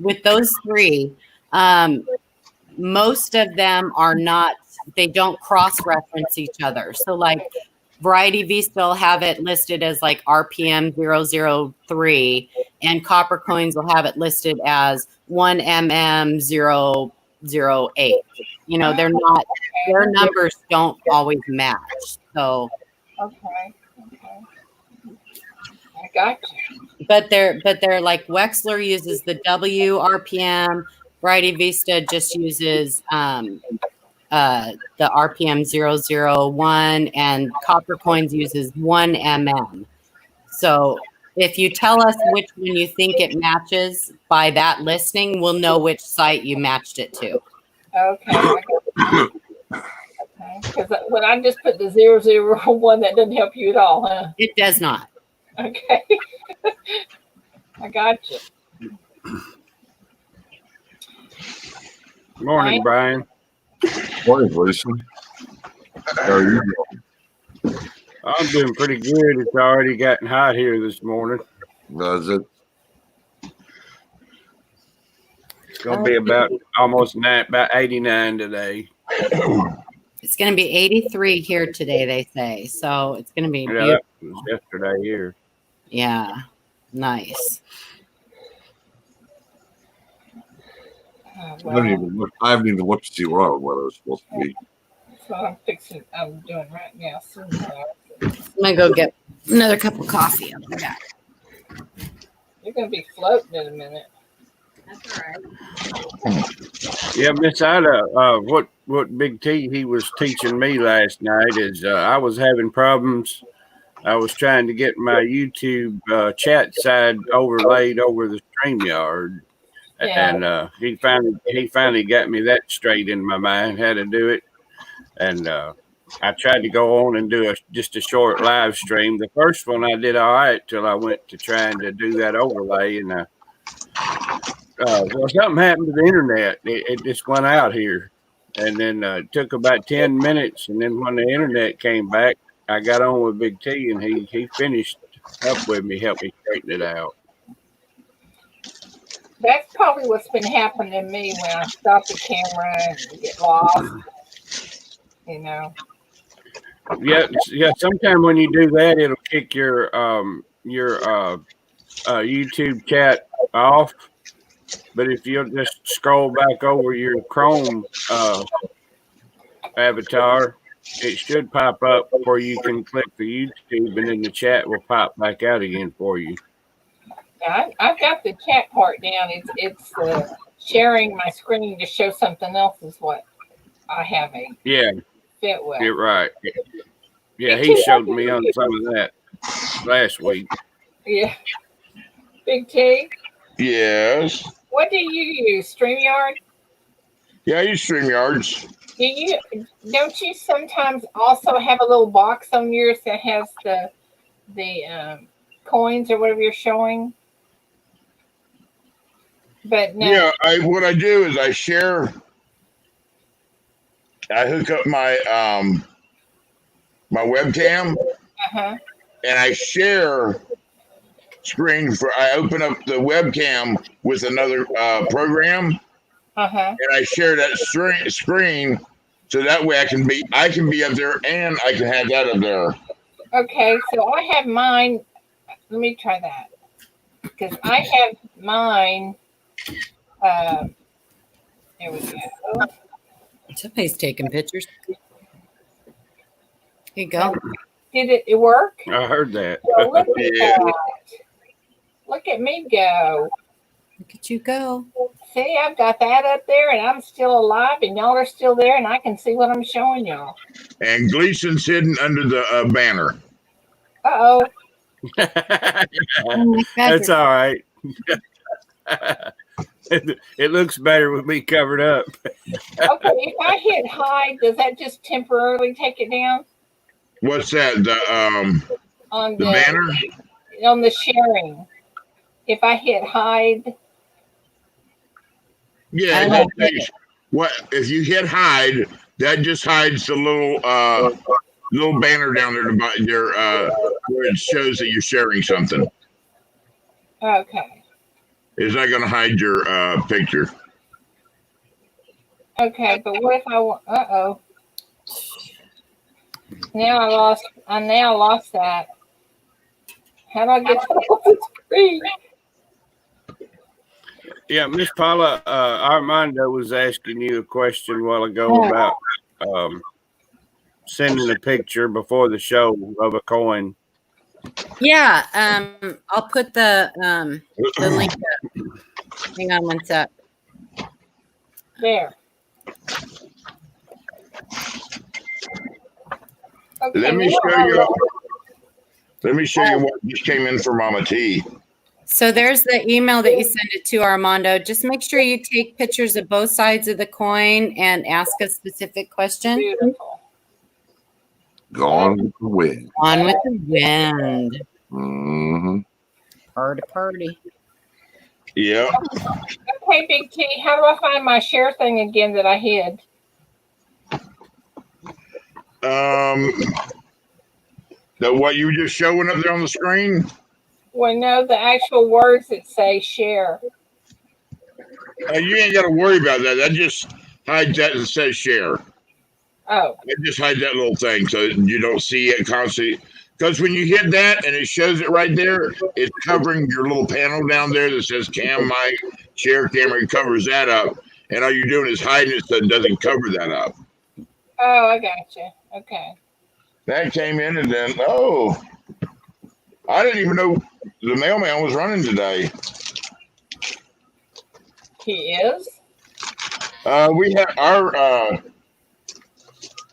with those three. Most of them are not. They don't cross-reference each other. So, like Variety Vista will have it listed as like RPM 003, and Copper Coins will have it listed as 1mm 008. They're not. Their numbers don't always match. So. Okay. I got you. But they're like Wexler uses the W RPM. Variety Vista just uses the RPM 001, and Copper Coins uses 1mm. So if you tell us which one you think it matches by that listing, we'll know which site you matched it to. Okay. Because when I just put the 001, that doesn't help you at all, huh? It does not. Okay. I got you. Morning, Brian. Morning, Jason. How are you doing? I'm doing pretty good. It's already gotten hot here this morning. Is it? It's going to be about about 89 today. It's going to be 83 here today, they say. So it's going to be beautiful. That was yesterday here. Yeah, nice. I haven't even looked to see what our weather is supposed to be. That's what I'm doing right now. I'm going to go get another cup of coffee. I'll be back. You're going to be floating in a minute. That's all right. Yeah, Miss Ida, what Big T he was teaching me last night is I was having problems. I was trying to get my YouTube chat side overlaid over the StreamYard. Yeah. And he finally got me that straight in my mind how to do it. And I tried to go on and do just a short live stream. The first one I did all right till I went to trying to do that overlay, and well, something happened to the internet. It just went out here, and then it took about 10 minutes. And then when the internet came back, I got on with Big T, and he finished up with me, helped me straighten it out. That's probably what's been happening to me when I stop the camera and get lost. Yeah. Sometime when you do that, it'll kick your YouTube chat off. But if you'll just scroll back over your Chrome avatar, it should pop up where you can click the YouTube, and then the chat will pop back out again for you. I've got the chat part down. It's sharing my screen to show something else is what I have fit with. You're right. Yeah, he showed me on some of that last week. Yeah. Big T? Yes. What do you use? StreamYard? Yeah, I use StreamYards. Don't you sometimes also have a little box on yours that has the coins or whatever you're showing? But no. Yeah, what I do is I hook up my my webcam, and I share screen I open up the webcam with another program, and I share that screen so that way I can be up there and I can have that up there. Okay, so I have mine. Let me try that because I have mine. There we go. Somebody's taking pictures. Here you go. Did it work? I heard that. Well, look at Yeah. that. Look at me go. Look at you go. See, I've got that up there, and I'm still alive, and y'all are still there, and I can see what I'm showing y'all. And Gleason's hidden under the banner. Uh-oh. Oh my God, That's all right. It looks better with me covered up. Okay, if I hit hide, does that just temporarily take it down What's that? on The banner? on the sharing? If I hit hide, Yeah. I That don't takes, what if you hit hide? That just hides the little banner down there about your where it shows that you're sharing something. okay. It's not going to hide your picture. Okay, but what if I want? Uh-oh. Now I lost that. How do I get that off the screen? Yeah, Miss Paula, Armando was asking you a question a while ago about sending a picture before the show of a coin. Yeah, I'll put the link up. Hang on one sec. There. Okay, Let me show you. Let me show you what just came in for Mama T. So there's the email that you send it to, Armando. Just make sure you take pictures of both sides of the coin and ask a specific question. Beautiful. Gone with the wind. On with the wind. Mm-hmm. Party. Yeah. Okay, Big T, how do I find my share thing again that I hid? What you were just showing up there on the screen? Well, no, the actual words that say share. You ain't got to worry about that. That just hides that and says share. Oh, It just hides that little thing so you don't see it constantly. Because when you hit that and it shows it right there, it's covering your little panel down there that says cam, mic, share camera. It covers that up. And all you're doing is hiding it so it doesn't cover that up. oh, I gotcha. Okay. That came in and then, I didn't even know the mailman was running today. He is? We have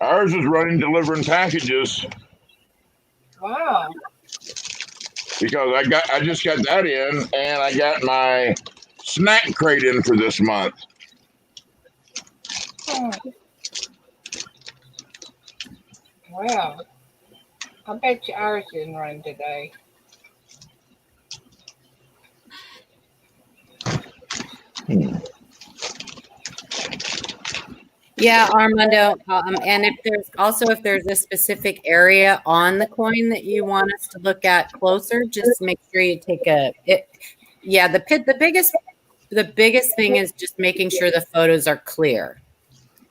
ours is running delivering packages Wow. because I just got that in and I got my snack crate in for this month. Hmm. Wow. I bet you ours didn't run today. Yeah, Armando. And if there's a specific area on the coin that you want us to look at closer, just make sure you take Yeah, the biggest thing is just making sure the photos are clear.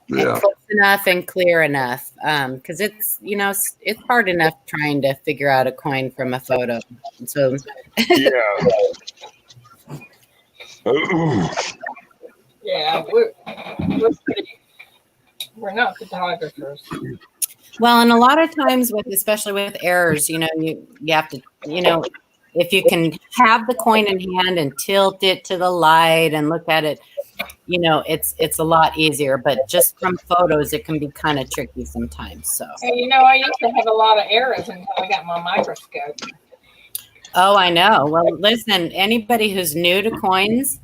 Yeah. And close enough and clear enough. Because it's hard enough trying to figure out a coin from a photo. So Yeah. Ooh. Yeah, we're not photographers. well, and a lot of times especially with errors, you have to, if you can have the coin in hand and tilt it to the light and look at it, it's a lot easier, but just from photos, it can be kind of tricky sometimes. So, Hey, I used to have a lot of errors until I got my microscope. oh, I know. Well, listen, anybody who's new to coins,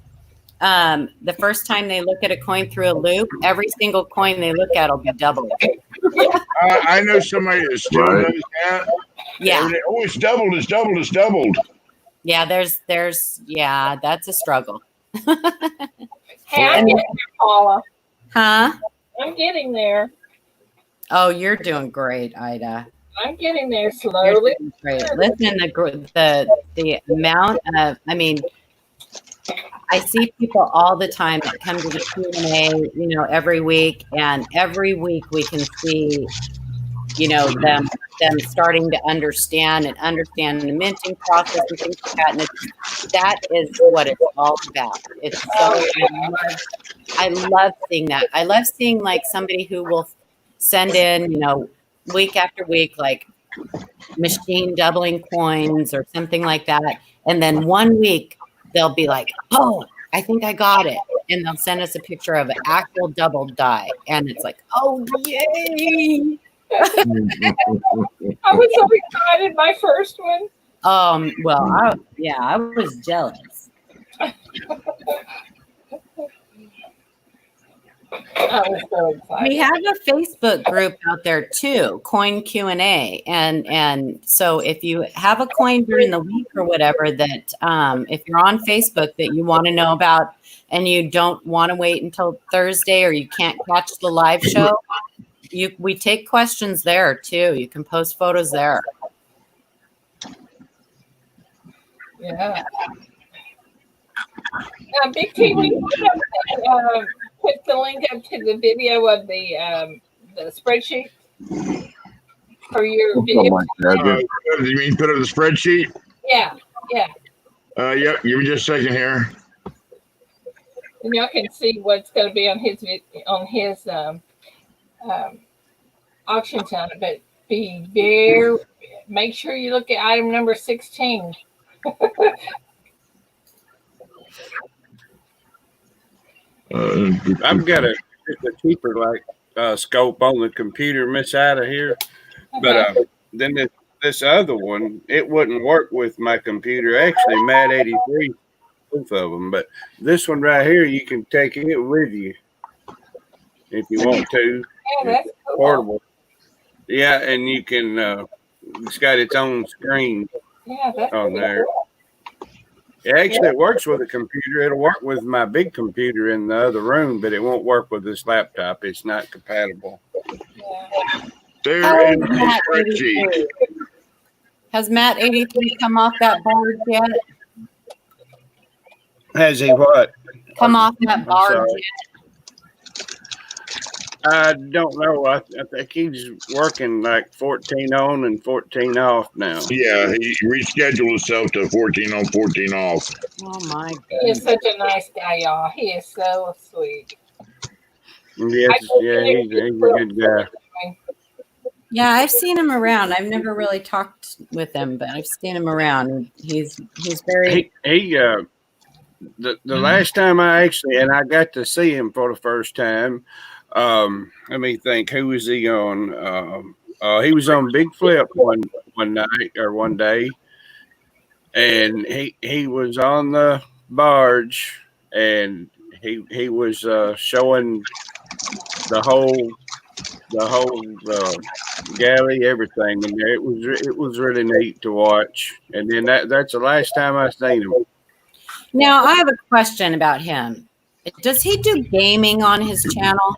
the first time they look at a coin through a loop, every single coin they look at will be doubled. I know somebody that still does that. Yeah. Oh, it's doubled, it's doubled, it's doubled. Yeah, that's a struggle. Hey, I'm getting there, Paula. Huh? I'm getting there. Oh, you're doing great, Ida. I'm getting there You're slowly. doing great. Listen, the amount of, I see people all the time that come to the Q&A, every week, and every week we can see, them starting to understand the minting process and things like that. And that is what it's all about. It's so, I love seeing that. I love seeing like somebody who will send in, week after week, like machine doubling coins or something like that. And then 1 week they'll be like, oh, I think I got it. And they'll send us a picture of an actual double die. And it's like, oh, yay. I was so excited, my first one. Well, I was jealous. I was so excited. We have a Facebook group out there too, Coin Q&A, and so if you have a coin during the week or whatever that if you're on Facebook that you want to know about and you don't want to wait until Thursday or you can't catch the live show, we take questions there too. You can post photos there. Yeah. Big T, will you put the link up to the video of the spreadsheet for your video? You mean put up the spreadsheet? Yeah. Yeah. Give me just a second here. And y'all can see what's going to be on his auctions on it, but make sure you look at item number 16. I've got a cheaper scope on the computer, Miss Ida here, but then this other one, it wouldn't work with my computer. Actually, Matt 83, both of them, but this one right here, you can take it with you if you want to. Yeah, that's cool. Portable. Yeah, and you can. It's got its own screen on there. Cool. Actually, it works with a computer. It'll work with my big computer in the other room, but it won't work with this laptop. It's not compatible. Yeah. There is the spreadsheet. Has Matt 83 come off that barge yet? Has he what? Come off that barge sorry. yet? I don't know. I think he's working like 14 on and 14 off now. Yeah, he rescheduled himself to 14 on, 14 off. Oh my God. He is such a nice guy, y'all. He is so sweet. Yes, yeah, he's a good guy. Yeah, I've seen him around. I've never really talked with him, but I've seen him around. He's very. The last time I got to see him for the first time. Let me think. Who was he on? He was on Big Flip one night or one day, and he was on the barge, and he was showing the whole galley, everything in there. It was really neat to watch. And then that's the last time I seen him. Now I have a question about him. Does he do gaming on his channel?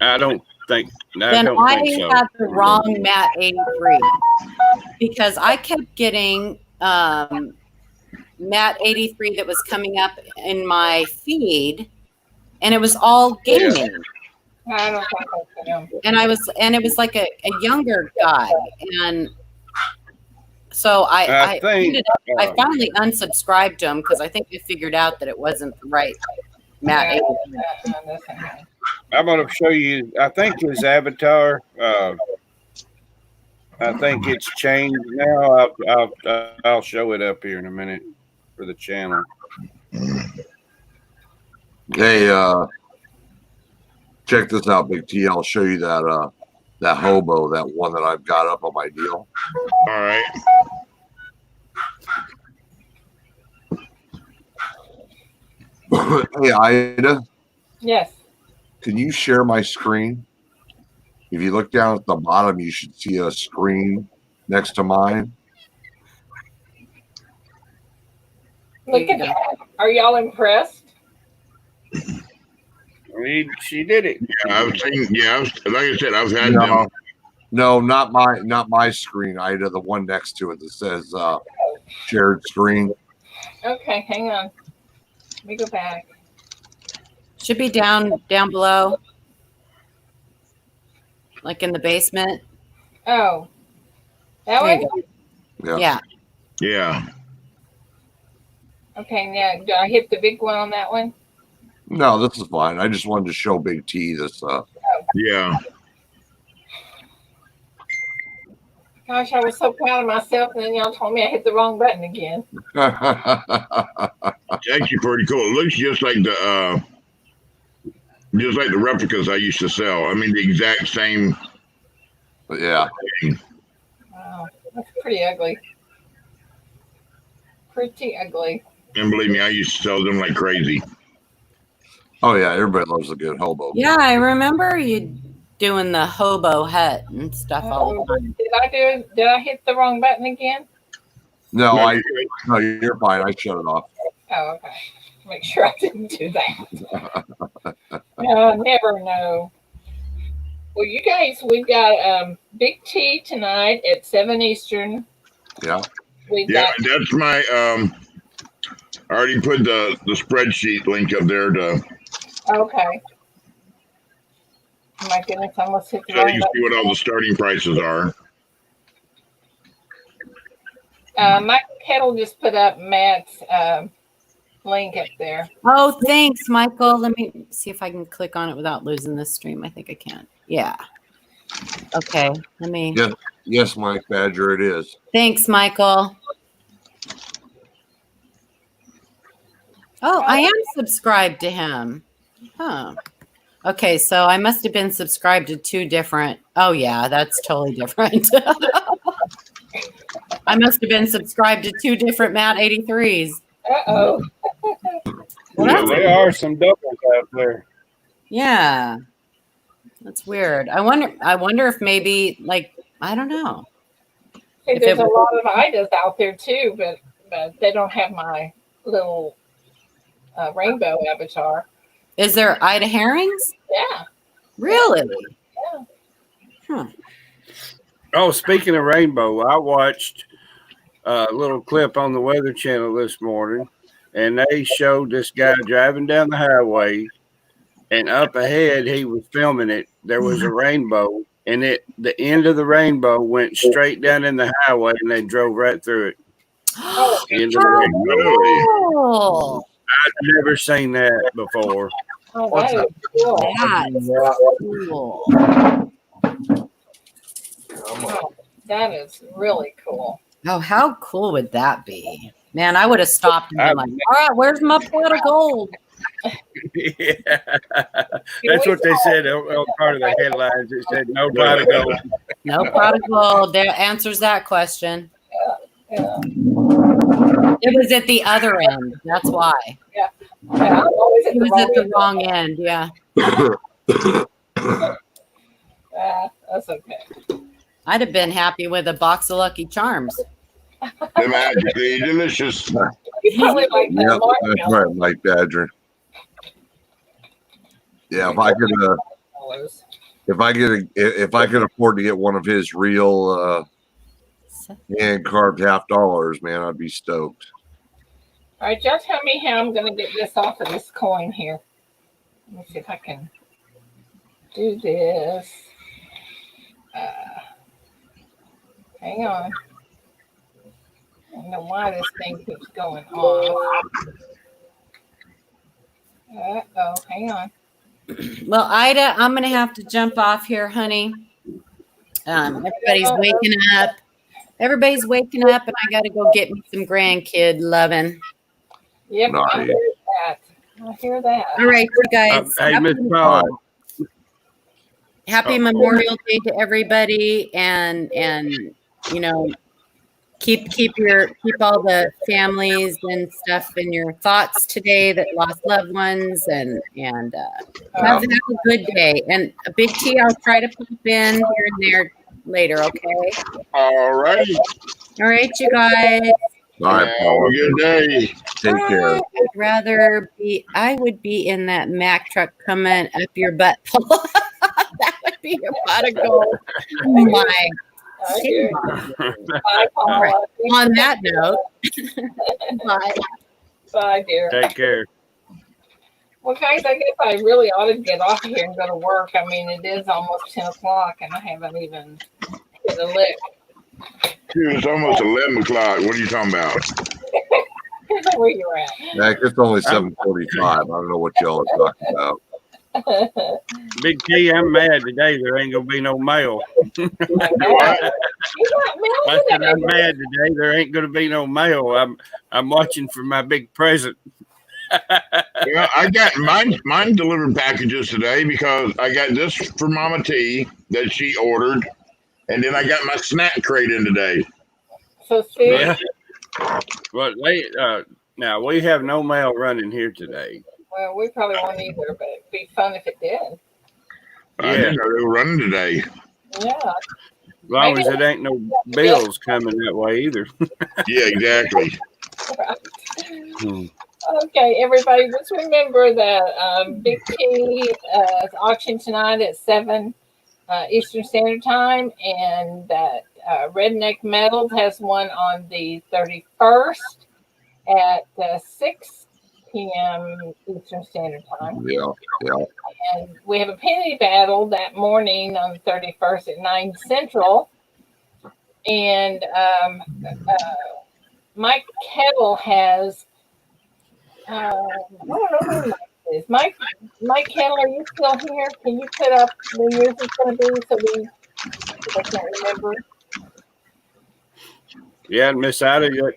I don't think. Then I so. had the wrong Matt 83 because I kept getting Matt 83 that was coming up in my feed, and it was all gaming. I don't think that's him. And it was like a younger guy, and so I finally unsubscribed to him because I think we figured out that it wasn't the right Matt 83. I'm going to show you. I think his avatar. I think it's changed now. I'll show it up here in a minute for the channel. Hey, check this out, Big T. I'll show you that hobo, that one that I've got up on my deal. All right. Hey, Ida. Yes. Can you share my screen? If you look down at the bottom, you should see a screen next to mine. Look at that. Are y'all impressed? She did it. Yeah, I've seen. Yeah, like I said, I've had No. them. No, not my screen, Ida. The one next to it that says shared screen. Okay, hang on. Let me go back. Should be down below, like in the basement. Oh, that There way? you go. Yeah. Yeah. Okay, now do I hit the big one on that one? No, this is fine. I just wanted to show Big T this. Yeah. Gosh, I was so proud of myself, and then y'all told me I hit the wrong button again. It's actually pretty cool. It looks just like the replicas I used to sell. I mean, the exact same. Yeah. thing. Wow, that's pretty ugly. Pretty ugly. And believe me, I used to sell them like crazy. Oh yeah, everybody loves a good hobo. Yeah, I remember you doing the hobo hut and stuff all the time. Did I hit the wrong button again? No, No, you're fine. I shut it off. Oh, okay. Make sure I didn't do that. No, I never know. Well, you guys, we've got Big T tonight at 7 Eastern. Yeah. We've Yeah, got that's my. I already put the spreadsheet link up there to okay. Oh my goodness, I almost hit the so you wrong can button. see what all the starting prices are. Mike Kettle just put up Matt's link up there. Oh, thanks, Michael. Let me see if I can click on it without losing this stream. I think I can. Yeah. Okay. Let me. Yeah. Yes, Mike Badger, it is. Thanks, Michael. Oh, I am subscribed to him. Huh. Okay, so I must have been subscribed to two different. Oh, yeah, that's totally different. I must have been subscribed to two different Matt 83s. Uh-oh. Well, Yeah, that's, there are some doubles out there. yeah, that's weird. I wonder if maybe, like, I don't know. Hey, there's a lot of Idas out there too, but they don't have my little rainbow avatar. Is there Ida herrings? Yeah. Really? Yeah. Huh. Oh, speaking of rainbow, I watched a little clip on the Weather Channel this morning, and they showed this guy driving down the highway, and up ahead, he was filming it. There was a rainbow, and the end of the rainbow went straight down in the highway, and they drove right through it. End of the rainbow. Cool. I've never seen that before. Oh, that is cool. That's cool. Oh, that is really cool. Oh, how cool would that be? Man, I would have stopped and been like, all right, where's my pot of gold? Yeah. That's what they said on part of the headlines. It said no pot of gold. No pot of gold. That answers that question. Yeah. It was at the other end. That's why. Yeah, I'm always at It the was at the wrong wrong end. Yeah. end. That's okay. I'd have been happy with a box of Lucky Charms. They're magically delicious. You probably like that Yep, that's marshmallow. right, Mike Badger. Yeah, if I could afford to get one of his real hand carved $50, man, I'd be stoked. All right, y'all tell me how I'm going to get this off of this coin here. Let me see if I can do this. Hang on. I don't know why this thing keeps going off. Uh-oh, hang on. Well, Ida, I'm going to have to jump off here, honey. Everybody's waking up. Everybody's waking up, and I got to go get me some grandkid loving. Yep, Nice. I hear that. I hear that. All right, you guys. Hey, Miss Paul. Happy Memorial Day to everybody, and you know, keep all the families and stuff in your thoughts today that lost loved ones, and have a good day. And a Big T, I'll try to pop in here and there later. Okay. All right. All right, you guys. All right, Have Paul. a good day. Take care. I would be in that Mack truck coming up your butt. That would be your pot of gold. Oh my. I hear you. Bye, All Paula. right. On that note, bye. Bye, dear. Take care. Well, guys, I guess I really ought to get off here and go to work. I mean, it is almost 10 o'clock, and I haven't even hit a lick. Dude, it's almost 11 o'clock. What are you talking about? I know where you're at. Heck, it's only 7:45. I don't know what y'all are talking about. Big T, I'm mad today. There ain't gonna be no mail. You got mail I said I'm today. mad today. There ain't gonna be no mail. I'm watching for my big present. Yeah, I got mine delivered packages today because I got this for Mama T that she ordered, and then I got my snack crate in today. So see, Yeah. Well, now we have no mail running here today. well, we probably won't either, but it'd be fun if it did. I Yeah. didn't know they were running today. Yeah. As long as it ain't no bills coming that way either. Yeah, exactly. Right. Hmm. Okay, everybody, just remember that Big T auction tonight at 7 Eastern Standard Time, and that Redneck Metals has one on the 31st at 6 p.m. Eastern Standard Time. Yeah. And we have a penny battle that morning on the 31st at 9 Central. And Mike Kettle has, I don't know who Mike is. Mike Kettle, are you still here? Can you put up the years it's going to be I can't remember. Yeah, Miss Ida, that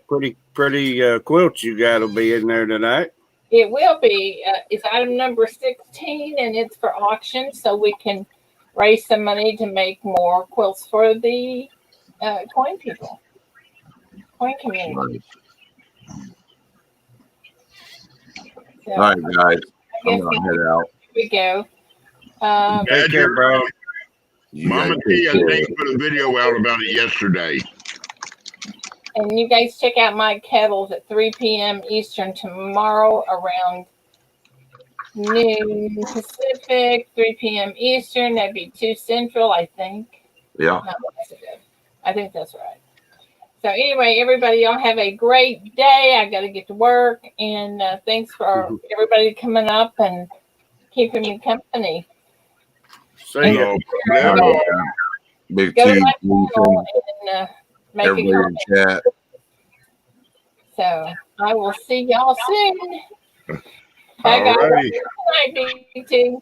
pretty quilt you got will be in there tonight. It will be. It's item number 16, and it's for auction, so we can raise some money to make more quilts for the coin people, coin community. So, All right, guys. I I'm guess gonna head out. here we go. Take care, bro. You Mama guys T, take I care. think, put a video out about it yesterday. And you guys check out Mike Kettles at 3 p.m. Eastern tomorrow around noon Pacific, 3 p.m. Eastern. That'd be 2 Central, I think. Yeah. I think that's right. So anyway, everybody, y'all have a great day. I got to get to work, and thanks for everybody coming up and keeping me company. See ya. Yeah. Big Go to T, my Ethan, channel and make a everybody in comment. the chat. So I will see y'all soon. Bye, All guys. righty. Good night, BT.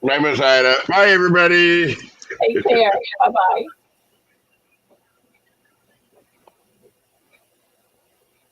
Bye, Miss Ida. Bye, everybody. Take care. Bye-bye.